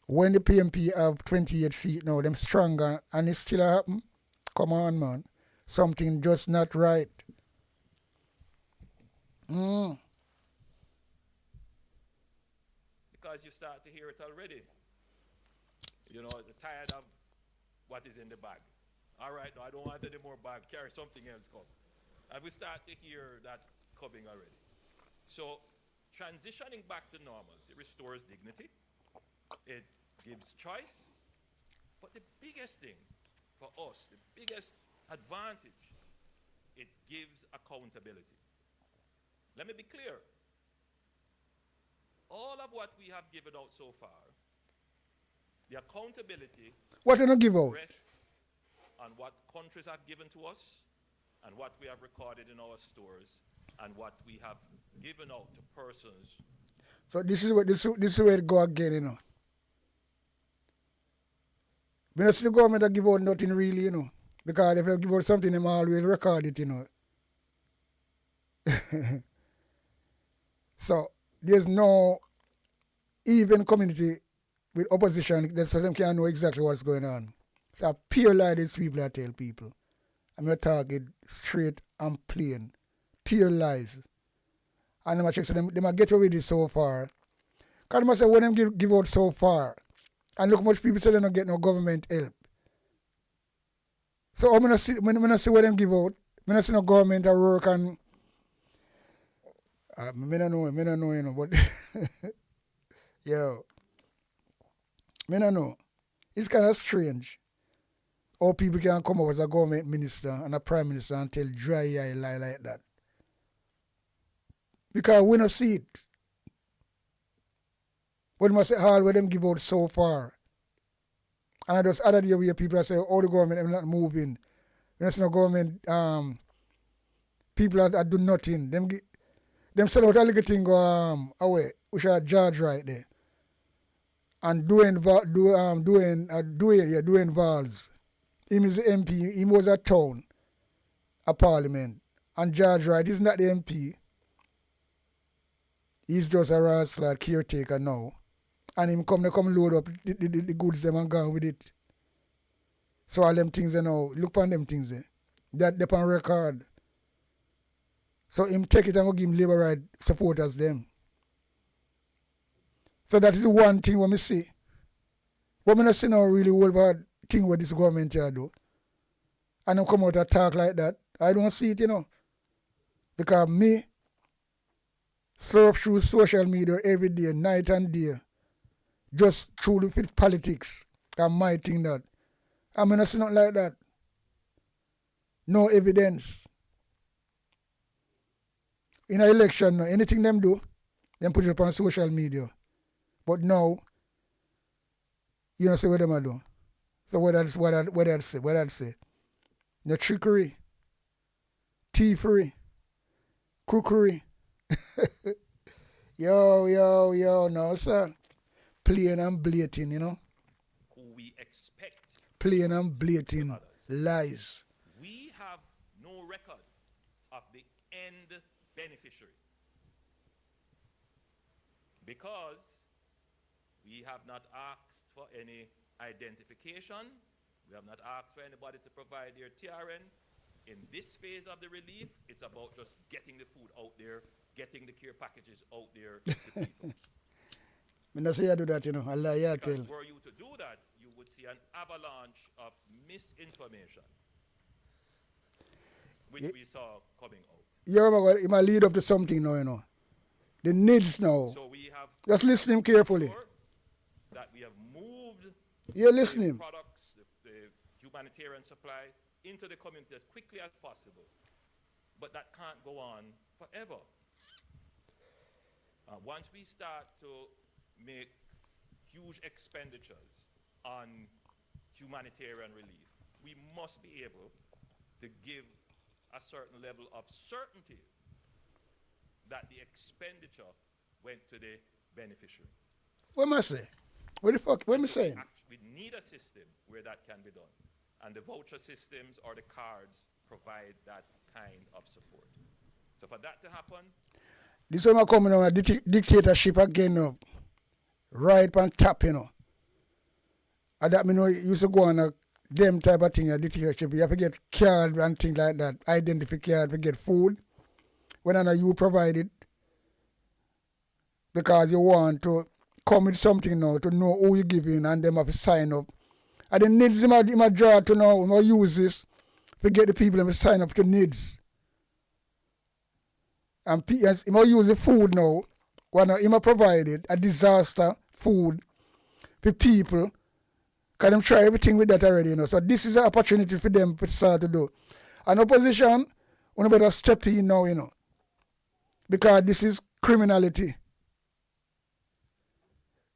Speaker 6: When the PMP have 28 seats now, them stronger and it still happen. Come on, man. Something just not right.
Speaker 11: Because you start to hear it already. You know, tired of what is in the bag. All right, no, I don't want any more bag. Carry something else come. And we start to hear that coming already. So transitioning back to normalcy restores dignity. It gives choice. But the biggest thing for us, the biggest advantage, it gives accountability. Let me be clear. All of what we have given out so far, the accountability
Speaker 6: what you not give out?
Speaker 11: rests on what countries have given to us and what we have recorded in our stores and what we have given out to persons.
Speaker 6: So this is where it go again, you know. We don't see the government that give out nothing really, you know. Because if they give out something, they always record it, you know. So there's no even community with opposition that so them can't know exactly what's going on. So I pure lie these people I tell people. I'm going to talk it straight and plain. Pure lies. And them check so them might get away with it so far. Because them say when them give out so far, and look how much people say they don't get no government help. So I'm going to see what them give out. I don't see no government at work and I don't know, you know, but yo, I don't know. It's kind of strange how people can come up as a government minister and a prime minister and tell dry eye lie like that. Because we don't see it. But they must say all where them give out so far. And I just other day where people say, oh, the government is not moving. There's no government people that do nothing. Them sell out a little thing away, which are judge right there. And doing Vals. He is the MP, he was a town, a parliament. And Judge Wright is not the MP. He's just a rascal caretaker now. And him come load up the goods them and gone with it. So all them things you know, look on them things there. That they on record. So him take it and go give him labor right supporters them. So that is the one thing what me see. But me not see no really whole bad thing what this government here do. And them come out and talk like that. I don't see it, you know. Because me surf through social media every day, night and day. Just through the fit politics. And my thing that. I mean, I see nothing like that. No evidence. In an election, anything them do, them put it up on social media. But now, you don't see what them do. So what I'd say? The trickery, thievery, cookery. yo, no, sir. Plain and blatant, you know.
Speaker 11: Who we expect.
Speaker 6: Plain and blatant lies.
Speaker 11: We have no record of the end beneficiary. Because we have not asked for any identification. We have not asked for anybody to provide their TRN. In this phase of the relief, it's about just getting the food out there, getting the care packages out there to people.
Speaker 6: I not say I do that, you know. Allah, yeah,
Speaker 11: because
Speaker 6: tell.
Speaker 11: were you to do that, you would see an avalanche of misinformation, which we saw coming out.
Speaker 6: Yeah, it might lead up to something now, you know. The needs now.
Speaker 11: So we have
Speaker 6: just listen him carefully.
Speaker 11: That we have moved
Speaker 6: listening.
Speaker 11: The products, the humanitarian supply into the community as quickly as possible. But that can't go on forever. Once we start to make huge expenditures on humanitarian relief, we must be able to give a certain level of certainty that the expenditure went to the beneficiary.
Speaker 6: What am I saying? What the fuck? What am I saying?
Speaker 11: We need a system where that can be done. And the voucher systems or the cards provide that kind of support. So for that to happen,
Speaker 6: This one coming on a dictatorship again, right on top, And that me know you used to go on a them type of thing, a dictatorship. You have to get card and things like that. Identify card to get food. When you provide it, because you want to come with something now to know who you giving and them have to sign up. And the needs him a draw to know use this to get the people to sign up to needs. And he use the food now, when he provided a disaster food for people, because them try everything with that already, So this is an opportunity for them to start to do. And opposition, we better step in now, because this is criminality.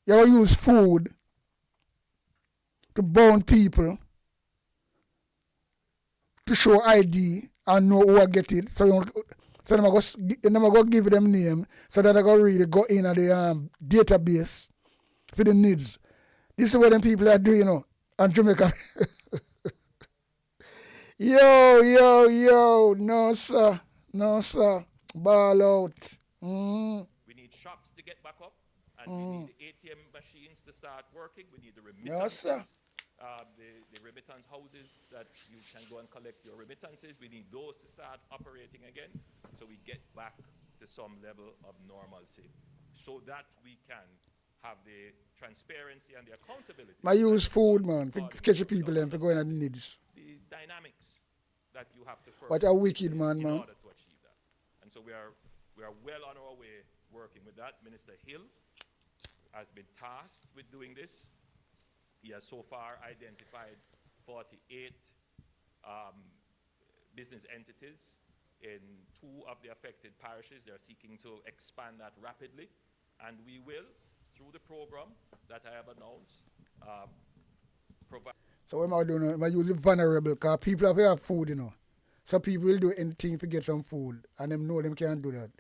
Speaker 6: You use food to bound people to show ID and know who I get it. So them go give them name so that I go really go in at the database for the needs. This is what them people are doing, and Jamaica. Yo, no sir. Ball out.
Speaker 11: We need shops to get back up, and we need the ATM machines to start working. We need the remittances.
Speaker 6: No, sir.
Speaker 11: The remittance houses that you can go and collect your remittances. We need those to start operating again, so we get back to some level of normalcy, so that we can have the transparency and the accountability.
Speaker 6: I use food, man, to catch the people and to go in and needs.
Speaker 11: The dynamics that you have to first.
Speaker 6: What a wicked man,
Speaker 11: in
Speaker 6: man.
Speaker 11: order to achieve that. And so we are well on our way working with that. Minister Hill has been tasked with doing this. He has so far identified 48 business entities in 2 of the affected parishes. They're seeking to expand that rapidly. And we will, through the program that I have announced, provide.
Speaker 6: So what am I doing? I use the vulnerable, because people have food, So people will do anything to get some food, and them know them can't do that.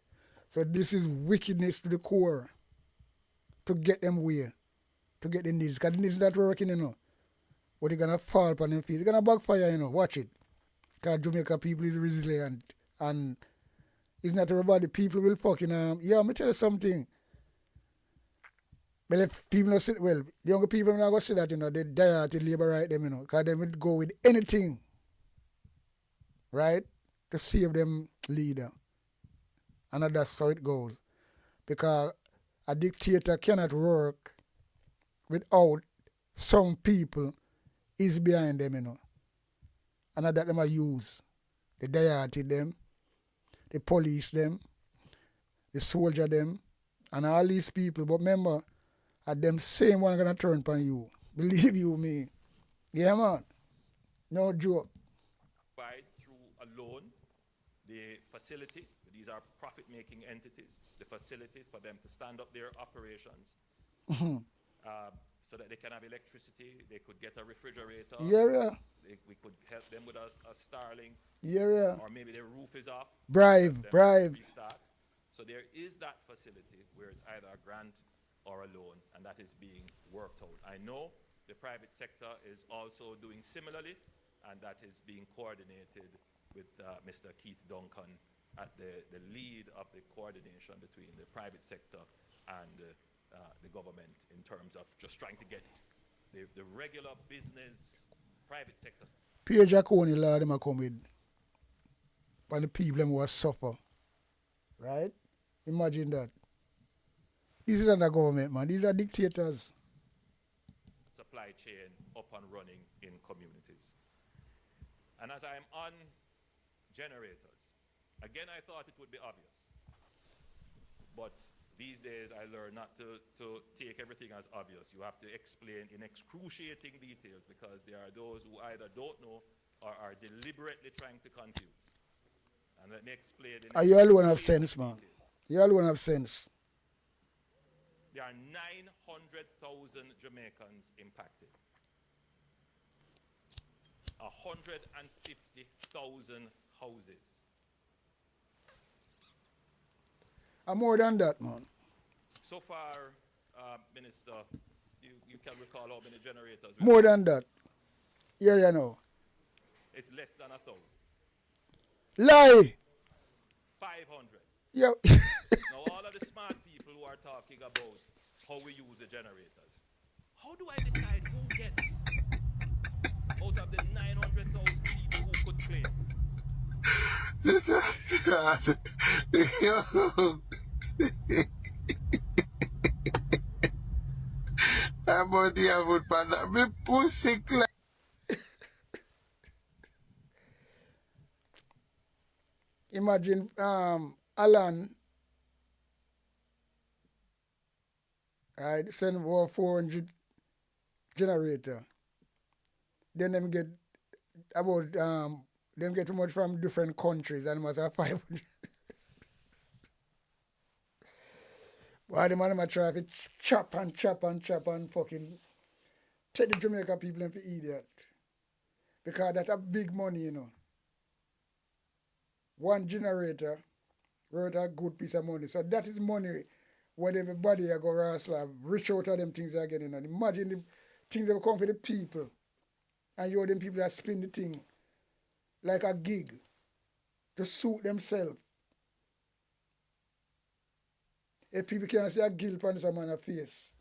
Speaker 6: So this is wickedness to the core, to get them where, to get the needs. Because the needs not working, But they're going to fall upon them feet. They're going to backfire, Watch it. Because Jamaica people is resilient, and it's not everybody. People will fucking, let me tell you something. But if people don't sit well, the younger people are not going to say that, they die to labor right them, because they would go with anything, right, to save them leader. And that's how it goes. Because a dictator cannot work without some people is behind them, And that them are use. They die to them, the police them, the soldier them, and all these people. But remember, at them same one gonna turn upon you. Believe you me. Yeah, man. No joke.
Speaker 11: Provide through a loan the facility. These are profit-making entities. The facility for them to stand up their operations, so that they can have electricity. They could get a refrigerator.
Speaker 6: Yeah.
Speaker 11: We could help them with a Starlink.
Speaker 6: Yeah.
Speaker 11: Or maybe their roof is off.
Speaker 6: Bribe.
Speaker 11: Restart. So there is that facility where it's either a grant or a loan, and that is being worked out. I know the private sector is also doing similarly, and that is being coordinated with Mr. Keith Duncan at the lead of the coordination between the private sector and the government in terms of just trying to get the regular business, private sector.
Speaker 6: Pierre Jaconi, Lord, them a come with. And the people them who suffer. Right? Imagine that. This is not a government, man. These are dictators.
Speaker 11: Supply chain up and running in communities. And as I'm on generators, again, I thought it would be obvious. But these days, I learned not to take everything as obvious. You have to explain in excruciating details, because there are those who either don't know or are deliberately trying to confuse. And let me explain.
Speaker 6: You all want to have sense, man. You all want to have sense.
Speaker 11: There are 900,000 Jamaicans impacted. 150,000 houses.
Speaker 6: And more than that, man.
Speaker 11: So far, Minister, you can recall how many generators?
Speaker 6: More than that. Yeah, you know.
Speaker 11: It's less than 1,000.
Speaker 6: Lie!
Speaker 11: 500.
Speaker 6: Yo.
Speaker 11: No, Now, all of the smart people who are talking about how we use the generators, how do I decide who gets out of the 900,000 people who could claim?
Speaker 3: About the wood panda. Me pussy clap.
Speaker 6: Imagine Alan, right, send over 400 generator. Then them get about them get too much from different countries and must have 500. Why the man might try to chop and fucking take the Jamaica people and for idiot. Because that's a big money, you know. One generator worth a good piece of money. So that is money where everybody are going to wrestle, reach out of them things they're getting. And imagine the things that come for the people. And you them people that spin the thing like a gig to suit themselves. If people can't see a guilt on some man's face,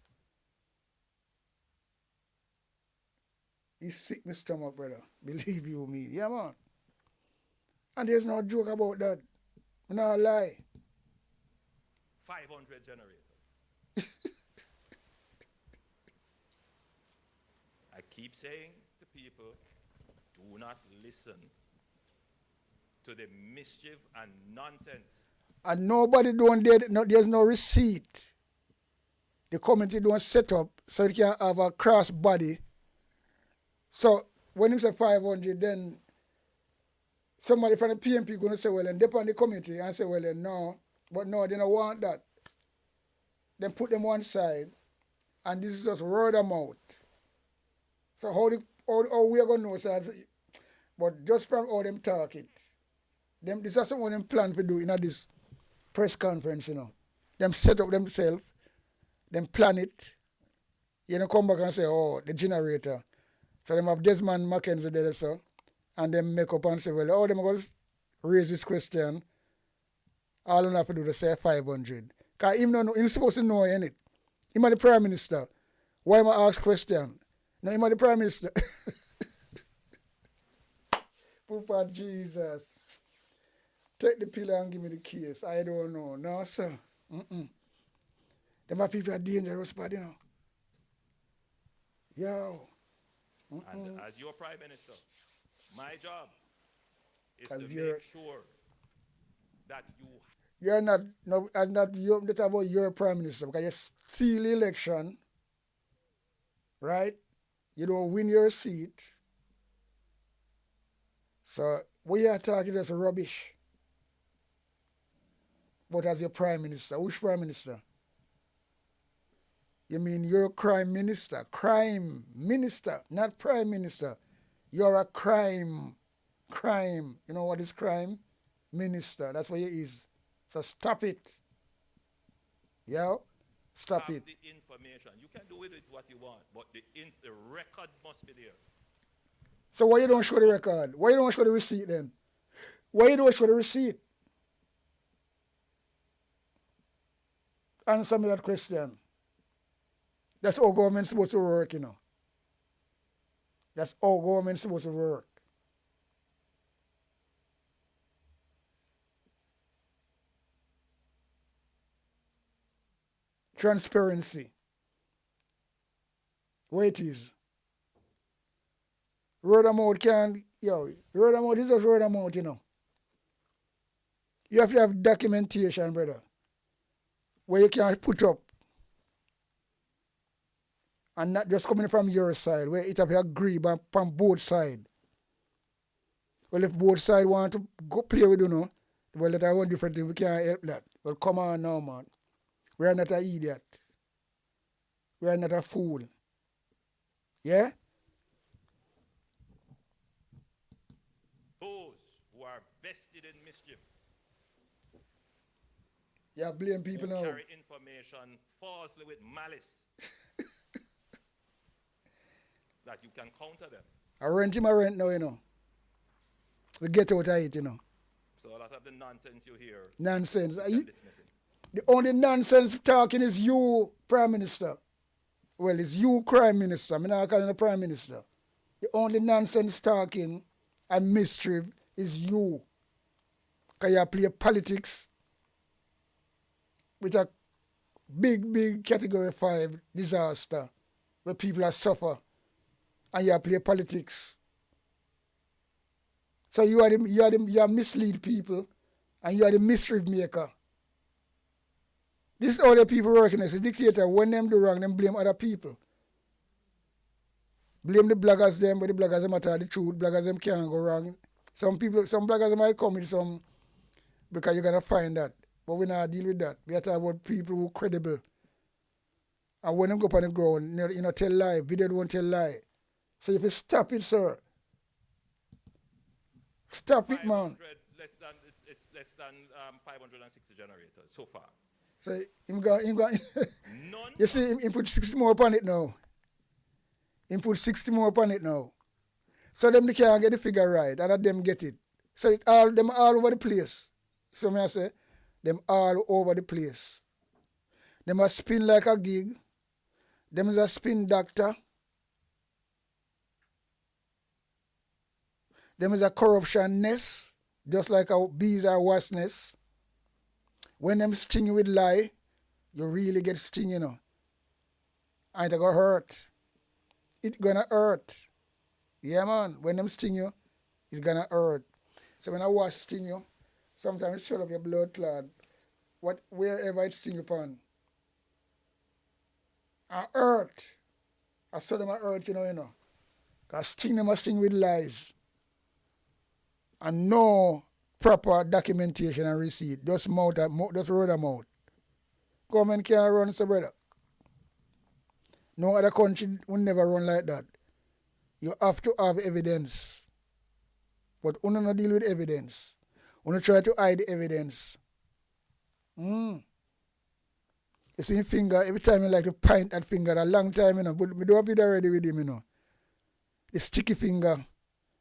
Speaker 6: he's sick in the stomach, brother. Believe you me. Yeah, man. And there's no joke about that. No lie.
Speaker 11: 500 generators. I keep saying to people, do not listen to the mischief and nonsense.
Speaker 6: And nobody there's no receipt. The community don't set up so it can have a cross body. So when you say 500, then somebody from the PMP going to say, well, and depend on the committee and say, well, then no. But no, they don't want that. Then put them one side, and this is just word of mouth. So how we are going to know, so but just from how them talk it, this is something them plan to do in this press conference, you know. Them set up themselves, them plan it, you know, come back and say, oh, the generator. So them have Desmond Mackenzie there, so, and them make up and say, well, oh, them going to raise this question. All them have to do is say 500. Because he's supposed to know, innit? He's the Prime Minister. Why am I ask question? No, he's the Prime Minister. Papa Jesus. Take the pillar and give me the case. I don't know. No, sir. Them have people are dangerous, but you know. Yo.
Speaker 11: And as your Prime Minister, my job is to make sure that
Speaker 6: you're not about your Prime Minister because you steal the election, right? You don't win your seat. So what you're talking is rubbish. But as your Prime Minister, which Prime Minister? You mean you're a crime minister? Crime minister, not Prime Minister. You're a crime. You know what is crime? Minister. That's what he is. So stop it. Yeah? Stop it.
Speaker 11: The information. You can do with it what you want, but the record must be there.
Speaker 6: So why you don't show the record? Why you don't show the receipt then? Why you don't show the receipt? Answer me that question. That's how government's supposed to work, you know. That's how government's supposed to work. Transparency. Where it is. Word of mouth word of mouth is just word of mouth, you know. You have to have documentation, brother, where you can put up. And not just coming from your side, where it have to agree from both sides. Well, if both sides want to go play with you, know, well, that's one different thing. We can't help that. Well, come on now, man. We are not an idiot. We are not a fool. Yeah?
Speaker 11: Those who are vested in mischief.
Speaker 6: Yeah, blame people now.
Speaker 11: Carry information falsely with malice. That you can counter them.
Speaker 6: I rent him a rent now, you know. We get out of it, you know.
Speaker 11: So a lot of the nonsense you hear.
Speaker 6: Nonsense. The only nonsense talking is you, Prime Minister. Well, it's you, Crime Minister. I'm not calling the Prime Minister. The only nonsense talking and mischief is you. Because you play politics with a big category 5 disaster where people are suffer and you play politics. So you are mislead people and you are the mischief maker. This is how the people working as a dictator. When them do wrong, them blame other people. Blame the bloggers them, but the bloggers them tell the truth. Bloggers them can't go wrong. Some bloggers might come with some because you're gonna find that. But we not deal with that. We have to talk about people who are credible. And when them go up on the ground, you know, tell lie. Video don't tell lie. So if you stop it, sir. Stop it, man.
Speaker 11: It's less than 560 generators so far.
Speaker 6: So him go you see him put 60 more upon it now. Him put 60 more upon it now. So them they can't get the figure right, and them get it. So them all over the place. So me I say, them all over the place. Them a spin like a gig. Them is a spin doctor. Them is a corruption nest, just like our bees are wasp nest. When them sting you with lie, you really get sting, you know. And it gonna hurt. It gonna hurt. Yeah, man. When them sting you, it's gonna hurt. So when I was sting you, sometimes it swell up your blood clot. Wherever it sting upon. I hurt. I saw them hurt, you know. Because sting them a sting with lies. And no proper documentation and receipt. Just word of mouth. Government can't run, so brother. No other country will never run like that. You have to have evidence. But we don't deal with evidence. We try to hide the evidence. You see him finger, every time you like to point that finger, a long time, you know, but we do have it already with him, you know. The sticky finger.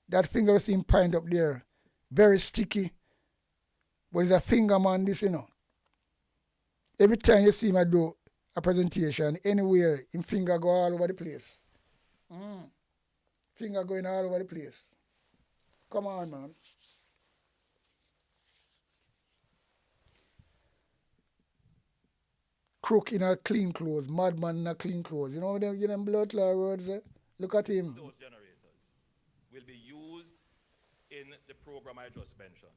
Speaker 6: That finger we see him point up there. Very sticky. But it's a finger man, this, you know. Every time you see him do a presentation, anywhere, him finger go all over the place. Finger going all over the place. Come on, man. Crook in a clean clothes, madman in a clean clothes. You know them blood clot words there? Look at him.
Speaker 11: Those generators will be used in the program I just mentioned,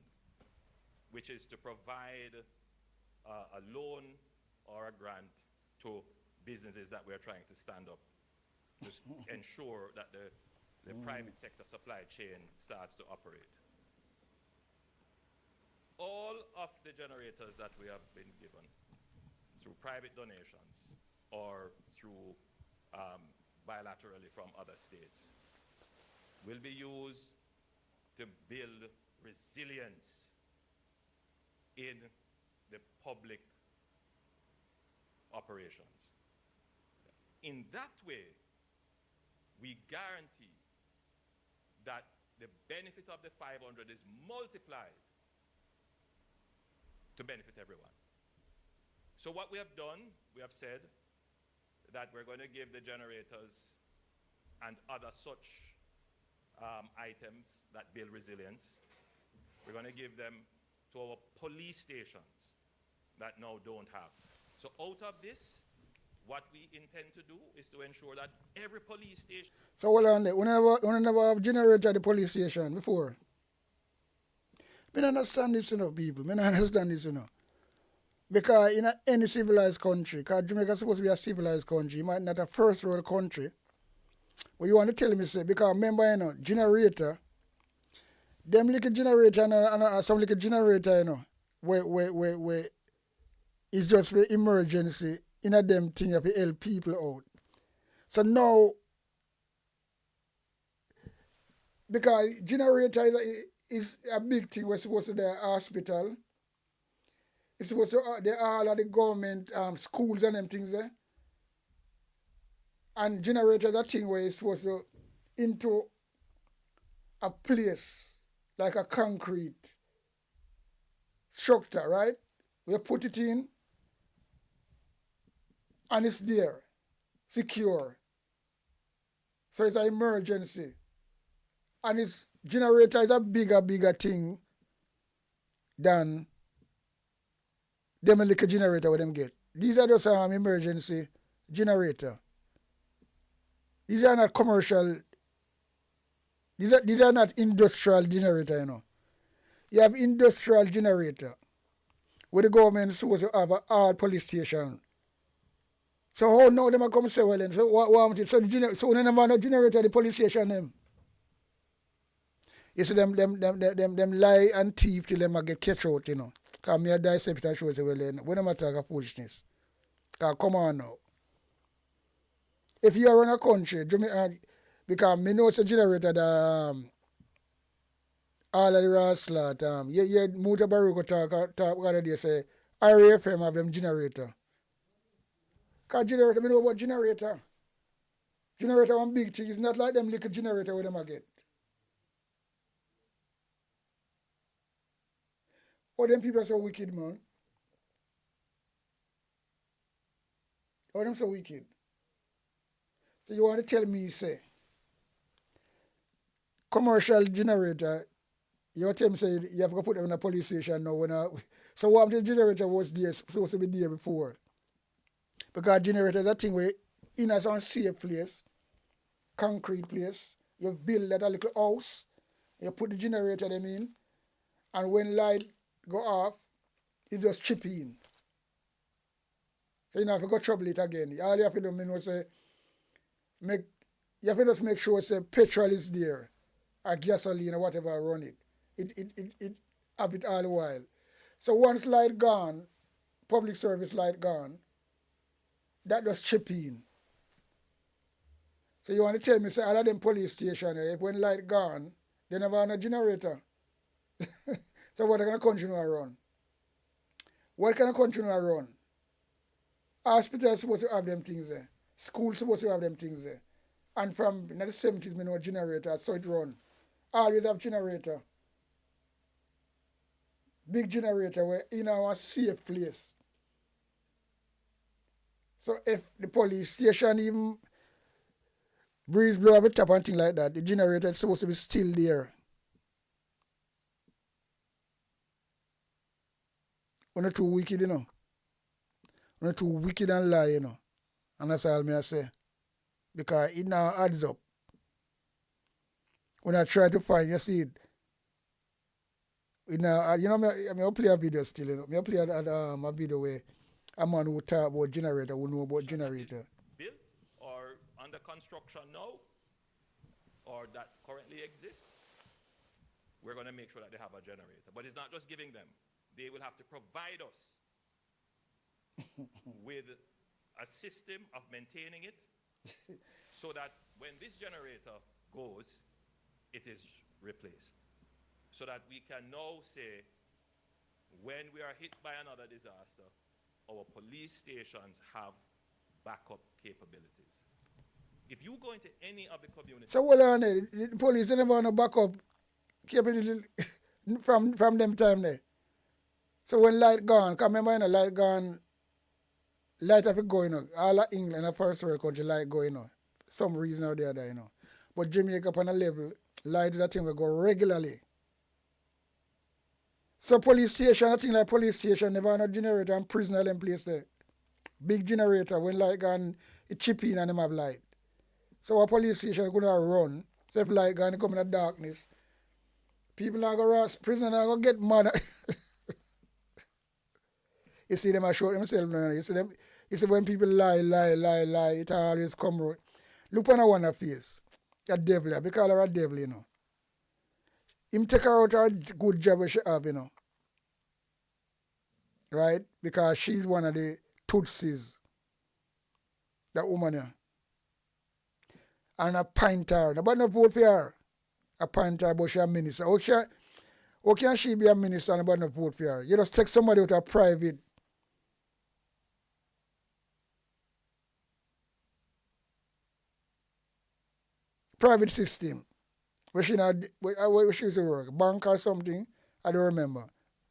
Speaker 11: which is to provide a loan or a grant to businesses that we're trying to stand up to ensure that the private sector supply chain starts to operate. All of the generators that we have been given through private donations or through bilaterally from other states will be used to build resilience in the public operations. In that way, we guarantee that the benefit of the 500 is multiplied to benefit everyone. So what we have done, we have said that we're going to give the generators and other such items that build resilience, we're going to give them to our police stations that now don't have. So out of this, what we intend to do is to ensure that every police station...
Speaker 6: So hold on there. We never have generator at the police station before. I don't understand this, you know, people. I don't understand this, you know. Because in any civilized country, because Jamaica is supposed to be a civilized country, it might not a first world country. But you want to tell me, say, because remember, you know, generator, them little generator and some little generator, you know, where it's just for emergency, in a them thing you have to help people out. So now, because generator is a big thing, we're supposed to be a hospital. It's supposed to they all of the government schools and them things there. And generator is a thing where it's supposed to into a place like a concrete structure, right? We put it in And it's there, secure. So it's an emergency. And its generator is a bigger thing than them little generator what them get. These are just emergency generator. These are not commercial. These are not industrial generator, you know. You have industrial generator where the government is supposed to have a hard police station. So how now them are come say well then? So what so when them have no generator the police station them. You see them lie and thief till them get catch out, you know. Because me a dissect and show say well then when them attack a foolishness. Because come on now. If you are in a country, because me know it's a generator that all of the rascal you Muta Baruko talk other day say RFM have them generator. Because generator, me know about generator. Generator one big thing. It's not like them little generator where them a get. Oh, them people are so wicked, man. Oh, them so wicked. So you want to tell me, say, commercial generator, you tell me, say, you have to put them in a police station now. So what the generator was there, supposed to be there before? Because generator is a thing where in a safe place, concrete place, you build that a little house, you put the generator them in, and when light go off, it just chip in. So you don't have to go trouble it again. All you have to do, say, you have to just make sure say petrol is there, or gasoline or whatever run it. It have it all the while. So once light gone, public service light gone, that just chip in. So you want to tell me, say, all of them police stations, if when light gone, they never have a generator. So what kind of country do I run? What kind of country do I run? Hospitals supposed to have them things there. Schools supposed to have them things there. And from in the 70s, we know generator, so it run. Always have generator. Big generator where in our safe place. So if the police station even breeze blow up the top and thing like that, the generator is supposed to be still there. We're not too wicked, you know. We're not too wicked and lie, you know. And that's all I say. Because it now adds up. When I try to find, you see it now, you know, I play a video still, you know. I play a video where a man who talk about generator, who know about generator.
Speaker 11: Built or under construction now, or that currently exists, we're going to make sure that they have a generator. But it's not just giving them. They will have to provide us with a system of maintaining it so that when this generator goes, it is replaced. So that we can now say, when we are hit by another disaster, our police stations have backup capabilities. If you go into any of the communities...
Speaker 6: So hold on there, the police never want to backup capability from them time there. So when light gone, because remember, you know, light gone, light have it going on. All of England, a first world country, light going on. Some reason or the other, you know. But Jamaica upon a level, light is a thing will go regularly. So police station, a thing like police station, never have a generator and prisoner in place there. Big generator, when light gone, it chip in and them have light. So a police station going to run. So if light gone, it come in the darkness. People are going to, prisoners are going to get mad. You see them, I show themselves now. You see when people lie, it always come out. Look on a one face. A devil, they call her a devil, you know. Him take her out a good job she have, you know. Right? Because she's one of the Tutsis. That woman here. And a painter. Nobody no vote for her. A painter, but she a minister. How can she be a minister and nobody no vote for her? You just take somebody with a private system where she not where she used to work, bank or something, I don't remember,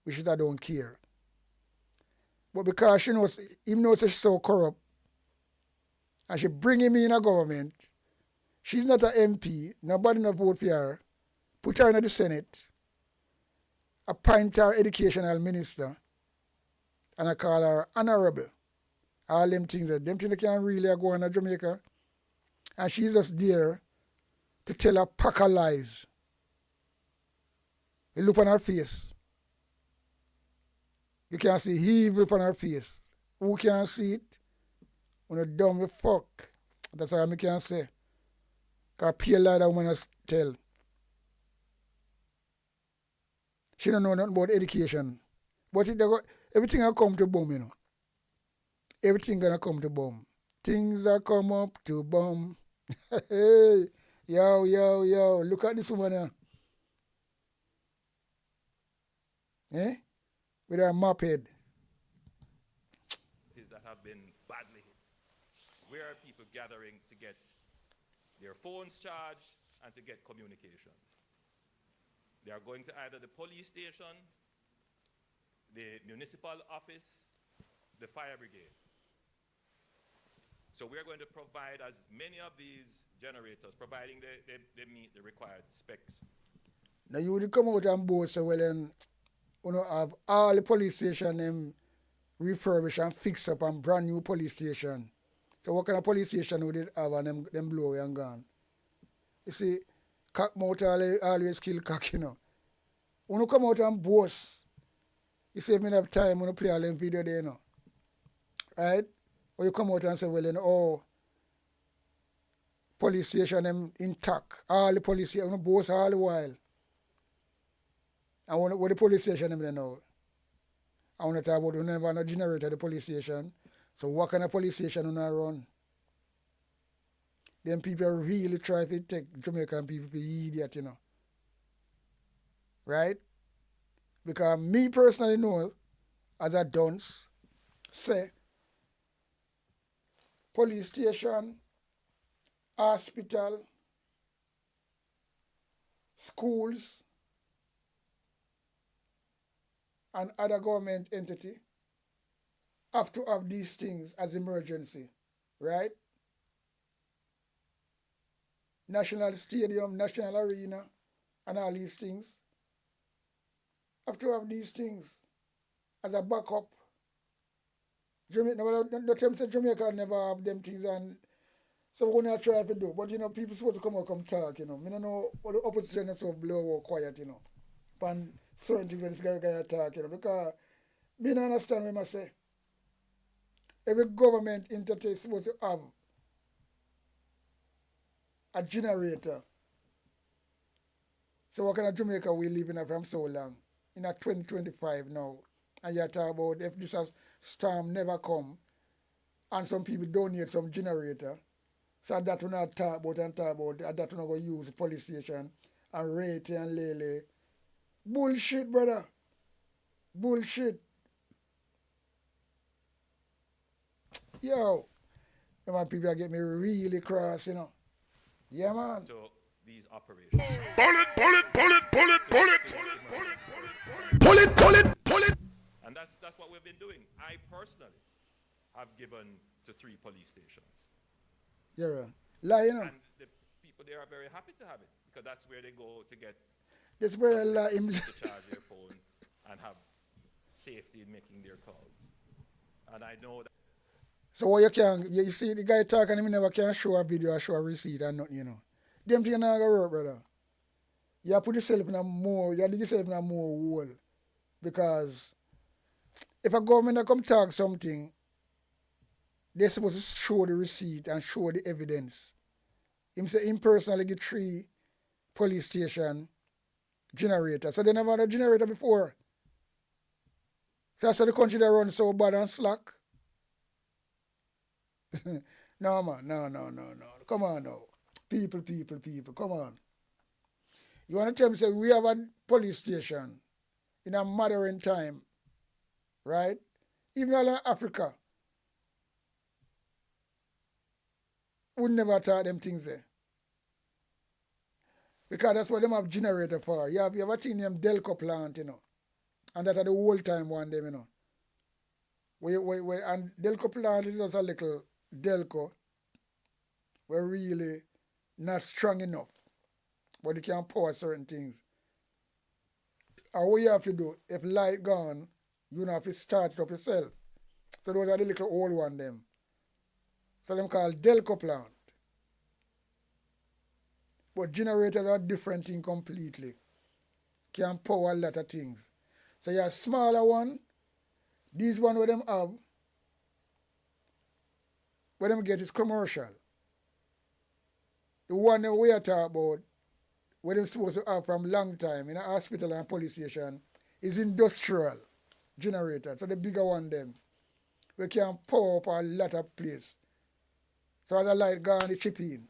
Speaker 6: which I don't care. But because she knows, him knows she's so corrupt, and she bring him in a government. She's not an MP, nobody not vote for her. Put her in the Senate, appoint her educational minister, and I call her honorable. All them things that can really go on in Jamaica. And she's just there to tell a pack of lies. You look on her face. You can see evil on her face. Who can see it? When you dumb the fuck. That's all I can say. Because pale like that woman has tell. She don't know nothing about education. But everything will come to bomb, you know. Everything gonna come to bomb. Things are come up to bomb. Hey, yo. Look at this woman here. Eh? With her mop head.
Speaker 11: That have been badly hit. Where are people gathering to get their phones charged and to get communications? They are going to either the police station, the municipal office, the fire brigade. So we're going to provide as many of these generators, providing they meet the required specs.
Speaker 6: Now you would come out and boast, so well, and you know, have all the police station them refurbish and fix up and brand new police station. So what kind of police station would it have and them blow away and gone? You see, cock mouth always kill cock, you know. When you come out and boast, you save me enough time when you play all them video there, you know. Right? Or you come out and say, well, you know, oh, police station them intact. All the police station, you boast all the while. And what the police station them there now? I want to talk about you never have no generator at the police station. So what kind of police station you not run? Then people really try to take Jamaican people for idiot, you know. Right? Because me personally know, as a dunce, say, police station, hospital, schools, and other government entity have to have these things as emergency, right? National Stadium, National Arena, and all these things have to have these things as a backup. Jamaica never have them things, and so we're going to try to do. But, you know, people supposed to come talk, you know. I don't know what the opposition is so blow or quiet, you know. And certain things when this guy talk, you know, because me don't understand what I say. Every government entity is supposed to have a generator. So what kind of Jamaica we live in from so long? In a 2025 now. And you talk about if this has storm never come and some people donate some generator. So that will not talk about and that will not go use police station and rate and lele. Bullshit, brother. Bullshit. Yo, man, people get me really cross, you know. Yeah, man.
Speaker 11: So these operations.
Speaker 5: Pull it.
Speaker 11: And that's what we've been doing. I personally have given to 3 police stations.
Speaker 6: Yeah, lie, you know.
Speaker 11: And the people there are very happy to have it because that's where they go to get.
Speaker 6: That's where
Speaker 11: to charge their phone and have safety in making their calls. And I know that.
Speaker 6: So what you see the guy talking, him never can show a video or show a receipt and nothing, you know. Them things not gonna work, brother. You put yourself in a more, you dig yourself in a more hole. Because if a government come talk something, they're supposed to show the receipt and show the evidence. Him say him personally get 3 police station generator. So they never had a generator before. So that's how the country that runs so bad and slack. No, man, no. Come on now. People, come on. You want to tell me, say, we have a police station in a modern time, right? Even all in Africa. We never taught them things there. Because that's what them have generator for. You have a thing named Delco plant, you know. And that's the whole time one them, you know. And Delco plant is just a little Delco were really not strong enough, but they can power certain things. And what you have to do, if light gone, you don't have to start it up yourself. So those are the little old one them. So them called Delco plant. But generators are different thing completely. Can power a lot of things. So you have a smaller one. These one where them have, where them get is commercial. The one that we are talking about, where them supposed to have from long time in a hospital and police station, is industrial generator. So the bigger one them, we can power up a lot of place. So as the light gone, the chip in.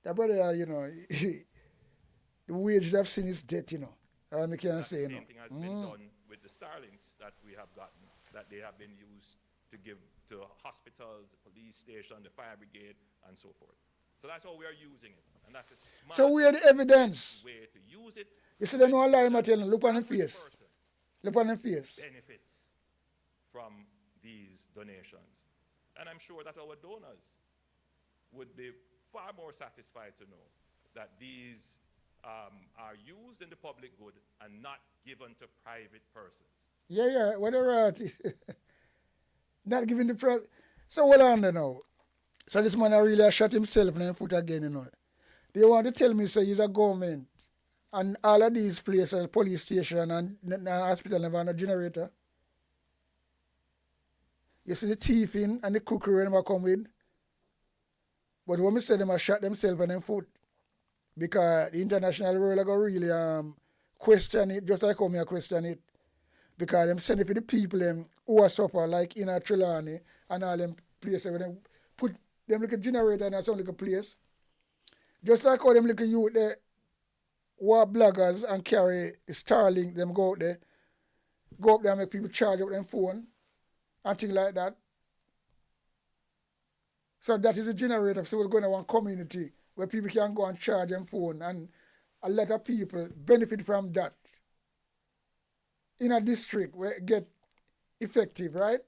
Speaker 6: The brother, you know, the wages I've seen is death, you know. I can't say, you know.
Speaker 11: The same thing has been done with the Starlinks that we have gotten, that they have been used to give to hospitals, the police station, the fire brigade, and so forth. So that's how we are using it. And that's a smart
Speaker 6: so where the evidence?
Speaker 11: way to use it.
Speaker 6: You see, they know a lie, Martin. Look on the face. Look on the face.
Speaker 11: Benefits from these donations. And I'm sure that our donors would be far more satisfied to know that these are used in the public good and not given to private persons.
Speaker 6: Yeah, whatever. Not giving the private. So what on there now? So this man really shot himself in the foot again, you know. They want to tell me, say, he's a government. And all of these places, police station and hospital, never have a generator. You see the thieving and the cookery they come with. But when we say them have shot themselves in their foot, because the international world are going to really question it, just like how me question it. Because them send it for the people them who are suffer, like in a Trelawney and all them places where they put them like a generator in some little place. Just like how them little youth there who are bloggers and carry the Starlink, them go out there, go up there and make people charge up them phone and things like that. So that is a generator. So we're going to one community where people can go and charge them phone, and a lot of people benefit from that. In a district where it get effective, right?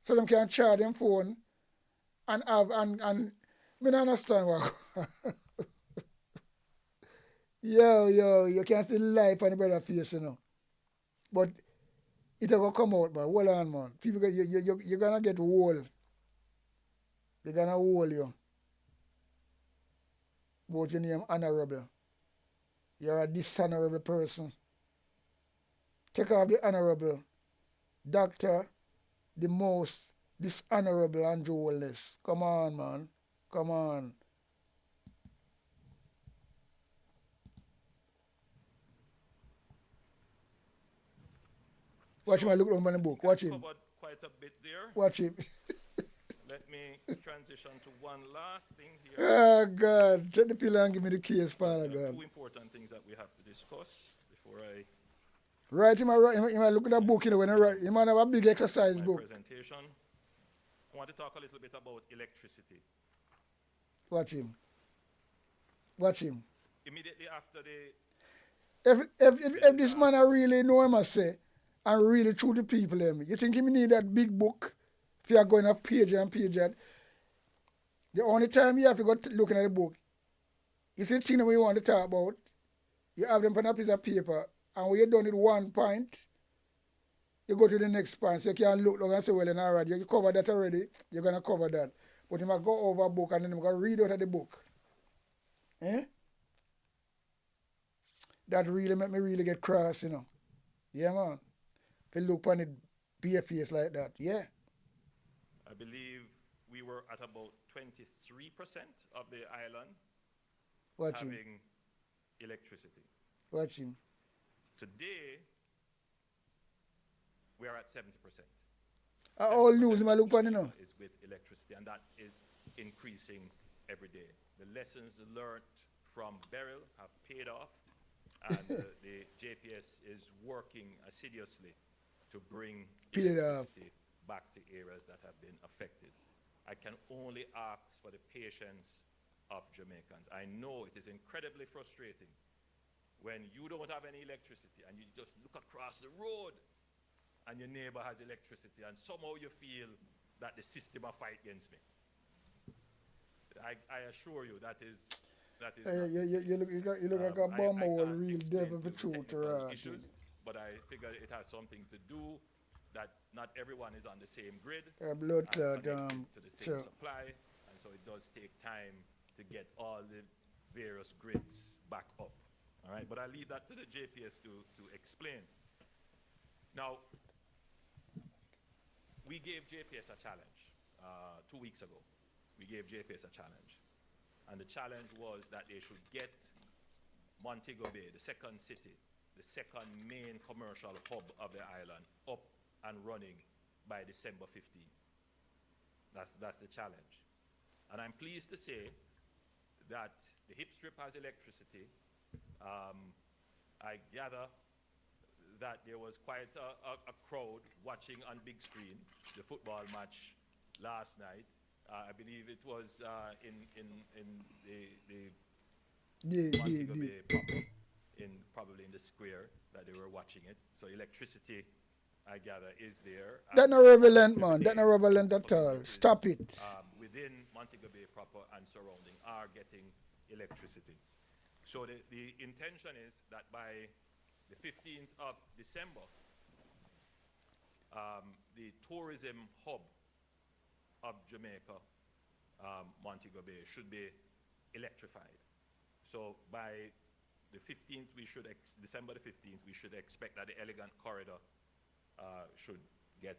Speaker 6: So them can charge them phone and have and me don't understand what. yo, you can see life on the brother face, you know. But it'll go come out, man. Hold on, man. People you're gonna get whole. They're gonna hold you. But your name honorable. You're a dishonorable person. Take off the honorable. Doctor, the most dishonorable anju Wallace. Come on, man. Come on. Watch him, I look on the book. Watch him.
Speaker 11: Covered quite a bit there.
Speaker 6: Watch him.
Speaker 11: Let me transition to one last thing here.
Speaker 6: Oh, God. Take the pill and give me the case, Father God.
Speaker 11: Two important things that we have to discuss before I...
Speaker 6: Right, him I look at the book, you know, when I write. He might have a big exercise book.
Speaker 11: Presentation. I want to talk a little bit about electricity.
Speaker 6: Watch him. Watch him.
Speaker 11: Immediately after the...
Speaker 6: If this man I really know him, I say, and really true to people, you think he need that big book if you are going up page and page that? The only time you have to go looking at the book, you see the thing that you want to talk about, you have them on a piece of paper, and when you're done with one point, you go to the next point. So you can look down and say, well, all right, you covered that already, you're going to cover that. But you might go over a book and then you going to read out of the book. Eh? That really make me really get cross, you know. Yeah, man. If you look on it, be a face like that, yeah.
Speaker 11: I believe we were at about 23% of the island having electricity.
Speaker 6: Watch him.
Speaker 11: Today, we are at 70%.
Speaker 6: All news, I look on it now.
Speaker 11: Is with electricity, and that is increasing every day. The lessons learned from Beryl have paid off, and the JPS is working assiduously to bring electricity back to areas that have been affected. I can only ask for the patience of Jamaicans. I know it is incredibly frustrating when you don't have any electricity and you just look across the road and your neighbor has electricity and somehow you feel that the system will fight against me. I assure you that is
Speaker 6: You look like a
Speaker 11: I
Speaker 6: bomber with
Speaker 11: can't
Speaker 6: real
Speaker 11: explain
Speaker 6: devil
Speaker 11: to
Speaker 6: for
Speaker 11: you the
Speaker 6: truth
Speaker 11: technical issues, but I figure it has something to do that not everyone is on the same grid
Speaker 6: blood
Speaker 11: and
Speaker 6: clot,
Speaker 11: connected to the same
Speaker 6: sure.
Speaker 11: supply, and so it does take time to get all the various grids back up. All right, but I leave that to the JPS to explain. Now, we gave JPS a challenge 2 weeks ago. We gave JPS a challenge. And the challenge was that they should get Montego Bay, the second city, the second main commercial hub of the island, up and running by December 15th. That's the challenge. And I'm pleased to say that the hip strip has electricity. I gather that there was quite a crowd watching on big screen the football match last night. I believe it was in the Montego Bay proper, probably in the square that they were watching it. So electricity, I gather, is there.
Speaker 6: That's not relevant, man. That's not relevant at all. Stop it.
Speaker 11: Within Montego Bay proper and surrounding are getting electricity. So the intention is that by the 15th of December, the tourism hub of Jamaica, Montego Bay, should be electrified. So by the 15th, December the 15th, we should expect that the Elegant Corridor should get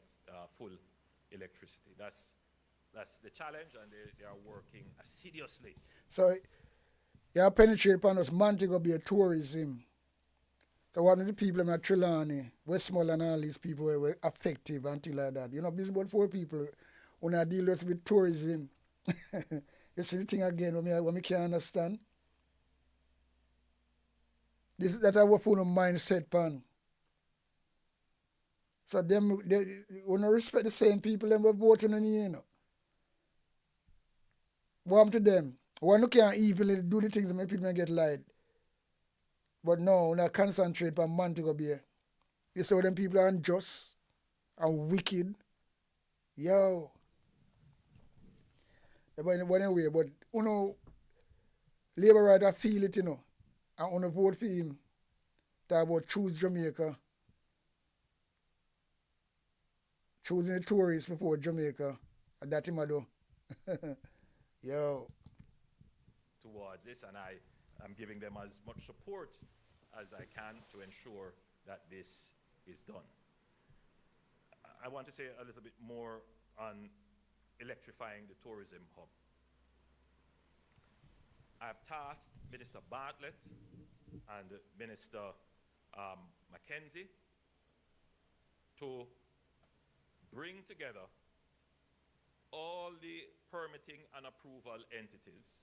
Speaker 11: full electricity. That's the challenge, and they are working assiduously.
Speaker 6: So, you penetrate upon us, Montego Bay tourism. So one of the people in Trelawney, Westmoreland, and all these people were effective until like that. You know, business about 4 people when I deal with tourism. You see the thing again when me can't understand. That our phone mindset pan. So they when I respect the same people and we're voting on you know. Warm to them. One can't evilly do the things that make people get lied. But no, when I concentrate on Montego Bay. You see them people are unjust and wicked. Yo. But anyway, but you know, Labour Rider feel it, you know. And want to vote for him. Talk about choose Jamaica. Choosing the tourists before Jamaica. And that him I do. Yo.
Speaker 11: Towards this, and I'm giving them as much support as I can to ensure that this is done. I want to say a little bit more on electrifying the tourism hub. I've tasked Minister Bartlett and Minister Mackenzie to bring together all the permitting and approval entities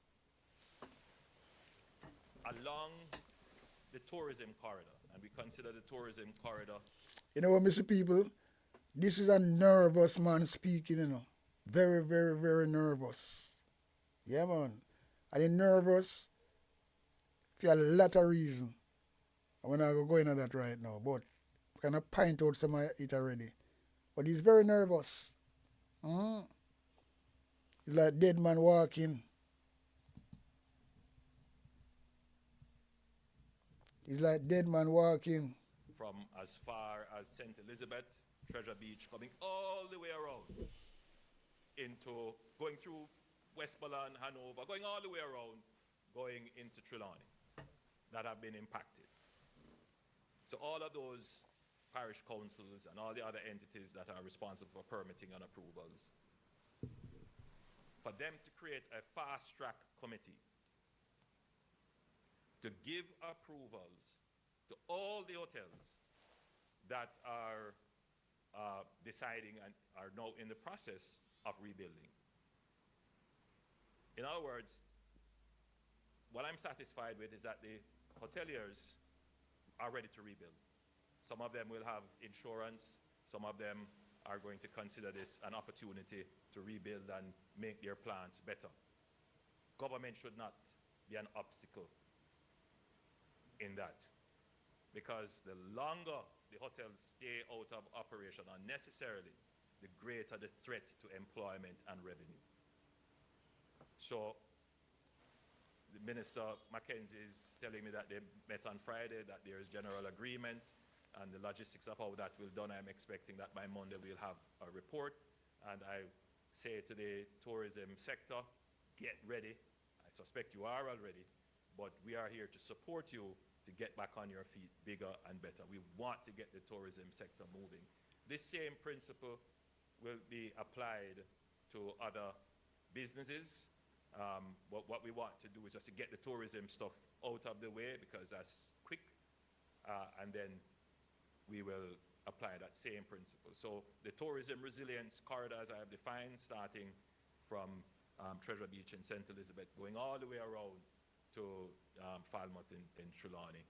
Speaker 11: along the tourism corridor, and we consider the tourism corridor.
Speaker 6: You know what, Mr. People? This is a nervous man speaking, you know. Very, very, very nervous. Yeah, man. And he's nervous for a lot of reasons. I'm not going to go into that right now, but I kind of point out some of it already. But he's very nervous. He's like dead man walking. He's like dead man walking.
Speaker 11: From as far as St. Elizabeth, Treasure Beach, coming all the way around into, going through Westmoreland, Hanover, going all the way around, going into Trelawney, that have been impacted. So all of those parish councils and all the other entities that are responsible for permitting and approvals, for them to create a fast-track committee to give approvals to all the hotels that are deciding and are now in the process of rebuilding. In other words, what I'm satisfied with is that the hoteliers are ready to rebuild. Some of them will have insurance. Some of them are going to consider this an opportunity to rebuild and make their plants better. Government should not be an obstacle in that, because the longer the hotels stay out of operation unnecessarily, the greater the threat to employment and revenue. So the Minister Mackenzie is telling me that they met on Friday, that there is general agreement, and the logistics of how that will be done, I'm expecting that by Monday we'll have a report. And I say to the tourism sector, get ready. I suspect you are already, but we are here to support you to get back on your feet bigger and better. We want to get the tourism sector moving. This same principle will be applied to other businesses. But what we want to do is just to get the tourism stuff out of the way, because that's quick, and then we will apply that same principle. So the tourism resilience corridors I have defined, starting from Treasure Beach in St. Elizabeth, going all the way around to Falmouth in Trelawney.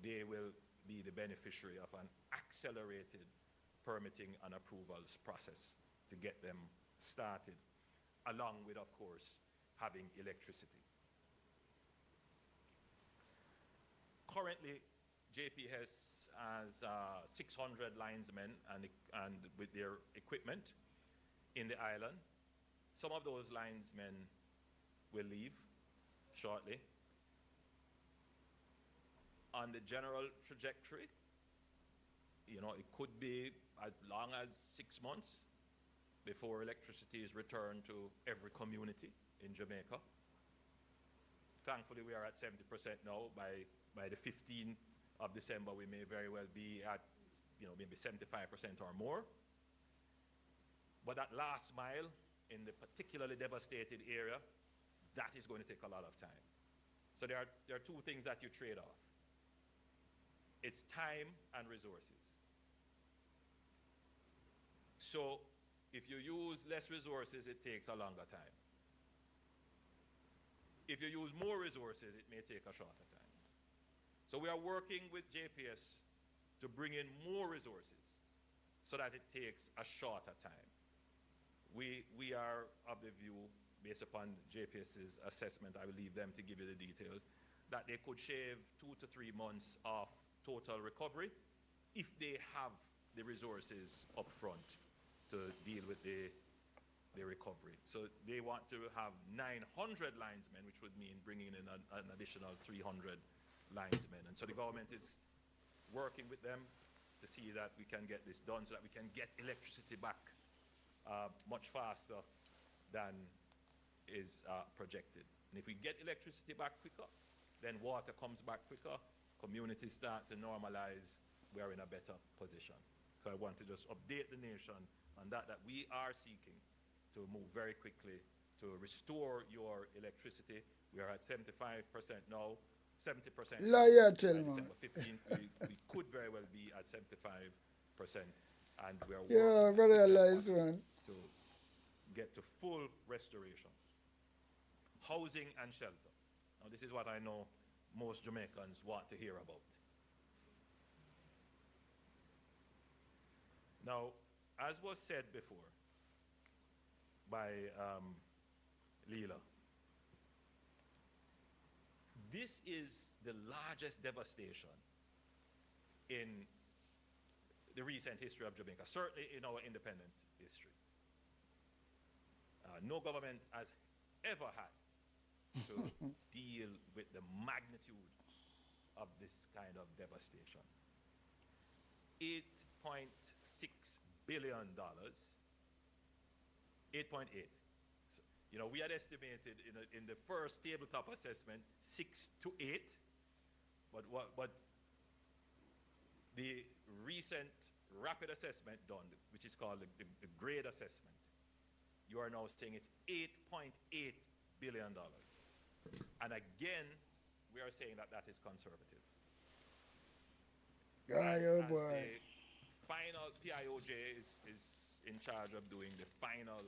Speaker 11: They will be the beneficiary of an accelerated permitting and approvals process to get them started, along with, of course, having electricity. Currently, JPS has 600 linesmen and with their equipment in the island. Some of those linesmen will leave shortly. On the general trajectory, you know, it could be as long as 6 months before electricity is returned to every community in Jamaica. Thankfully, we are at 70% now. By the 15th of December, we may very well be at, you know, maybe 75% or more. But that last mile in the particularly devastated area, that is going to take a lot of time. So there are two things that you trade off. It's time and resources. So if you use less resources, it takes a longer time. If you use more resources, it may take a shorter time. So we are working with JPS to bring in more resources so that it takes a shorter time. We are of the view, based upon JPS's assessment, I will leave them to give you the details, that they could shave 2 to 3 months of total recovery if they have the resources up front to deal with the recovery. So they want to have 900 linesmen, which would mean bringing in an additional 300 linesmen. And so the government is working with them to see that we can get this done, so that we can get electricity back much faster than is projected. And if we get electricity back quicker, then water comes back quicker, communities start to normalize, we are in a better position. So I want to just update the nation on that we are seeking to move very quickly to restore your electricity. We are at 75% now, 70%.
Speaker 6: Liar, tell me.
Speaker 11: December 15th, we could very well be at 75%, and we are
Speaker 6: yeah, brother, lies, man.
Speaker 11: To get to full restoration. Housing and shelter. Now, this is what I know most Jamaicans want to hear about. Now, as was said before by Leela, this is the largest devastation in the recent history of Jamaica, certainly in our independent history. No government has ever had to deal with the magnitude of this kind of devastation. $8.6 billion, 8.8. So, you know, we had estimated in the first tabletop assessment 6 to 8, but the recent rapid assessment done, which is called the grade assessment, you are now saying it's $8.8 billion. And again, we are saying that that is conservative.
Speaker 6: Oh boy.
Speaker 11: The final PIOJ is in charge of doing the final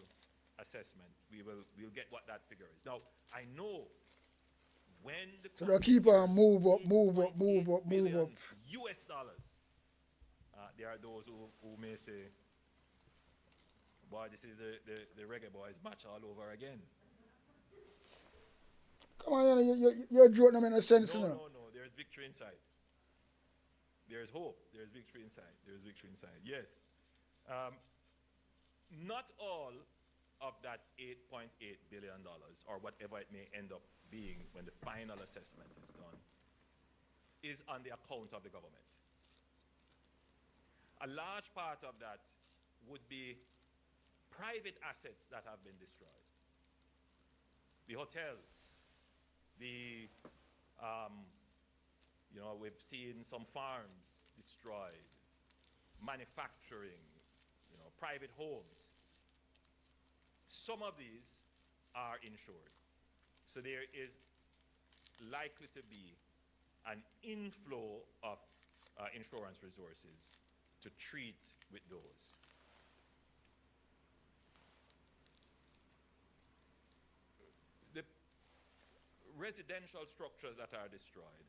Speaker 11: assessment. We'll get what that figure is. Now, I know when the
Speaker 6: so they'll keep on move up.
Speaker 11: US dollars. There are those who may say, boy, this is the reggae boys match all over again.
Speaker 6: Come on, you're joking them in a sense,
Speaker 11: no, there's victory inside. There's hope. There's victory inside. There's victory inside. Yes. Not all of that $8.8 billion, or whatever it may end up being when the final assessment is done, is on the account of the government. A large part of that would be private assets that have been destroyed. The hotels, the, we've seen some farms destroyed, manufacturing, private homes. Some of these are insured. So there is likely to be an inflow of insurance resources to treat with those. The residential structures that are destroyed,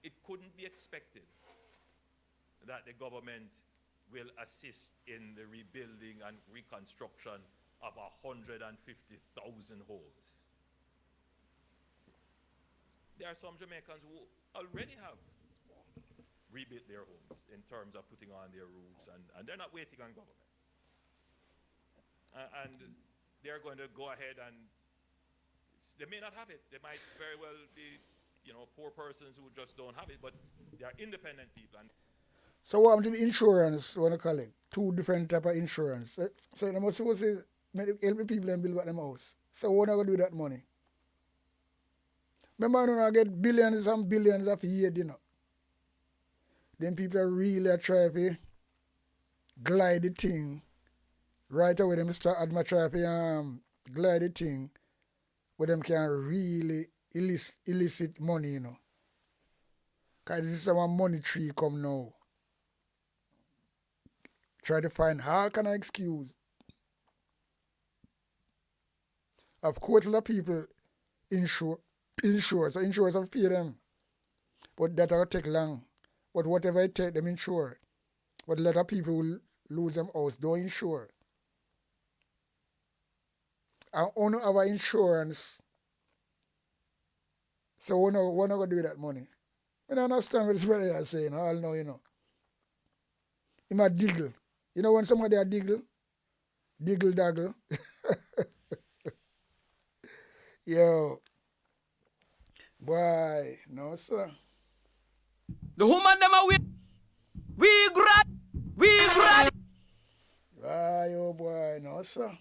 Speaker 11: it couldn't be expected that the government will assist in the rebuilding and reconstruction of 150,000 homes. There are some Jamaicans who already have rebuilt their homes in terms of putting on their roofs, and they're not waiting on government. And they're going to go ahead and they may not have it. They might very well be, poor persons who just don't have it, but they are independent people. And
Speaker 6: so what happened to the insurance, what I call it? Two different type of insurance. So they must supposed to help people and build back them house. So what are going to do with that money? Remember, I don't get billions and billions of years, Then people really try to glide the thing. Right away, them start try to glide the thing where them can really illicit money, Because this is how a money tree come now. Try to find how can I excuse. Of course, a lot of people insure, so insurers have to pay them. But that will take long. But whatever it take, them insure. But a lot of people will lose them house, don't insure. And only our insurance. So we're not going to do with that money. I don't understand what this brother is saying. All know, He might diggle. When somebody a diggle? Diggle daggle. Yo. Boy, no sir.
Speaker 4: The woman them are we grad.
Speaker 6: Why, oh boy, no sir.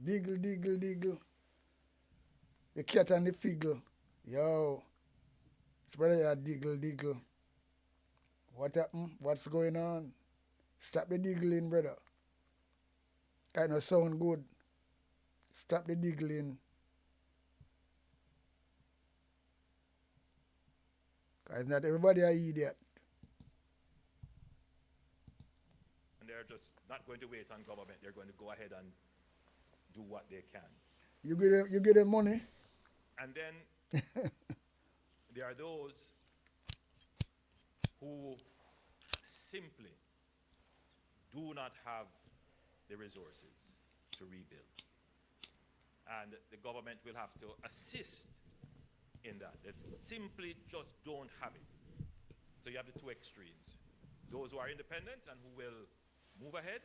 Speaker 6: Diggle, diggle, diggle. The cat and the figgle. Yo. This brother a diggle, diggle. What happened? What's going on? Stop the diggling, brother. Kind of sound good. Stop the diggling. Because not everybody a idiot.
Speaker 11: And they're just not going to wait on government. They're going to go ahead and do what they can.
Speaker 6: You give them money.
Speaker 11: And then there are those who simply do not have the resources to rebuild. And the government will have to assist in that. They simply just don't have it. So you have the two extremes. Those who are independent and who will move ahead,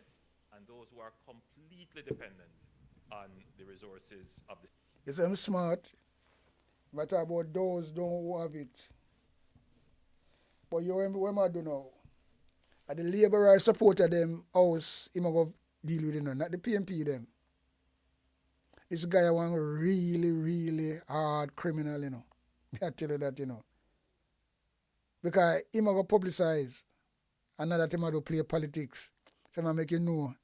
Speaker 11: and those who are completely dependent on the resources of the...
Speaker 6: Yes, I'm smart. But talk about those don't have it. But you what I do now? At the laborer supporter them house, he might go deal with it now, not the PMP them. This guy one really, really hard criminal, I tell you that, Because he might go publicize, and not that he might go play politics. So I make you know.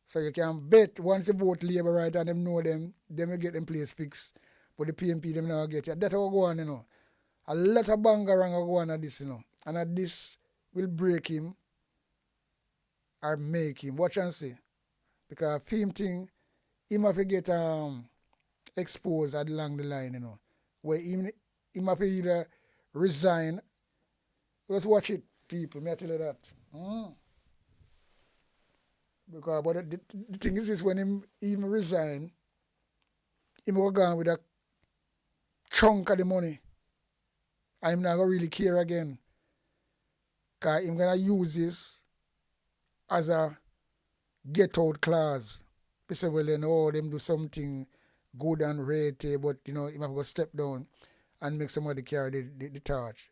Speaker 6: So you can bet once you vote Labour right and them know them will get them place fixed. But the PMP them never get it. That's how go on, A lot of bangarang go on at this, And at this will break him or make him. Watch and see. Because film thing, him have to get exposed along the line, Where him have to either resign. Let's watch it, people. May I tell you that? Because but the thing is when him resign, him will go on with a chunk of the money. And him not going to really care again. Because him going to use this as a get out clause. They say, well, you know, them do something good and rated, but, you know, you have to step down and make somebody carry the torch.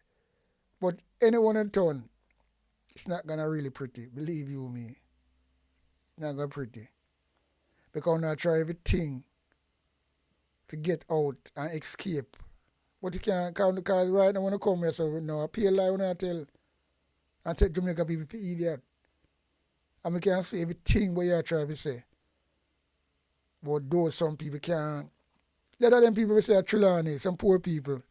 Speaker 6: But anyone in town, it's not going to really pretty. Believe you me. Not going to pretty. Because now try everything to get out and escape. But you can't, because right now when I come here, so no, I pay a lie when I tell and take Jamaica people for idiot. And we can't say everything what you try to say. But those some people can't. Let them people we say are Trelawney, some poor people.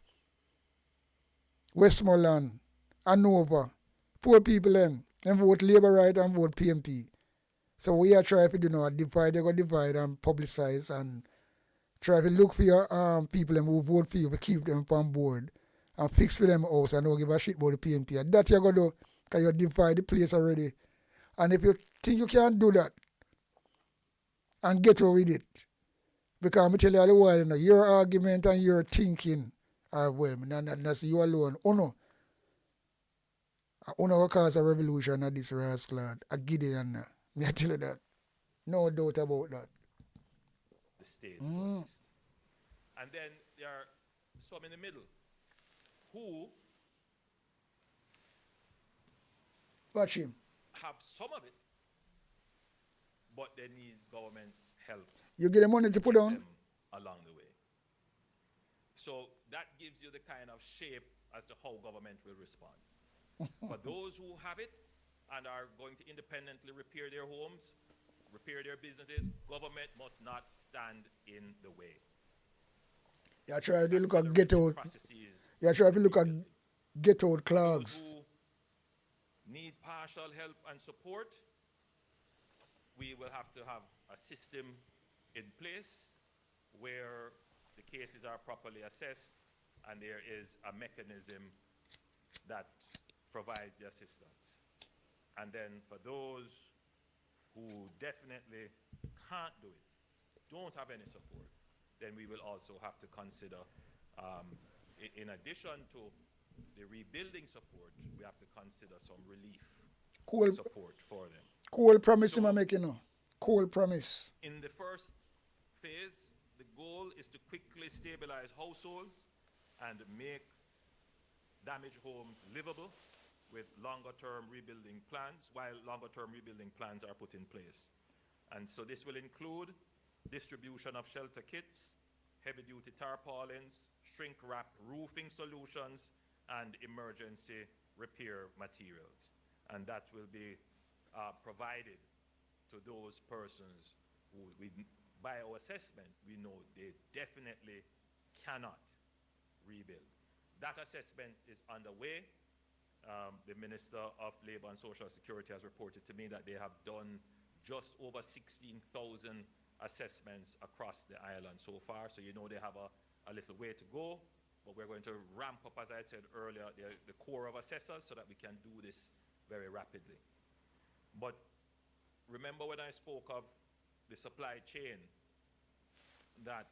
Speaker 6: Westmoreland, Hanover, poor people them vote Labour right and vote PMP. So we are trying to do now divide, they go divide and publicize and try to look for your people them who vote for you to keep them on board and fix for them house and don't give a shit about the PMP. And that you go do because you divide the place already. And if you think you can't do that and get away with it, because I tell you all the while, you know, your argument and your thinking are well, that's you alone. Uno will cause a revolution at this rascal, a Gideon. Me I tell you that. No doubt about that.
Speaker 11: The state to assist. And then there are some in the middle who
Speaker 6: watch him.
Speaker 11: Have some of it, but they need government's help.
Speaker 6: You get the money to put on?
Speaker 11: Along the way. So that gives you the kind of shape as to how government will respond. For those who have it and are going to independently repair their homes, repair their businesses, government must not stand in the way.
Speaker 6: You try to look at ghetto. You try to look at ghetto clogs.
Speaker 11: Those who need partial help and support, we will have to have a system in place where the cases are properly assessed and there is a mechanism that provides the assistance. And then for those who definitely can't do it, don't have any support, then we will also have to consider, in addition to the rebuilding support, we have to consider some relief support for them.
Speaker 6: Cool promise I'm making now. Cool promise.
Speaker 11: In the first phase, the goal is to quickly stabilize households and make damaged homes livable with longer-term rebuilding plans, while longer-term rebuilding plans are put in place. And so this will include distribution of shelter kits, heavy-duty tarpaulins, shrink-wrap roofing solutions, and emergency repair materials. And that will be provided to those persons who, by our assessment, we know they definitely cannot rebuild. That assessment is underway. The Minister of Labour and Social Security has reported to me that they have done just over 16,000 assessments across the island so far. So you know they have a little way to go, but we're going to ramp up, as I said earlier, the core of assessors so that we can do this very rapidly. But remember when I spoke of the supply chain that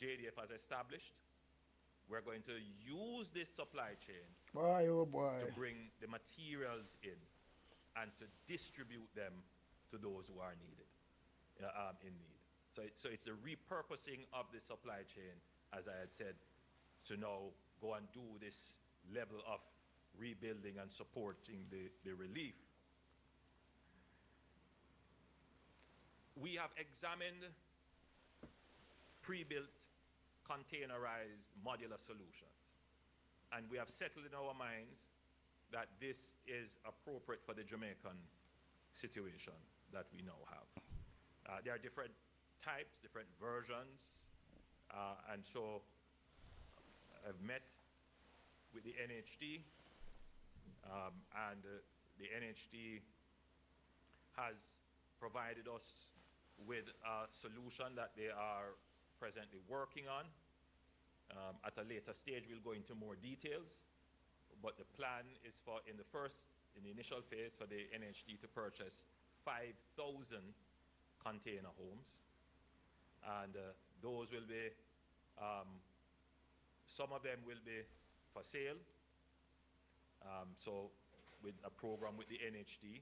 Speaker 11: JDF has established? We're going to use this supply chain to bring the materials in and to distribute them to those who are needed, in need. So it's a repurposing of the supply chain, as I had said, to now go and do this level of rebuilding and supporting the relief. We have examined pre-built containerized modular solutions, and we have settled in our minds that this is appropriate for the Jamaican situation that we now have. There are different types, different versions, and so I've met with the NHD, and the NHD has provided us with a solution that they are presently working on. At a later stage, we'll go into more details, but the plan is for, in the initial phase, for the NHD to purchase 5,000 container homes, and those will be, some of them will be for sale. So with a program with the NHD,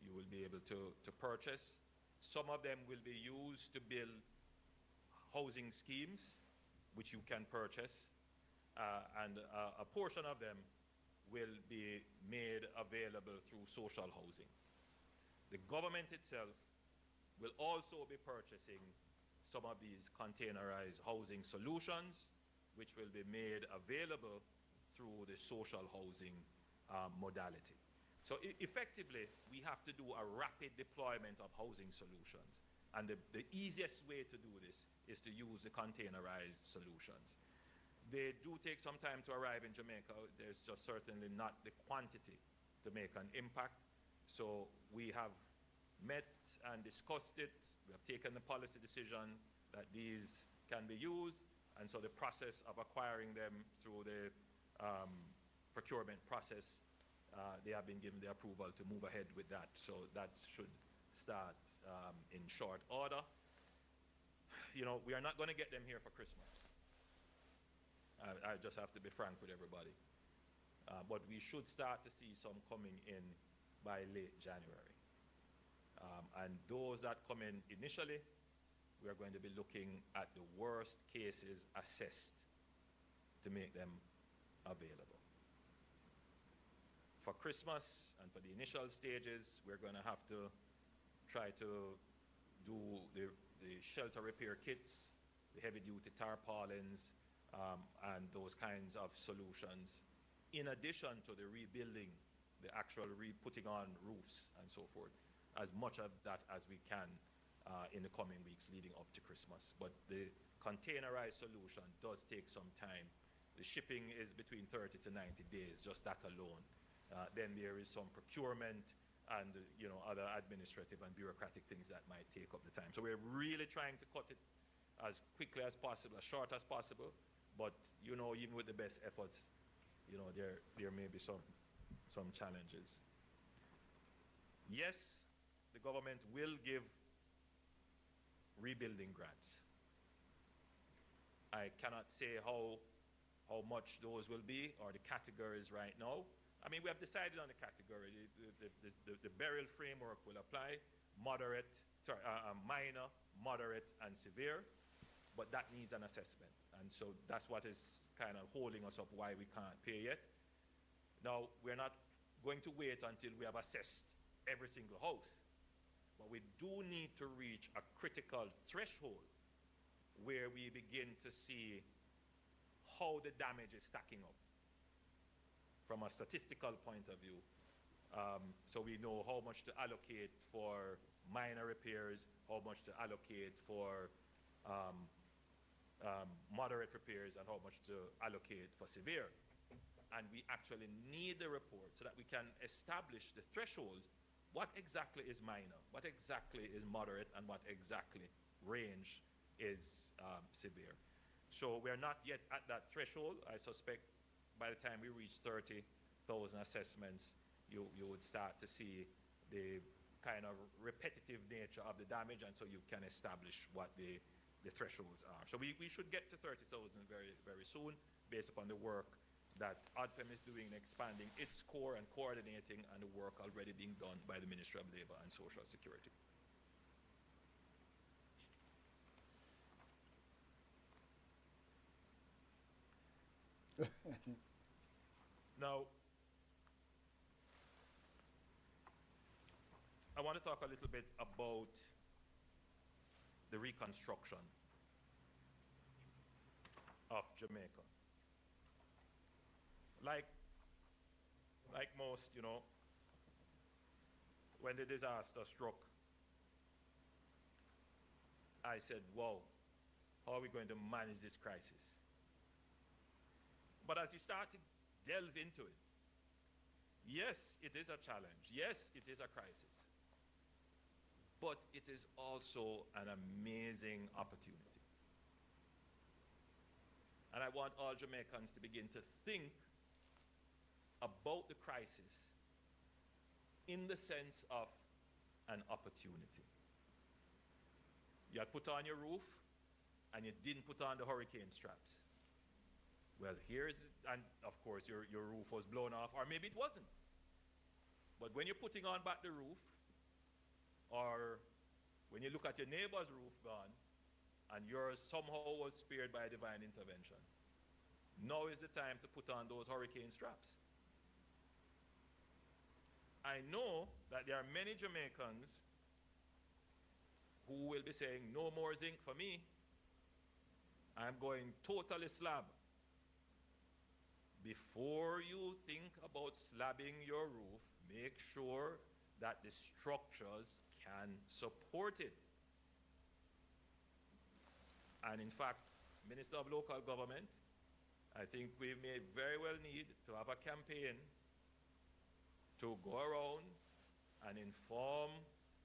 Speaker 11: you will be able to purchase Some of them will be used to build housing schemes, which you can purchase, and a portion of them will be made available through social housing. The government itself will also be purchasing some of these containerized housing solutions, which will be made available through the social housing modality. So effectively, we have to do a rapid deployment of housing solutions. And the easiest way to do this is to use the containerized solutions. They do take some time to arrive in Jamaica. There's just certainly not the quantity to make an impact. So we have met and discussed it. We have taken the policy decision that these can be used. And so the process of acquiring them through the procurement process, they have been given the approval to move ahead with that. So that should start in short order. You know, we are not going to get them here for Christmas. I just have to be frank with everybody. But we should start to see some coming in by late January. And those that come in initially, we are going to be looking at the worst cases assessed to make them available. For Christmas and for the initial stages, we're going to have to try to do the shelter repair kits, the heavy-duty tarpaulins, and those kinds of solutions, in addition to the rebuilding, the actual putting on roofs and so forth, as much of that as we can in the coming weeks leading up to Christmas. But the containerized solution does take some time. The shipping is between 30 to 90 days, just that alone. Then there is some procurement and other administrative and bureaucratic things that might take up the time. So we're really trying to cut it as quickly as possible, as short as possible. But even with the best efforts, there may be some challenges. Yes, the government will give rebuilding grants. I cannot say how much those will be or the categories right now. I mean, we have decided on the category. The burial framework will apply: minor, moderate, and severe. But that needs an assessment. And so that's what is kind of holding us up, why we can't pay yet. Now, we're not going to wait until we have assessed every single house. But we do need to reach a critical threshold where we begin to see how the damage is stacking up from a statistical point of view. So we know how much to allocate for minor repairs, how much to allocate for moderate repairs, and how much to allocate for severe. And we actually need the report so that we can establish the threshold. What exactly is minor? What exactly is moderate? And what exactly range is severe? So we're not yet at that threshold. I suspect by the time we reach 30,000 assessments, you would start to see the kind of repetitive nature of the damage, and so you can establish what the thresholds are. So we should get to 30,000 very, very soon, based upon the work that ODPEM is doing, expanding its core and coordinating, and the work already being done by the Ministry of Labor and Social Security. Now, I want to talk a little bit about the reconstruction of Jamaica. Like most, when the disaster struck, I said, wow, how are we going to manage this crisis? But as you start to delve into it, yes, it is a challenge. Yes, it is a crisis. But it is also an amazing opportunity. And I want all Jamaicans to begin to think about the crisis in the sense of an opportunity. You had put on your roof and you didn't put on the hurricane straps. Well, and of course your roof was blown off, or maybe it wasn't. But when you're putting on back the roof, or when you look at your neighbor's roof gone, and yours somehow was spared by divine intervention, now is the time to put on those hurricane straps. I know that there are many Jamaicans who will be saying, no more zinc for me. I'm going totally slab. Before you think about slabbing your roof, make sure that the structures can support it. And in fact, Minister of Local Government, I think we may very well need to have a campaign to go around and inform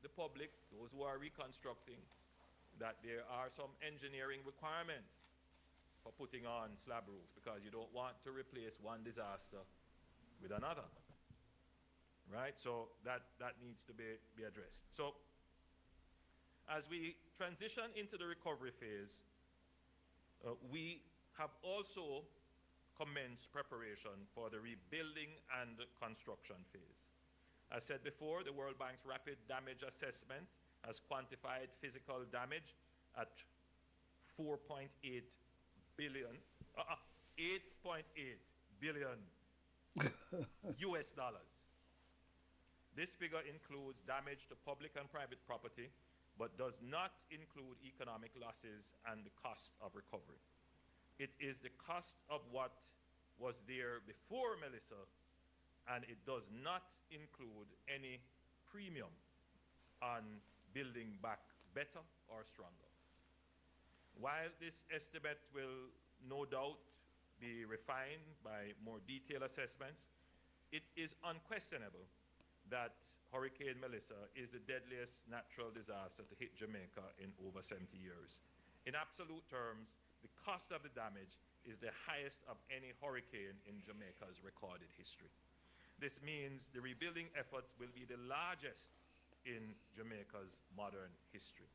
Speaker 11: the public, those who are reconstructing, that there are some engineering requirements for putting on slab roofs, because you don't want to replace one disaster with another. Right? So that needs to be addressed. So as we transition into the recovery phase, we have also commenced preparation for the rebuilding and construction phase. As said before, the World Bank's rapid damage assessment has quantified physical damage at 4.8 billion, 8.8 billion US dollars. This figure includes damage to public and private property, but does not include economic losses and the cost of recovery. It is the cost of what was there before Melissa, and it does not include any premium on building back better or stronger. While this estimate will no doubt be refined by more detailed assessments, it is unquestionable that Hurricane Melissa is the deadliest natural disaster to hit Jamaica in over 70 years. In absolute terms, the cost of the damage is the highest of any hurricane in Jamaica's recorded history. This means the rebuilding effort will be the largest in Jamaica's modern history.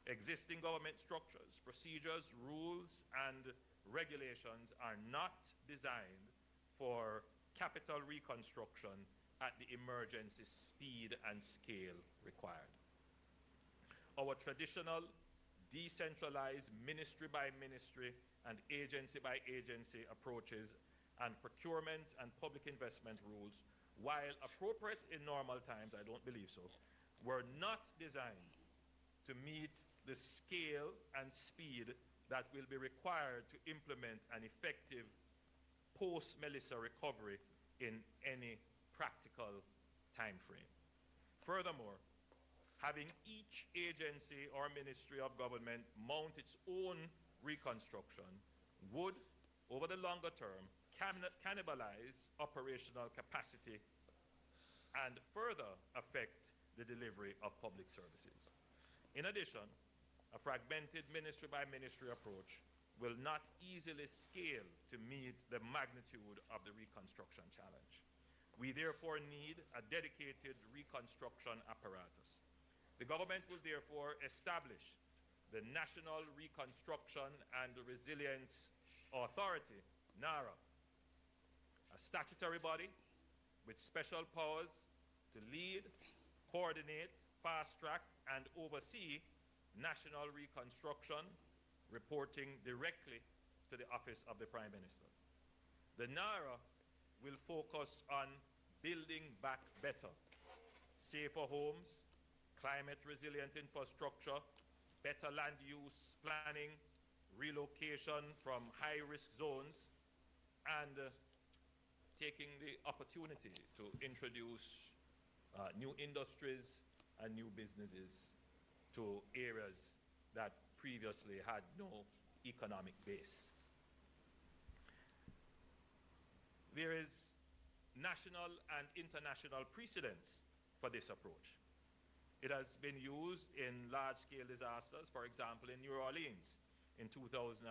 Speaker 11: Existing government structures, procedures, rules, and regulations are not designed for capital reconstruction at the emergency speed and scale required. Our traditional decentralized ministry by ministry and agency by agency approaches and procurement and public investment rules, while appropriate in normal times, I don't believe so, were not designed to meet the scale and speed that will be required to implement an effective post-Melissa recovery in any practical time frame. Furthermore, having each agency or ministry of government mount its own reconstruction would, over the longer term, cannibalize operational capacity and further affect the delivery of public services. In addition, a fragmented ministry by ministry approach will not easily scale to meet the magnitude of the reconstruction challenge. We therefore need a dedicated reconstruction apparatus. The government will therefore establish the National Reconstruction and Resilience Authority, NARA, a statutory body with special powers to lead, coordinate, fast-track, and oversee national reconstruction, reporting directly to the Office of the Prime Minister. The NARA will focus on building back better, safer homes, climate-resilient infrastructure, better land use planning, relocation from high-risk zones, and taking the opportunity to introduce new industries and new businesses to areas that previously had no economic base. There is national and international precedence for this approach. It has been used in large-scale disasters, for example, in New Orleans in 2005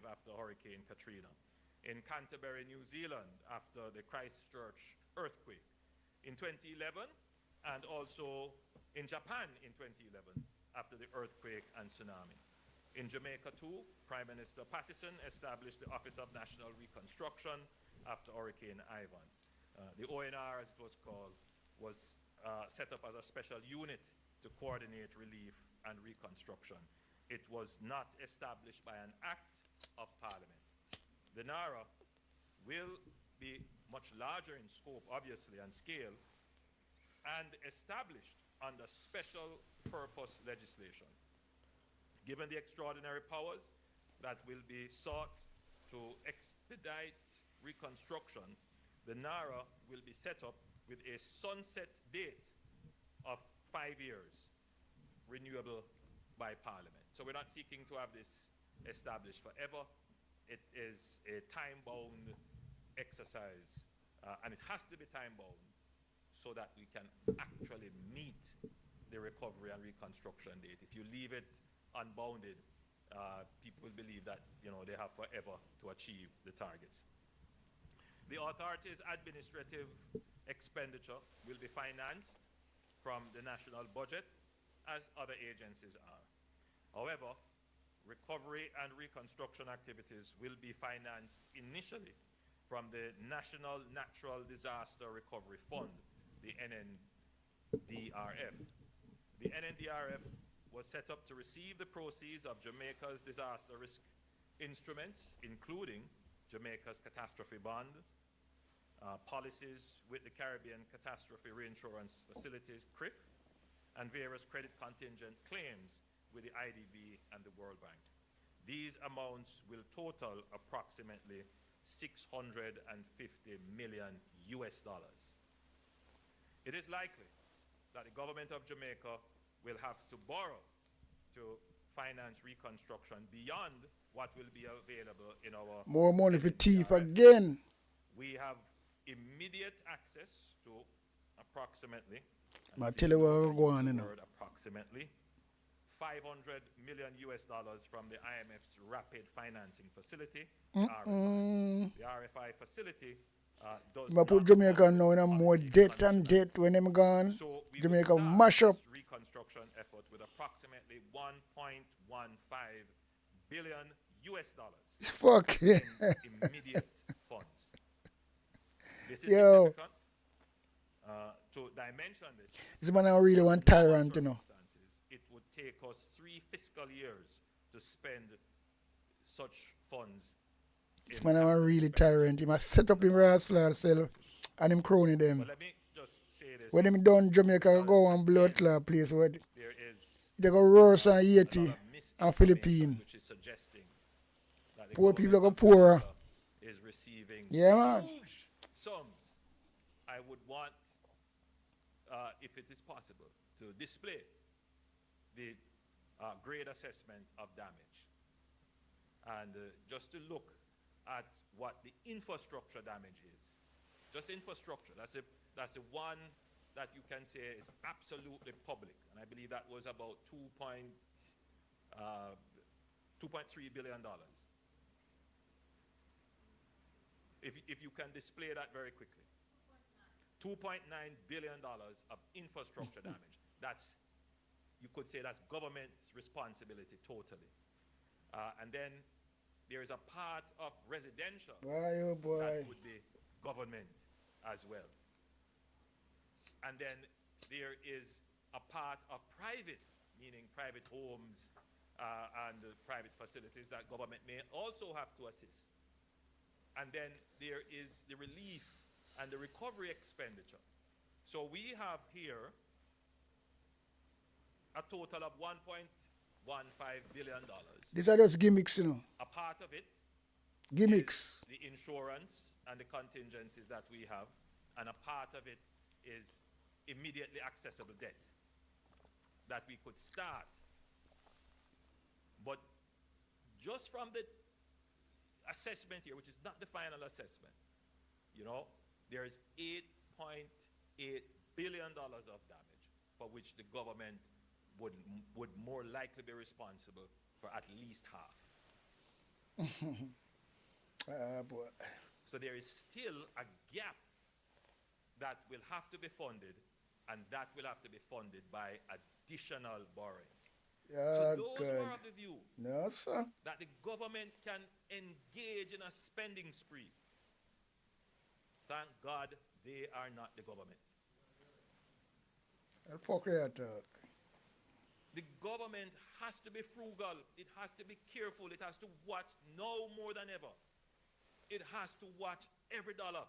Speaker 11: after Hurricane Katrina, in Canterbury, New Zealand after the Christchurch earthquake, in 2011, and also in Japan in 2011 after the earthquake and tsunami. In Jamaica too, Prime Minister Pattison established the Office of National Reconstruction after Hurricane Ivan. The ONR, as it was called, was set up as a special unit to coordinate relief and Reconstruction. It was not established by an act of Parliament. The NARA will be much larger in scope, obviously, and scale, and established under special purpose legislation. Given the extraordinary powers that will be sought to expedite reconstruction, the NARA will be set up with a sunset date of 5 years, renewable by Parliament. So we're not seeking to have this established forever. It is a time-bound exercise, and it has to be time-bound so that we can actually meet the recovery and reconstruction date. If you leave it unbounded, people will believe that they have forever to achieve the targets. The authority's administrative expenditure will be financed from the national budget, as other agencies are. However, recovery and reconstruction activities will be financed initially from the National Natural Disaster Recovery Fund, the NNDRF. The NNDRF was set up to receive the proceeds of Jamaica's disaster risk instruments, including Jamaica's catastrophe bond, policies with the Caribbean Catastrophe Reinsurance Facilities, CRIF, and various credit contingent claims with the IDB and the World Bank. These amounts will total approximately $650 million US. It is likely that the government of Jamaica will have to borrow to finance reconstruction beyond what will be available in our...
Speaker 6: More money for thief again.
Speaker 11: We have immediate access to approximately...
Speaker 6: I tell you what we're going on.
Speaker 11: Approximately $500 million US from the IMF's Rapid Financing Facility, RFI. The RFI facility does
Speaker 6: I put Jamaica now in a more debt and debt when I'm gone.
Speaker 11: So
Speaker 6: Jamaica mash up.
Speaker 11: Reconstruction effort with approximately $1.15 billion US.
Speaker 6: Fuck yeah.
Speaker 11: In immediate funds. This is
Speaker 6: Yo.
Speaker 11: significant. To dimension
Speaker 6: This man I really want tyrant,
Speaker 11: it would take us 3 fiscal years to spend such funds.
Speaker 6: This man I really tyrant. He must set up him Rastler self and him crony them.
Speaker 11: But let me just say this.
Speaker 6: When him done Jamaica go on blood clot place where
Speaker 11: there is
Speaker 6: they go worse than Haiti and Philippines.
Speaker 11: Which is suggesting that the
Speaker 6: Poor people go
Speaker 11: government of
Speaker 6: poorer.
Speaker 11: Jamaica is receiving
Speaker 6: Yeah, man.
Speaker 11: huge sums. I would want, if it is possible, to display the grade assessment of damage, and just to look at what the infrastructure damage is. Just infrastructure. That's the one that you can say is absolutely public, and I believe that was about $2.3 billion. If you can display that very quickly. $2.9 billion of infrastructure damage. You could say that's government's responsibility totally. And then there is a part of residential
Speaker 6: Boy, oh boy.
Speaker 11: that would be government as well. And then there is a part of private, meaning private homes and private facilities that government may also have to assist. And then there is the relief and the recovery expenditure. So we have here a total of $1.15 billion.
Speaker 6: These are just gimmicks,
Speaker 11: A part of it
Speaker 6: gimmicks.
Speaker 11: is the insurance and the contingencies that we have, and a part of it is immediately accessible debt that we could start. But just from the assessment here, which is not the final assessment, there is $8.8 billion of damage for which the government would more likely be responsible for at least half.
Speaker 6: Boy.
Speaker 11: So there is still a gap that will have to be funded, and that will have to be funded by additional borrowing. So those who are of the view
Speaker 6: no, sir.
Speaker 11: that the government can engage in a spending spree, thank God they are not the government.
Speaker 6: I'll fuck that talk.
Speaker 11: The government has to be frugal. It has to be careful. It has to watch now more than ever. It has to watch every dollar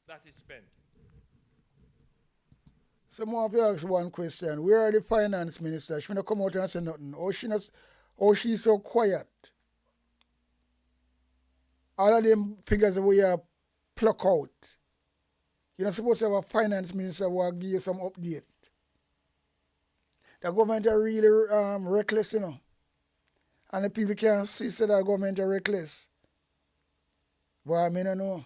Speaker 11: that is spent.
Speaker 6: So more of you ask one question. Where are the finance minister? She not come out and say nothing. Oh, she's so quiet. All of them figures we are pluck out. You're not supposed to have a finance minister who will give you some update. The government are really reckless, you know. And the people can't see that the government are reckless. But I mean, I know.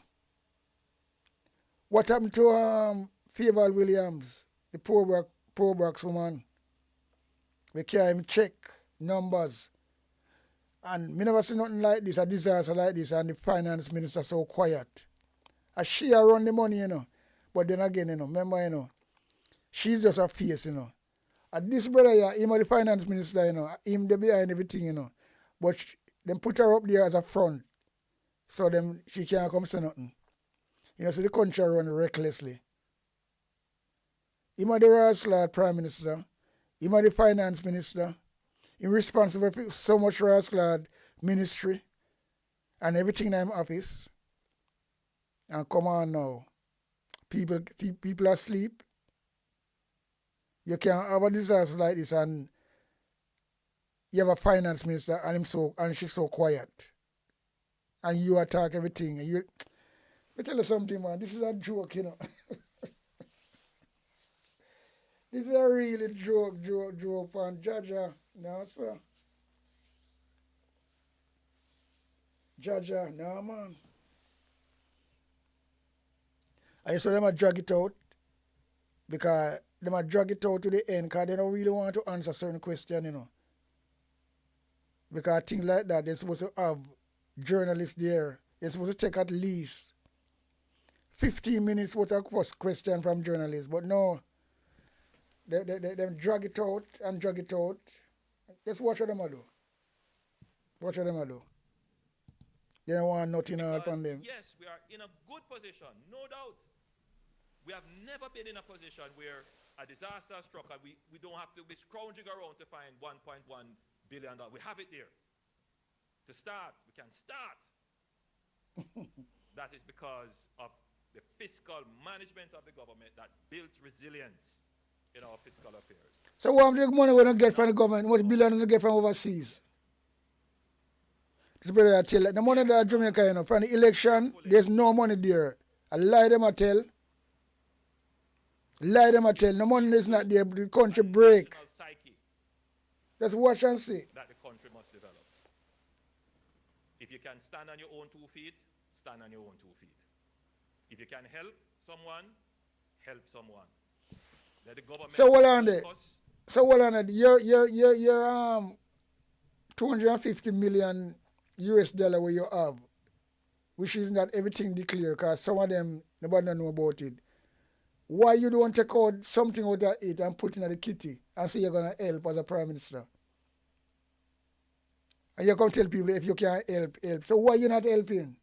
Speaker 6: What happened to Favour Williams, the poor box woman? We carry him check numbers. And me never see nothing like this, a disaster like this, and the finance minister so quiet. And she run the money, you know. But then again, you know, remember, you know, she's just a face, you know. And this brother here, him the finance minister, you know, him the behind everything, you know. But them put her up there as a front. So them she can't come say nothing. You know, so the country run recklessly. Him the rascal prime minister, him the finance minister, him responsible for so much rascal ministry and everything in him office. And come on now. People are asleep. You can't have a disaster like this and you have a finance minister and she's so quiet. And you attack everything. And let me tell you something, man. This is a joke, you know. This is a really joke from Jaja. No, sir. Jaja, no, man. I saw them drag it out because they might drag it out to the end because they don't really want to answer certain questions, you know. Because things like that, they're supposed to have journalists there. They're supposed to take at least 15 minutes worth of question from journalists. But no, they drag it out and drag it out. Just watch what them do. Watch what them do. They don't want nothing out from them.
Speaker 11: Yes, we are in a good position, no doubt. We have never been in a position where a disaster struck and we don't have to be scrounging around to find $1.1 billion. We have it there. To start, we can start. That is because of the fiscal management of the government that built resilience in our fiscal affairs.
Speaker 6: So what the money we don't get from the government, what billion we get from overseas? This brother I tell you, the money that Jamaica, you know, from the election, there's no money there. I lie them I tell. Lie them I tell. No money is not there, but the country break. Just watch and see.
Speaker 11: That the country must develop. If you can stand on your own 2 feet, stand on your own 2 feet. If you can help someone, help someone. Let the government
Speaker 6: so what on there? So what on it? Your 250 million US dollar where you have, which is not everything declared, because some of them nobody know about it. Why you don't take out something out of it and put it in the kitty and say you're gonna help as a prime minister? And you come tell people if you can't help. So why you not helping?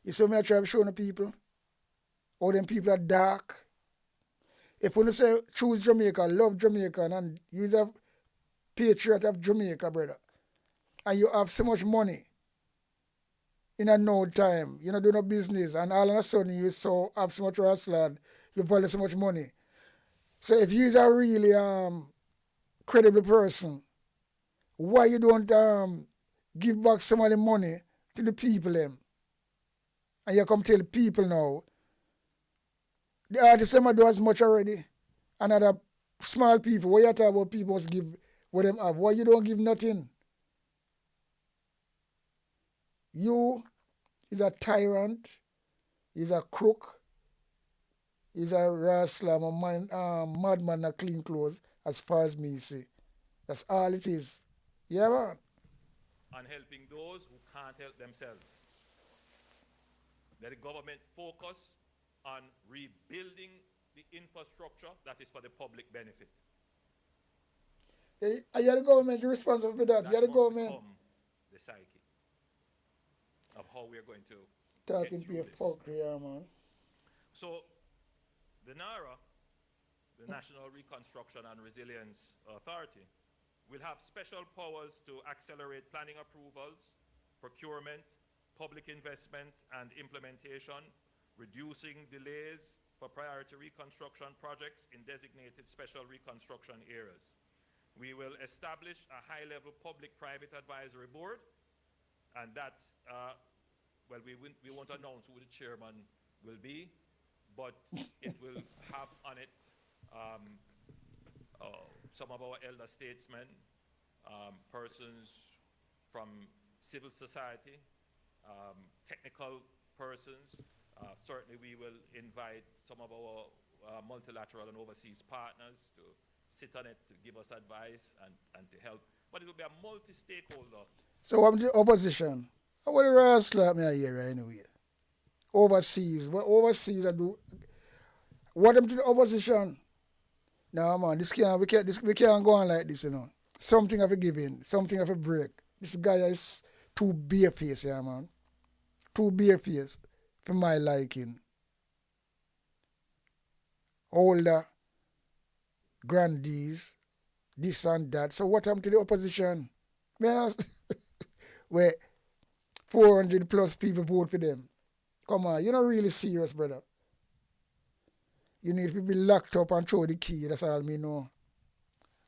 Speaker 6: You see me I try to show the people. All them people are dark. If you say choose Jamaica, love Jamaica, and you're a patriot of Jamaica, brother, and you have so much money in a no time, you know, do no business, and all of a sudden you have so much rascal, you value so much money. So if you're a really credible person, why you don't give back some of the money to the people them? And you come tell people now, the artists them do as much already. And other small people, what you talk about people must give what them have. Why you don't give nothing? You is a tyrant, is a crook, is a rascal, a madman, a clean clothes, as far as me see. That's all it is. Yeah, man.
Speaker 11: And helping those who can't help themselves. Let the government focus on rebuilding the infrastructure that is for the public benefit.
Speaker 6: Yeah, the government responsible for that. Yeah, the government.
Speaker 11: The psyche of how we are going to
Speaker 6: talking to a fuck here, man.
Speaker 11: So the Naira, the National Reconstruction and Resilience Authority. We'll have special powers to accelerate planning approvals, procurement, public investment and implementation, reducing delays for priority reconstruction projects in designated special reconstruction areas. We will establish a high-level public-private advisory board, and that, well, we won't announce who the chairman will be, but it will have on it some of our elder statesmen, persons from civil society, technical persons. Certainly we will invite some of our multilateral and overseas partners to sit on it, to give us advice and to help. But it will be a multi-stakeholder.
Speaker 6: So I'm the opposition. What the rest slap me here anyway? Overseas. What overseas I do? What am to the opposition? No man, we can't go on like this, you know. Something have to give in, something have to break. This guy is too barefaced, yeah man. Too barefaced for my liking. Older, grandees, this and that. So what happened to the opposition? Man, where 400 plus people vote for them. Come on, you're not really serious, brother. You need to be locked up and throw the key, that's all me know.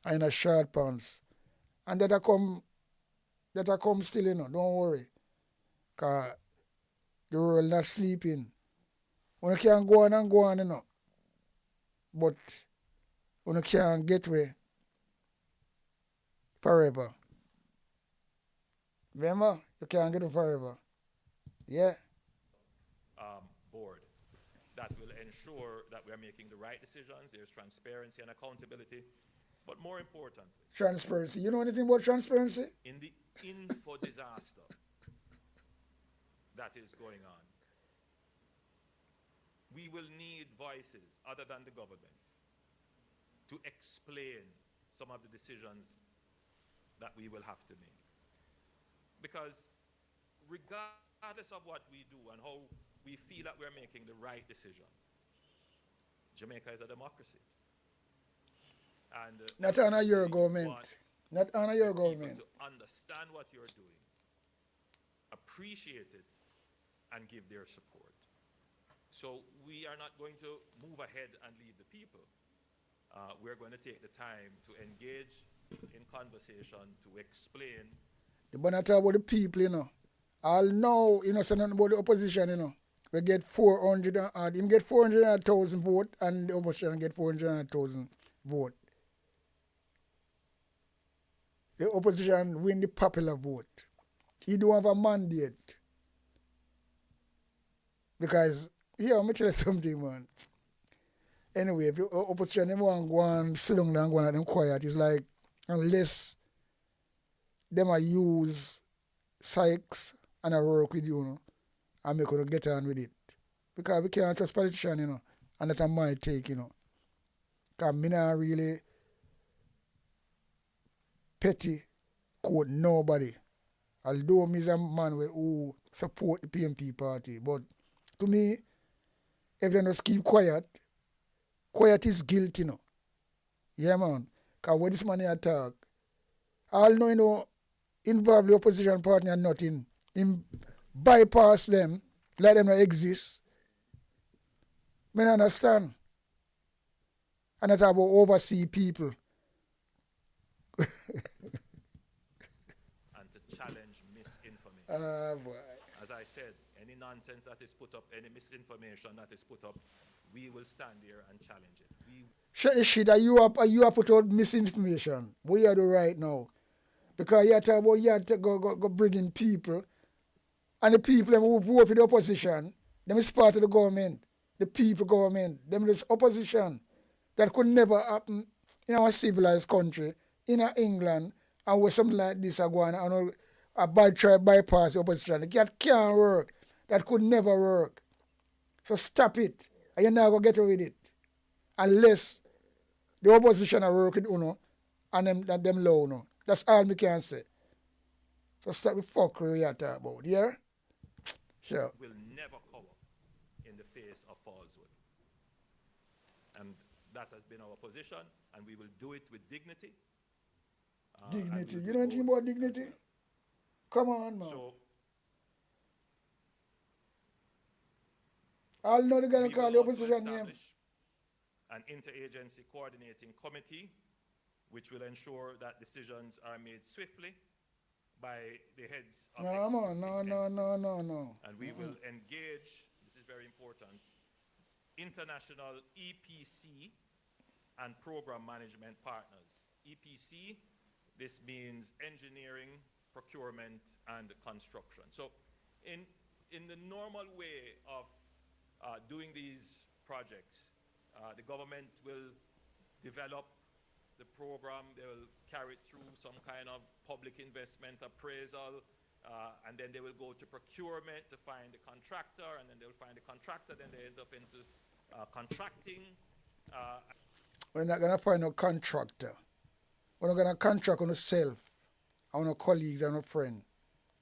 Speaker 6: And in a short pants. And that'll come still, you know, don't worry. Because the world not sleeping. One can go on, you know. But one can't get away forever. Remember? You can't get away forever. Yeah.
Speaker 11: Board that will ensure that we are making the right decisions, there's transparency and accountability, but more importantly,
Speaker 6: Transparency. You know anything about transparency?
Speaker 11: in the info disaster that is going on, we will need voices other than the government to explain some of the decisions that we will have to make. Because regardless of what we do and how we feel that we're making the right decision, Jamaica is a democracy. And
Speaker 6: not honor your government. Not honor your government.
Speaker 11: To understand what you're doing, appreciate it, and give their support. So we are not going to move ahead and leave the people. We're going to take the time to engage in conversation, to explain.
Speaker 6: But not talk about the people, you know. I'll know, you know, something about the opposition, you know. We get 400, him get 400,000 vote, and the opposition get 400,000 vote. The opposition win the popular vote. He don't have a mandate. Because, here, let me tell you something, man. Anyway, if the opposition them want to go and sit down and go and them quiet, it's like, unless them a use Sykes and I work with you, you know, and make you get on with it. Because we can't trust politicians, you know, and that's my take, you know. Because me not really petty quote nobody. Although me is a man who support the PMP party. But to me, if they just keep quiet, quiet is guilt, you know. Yeah, man. Because when this man here talk, all know, you know, involve the opposition party and nothing. Him bypass them, let them not exist. Me not understand. And that's about overseas people.
Speaker 11: And to challenge misinformation.
Speaker 6: Boy.
Speaker 11: As I said, any nonsense that is put up, any misinformation that is put up, we will stand here and challenge it.
Speaker 6: Shut the shit, are you put out misinformation? What you do right now? Because you talk about you have to go bring in people, and the people them who vote for the opposition, them is part of the government, the people government, them is opposition. That could never happen in our civilized country, in England, and where something like this are going on, a bad try bypass the opposition. That can't work. That could never work. So stop it, and you're not going to get away with it. Unless the opposition are working, you know, and them low, you know. That's all me can say. So stop the fuckery you talk about, yeah? Sure.
Speaker 11: Will never cover in the face of falsehood. And That has been our position, and we will do it with dignity.
Speaker 6: Dignity. You know anything about dignity? Come on, man.
Speaker 11: So,
Speaker 6: I'll know they're going to call the
Speaker 11: we will also
Speaker 6: opposition name.
Speaker 11: establish an interagency coordinating committee, which will ensure that decisions are made swiftly by the heads of
Speaker 6: No.
Speaker 11: And we will engage, this is very important, international EPC and program management partners. EPC, this means engineering, procurement, and construction. So in the normal way of doing these projects, the government will develop the program, they will carry it through some kind of public investment appraisal, and then they will go to procurement to find the contractor, and then they will find the contractor, then they end up into contracting.
Speaker 6: We're not going to find no contractor. We're not going to contract on ourselves, on our colleagues, and our friends.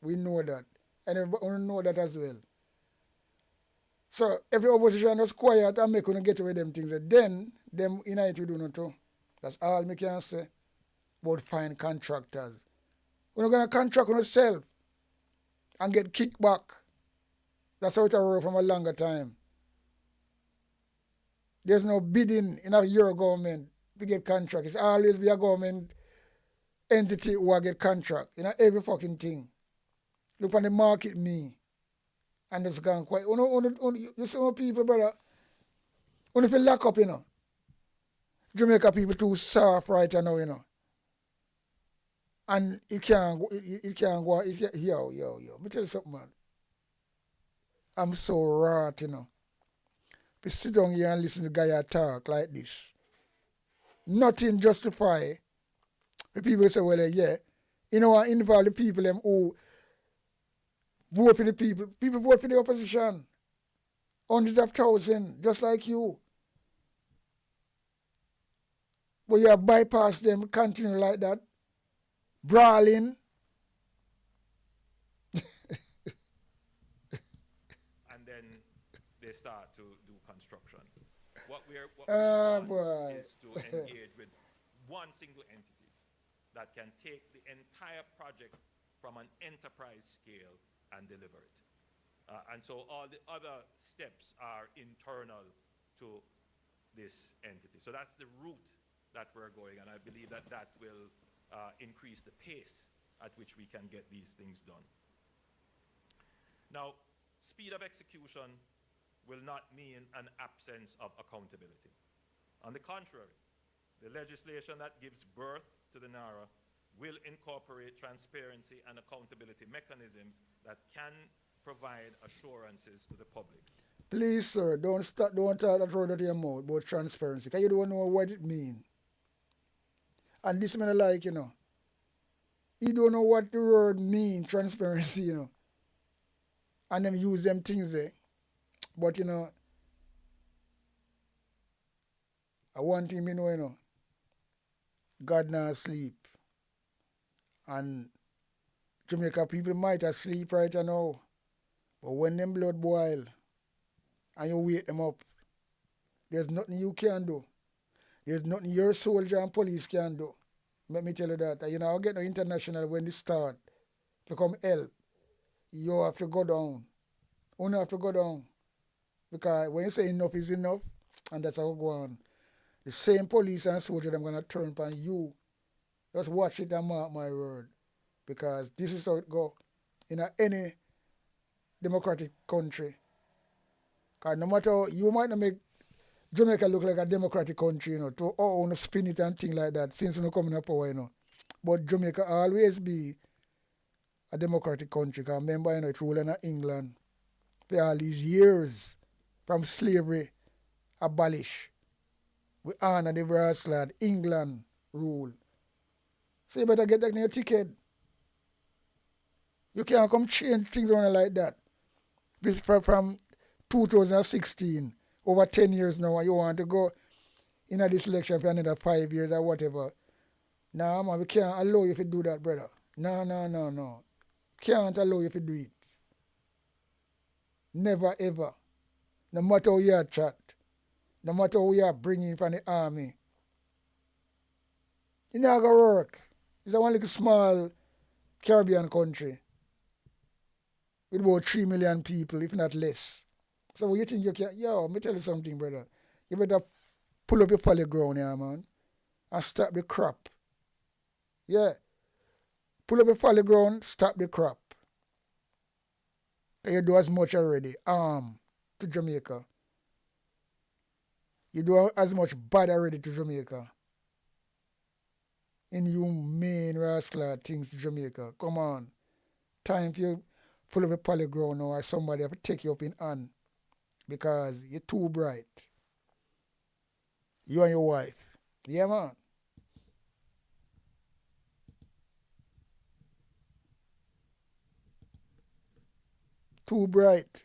Speaker 6: We know that. And everybody know that as well. So if the opposition is quiet and make us get away with them things, then them unite we do not too. That's all me can say about find contractors. We're not going to contract on ourselves and get kicked back. That's how it work from a longer time. There's no bidding in your government to get contract. It's always be a government entity who will get contract. You know, every fucking thing. Look on the market me. And it's gone quite. You see what people, brother? Only if you lock up, you know. Jamaica people too soft right now, you know. And it can't go, yo. Let me tell you something, man. I'm so wrought, you know. We sit down here and listen to guy talk like this. Nothing justify. The people say, well, yeah. You know what, involve the people them who vote for the people. People vote for the opposition. Hundreds of thousands, just like you. But you have bypassed them, continue like that. Brawling.
Speaker 11: And then they start to do construction. What we want is to engage with one single entity that can take the entire project from an enterprise scale and deliver it. And so all the other steps are internal to this entity. So that's the route that we're going, and I believe that that will increase the pace at which we can get these things done. Now, speed of execution will not mean an absence of accountability. On the contrary, the legislation that gives birth to the NARA will incorporate transparency and accountability mechanisms that can provide assurances to the public.
Speaker 6: Please, sir, don't talk that word out of your mouth about transparency, because you don't know what it means. And this man like, you know, you don't know what the word means, transparency, you know. And them use them things there. But, you know, one thing you know, God not sleep. And Jamaica people might asleep right now. But when them blood boil and you wake them up, there's nothing you can do. There's nothing your soldier and police can do. Let me tell you that. You know, I'll get no international when they start to come help. You have to go down. Only have to go down. Because when you say enough is enough, and that's how it go on. The same police and soldier them gonna turn upon you. Just watch it and mark my word. Because this is how it go in any democratic country. Because no matter, you might not make Jamaica look like a democratic country, you know, to own spin it and things like that since you know coming up power, you know. But Jamaica always be a democratic country. Because remember, you know, it's ruling in England for all these years from slavery abolished. We honor the brass clad England rule. So you better get that in your ticket. You can't come change things around like that. This from 2016, over 10 years now, and you want to go in this election for another 5 years or whatever. Nah, man, we can't allow you to do that, brother. No. Can't allow you to do it. Never, ever. No matter how you chat. No matter who you are bringing from the army. It's not going to work. It's a one little small Caribbean country with about 3 million people, if not less. So what you think you can... Yo, let me tell you something, brother. You better pull up your folly ground here, man, and stop the crap. Yeah. Pull up your folly ground, stop the crap. You do as much already. To Jamaica. You do as much bad already to Jamaica. Inhumane rascal things to Jamaica. Come on. Time for you full of a polyground now or somebody have to take you up in hand. Because you're too bright. You and your wife. Yeah, man. Too bright.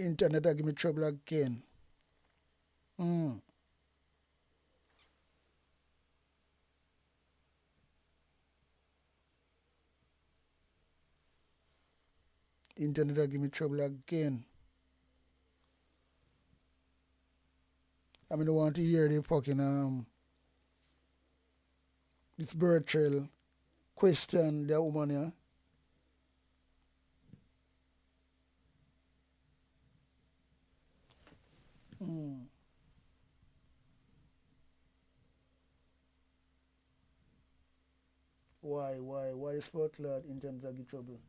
Speaker 6: Internet will give me trouble again. Internet will give me trouble again. I mean, I want to hear the fucking this bird trail question the woman here. Why is Portland internet will give trouble?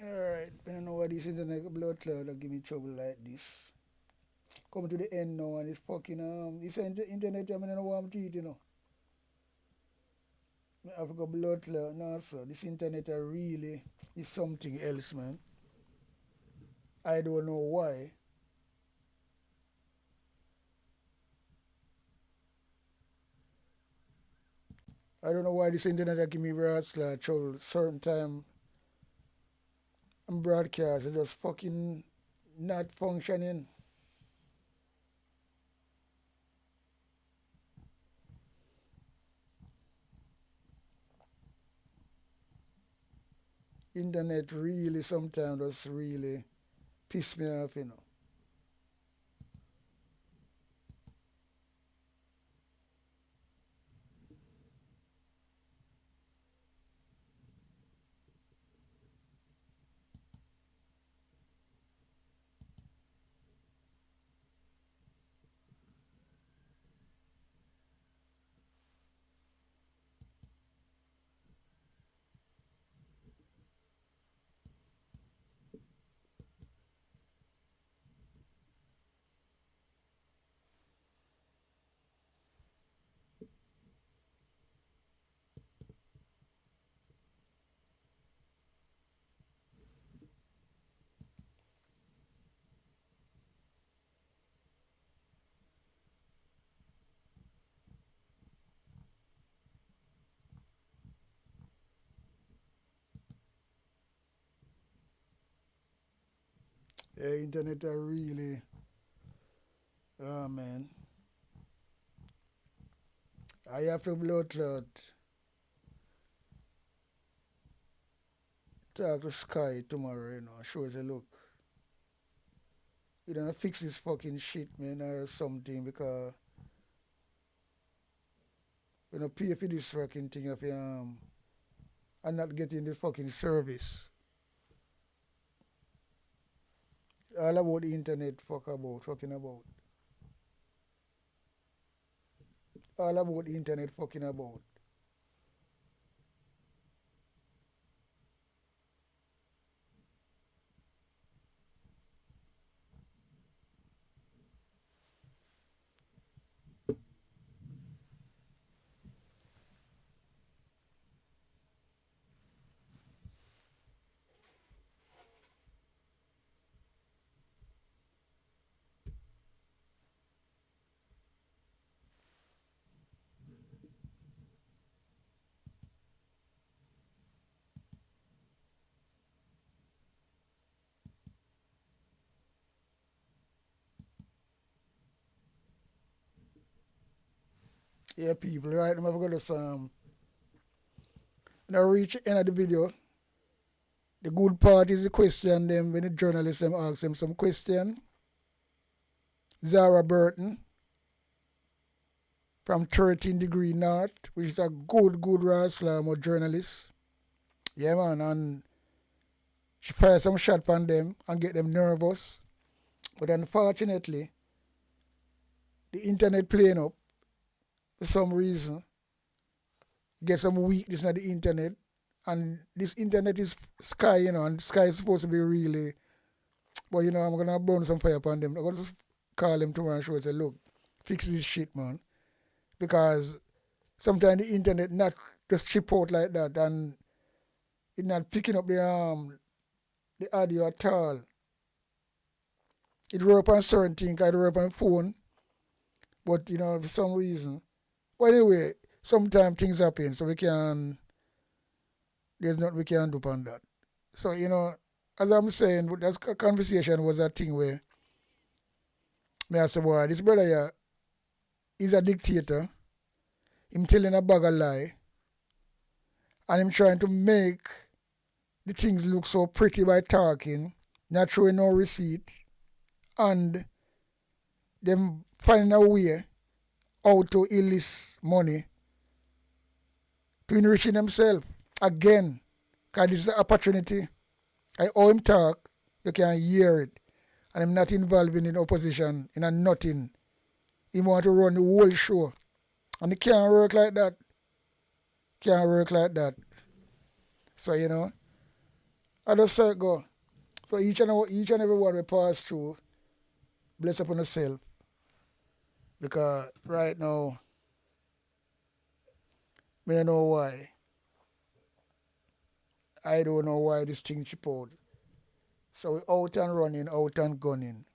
Speaker 6: Alright, I don't know why this internet blood cloud will give me trouble like this. Come to the end now and it's fucking this internet I don't know what I'm teeth, you know. I have got blood clot. No, sir. This internet really is something else, man. I don't know why. I don't know why this internet give me rascal trouble. Certain time I'm broadcast, it's just fucking not functioning. Internet really sometimes just really piss me off, you know. Yeah, internet are really, oh man. I have to blood clot. Talk to Sky tomorrow, show us a look. You don't fix this fucking shit, man, or something, because you don't pay for this fucking thing if you and not getting the fucking service. All about the internet, fucking about. All about the internet, fucking about. Yeah, people, right? I'm going to now reach the end of the video. The good part is the question them when the journalists them ask them some question. Zara Burton from 13 Degree North, which is a good Raslam journalist. Yeah, man, and she fired some shot on them and get them nervous. But unfortunately, the internet playing up for some reason. Get some weakness on the internet. And this internet is Sky, and Sky is supposed to be really, but I'm going to burn some fire upon them. I'm going to call them tomorrow and show and say, look, fix this shit, man. Because sometimes the internet not just chip out like that and it not picking up the audio at all. It work on certain things, it work on phone, but for some reason. But anyway, sometimes things happen, so there's nothing we can do upon that. So, as I'm saying, that conversation was a thing where I said, boy, this brother here, he's a dictator. Him telling a bag of lie. And him trying to make the things look so pretty by talking, not showing no receipt, and them finding a way how to illicit money to enriching themselves. Again, because this is the opportunity. I owe him talk, you can hear it. And I'm not involved in opposition, in a nothing. He want to run the whole show. And it can't work like that. Can't work like that. So, I just say go. So each and every one we pass through, bless upon yourself. Because right now, I don't know why. I don't know why this thing chip out. So we out and running, out and gunning.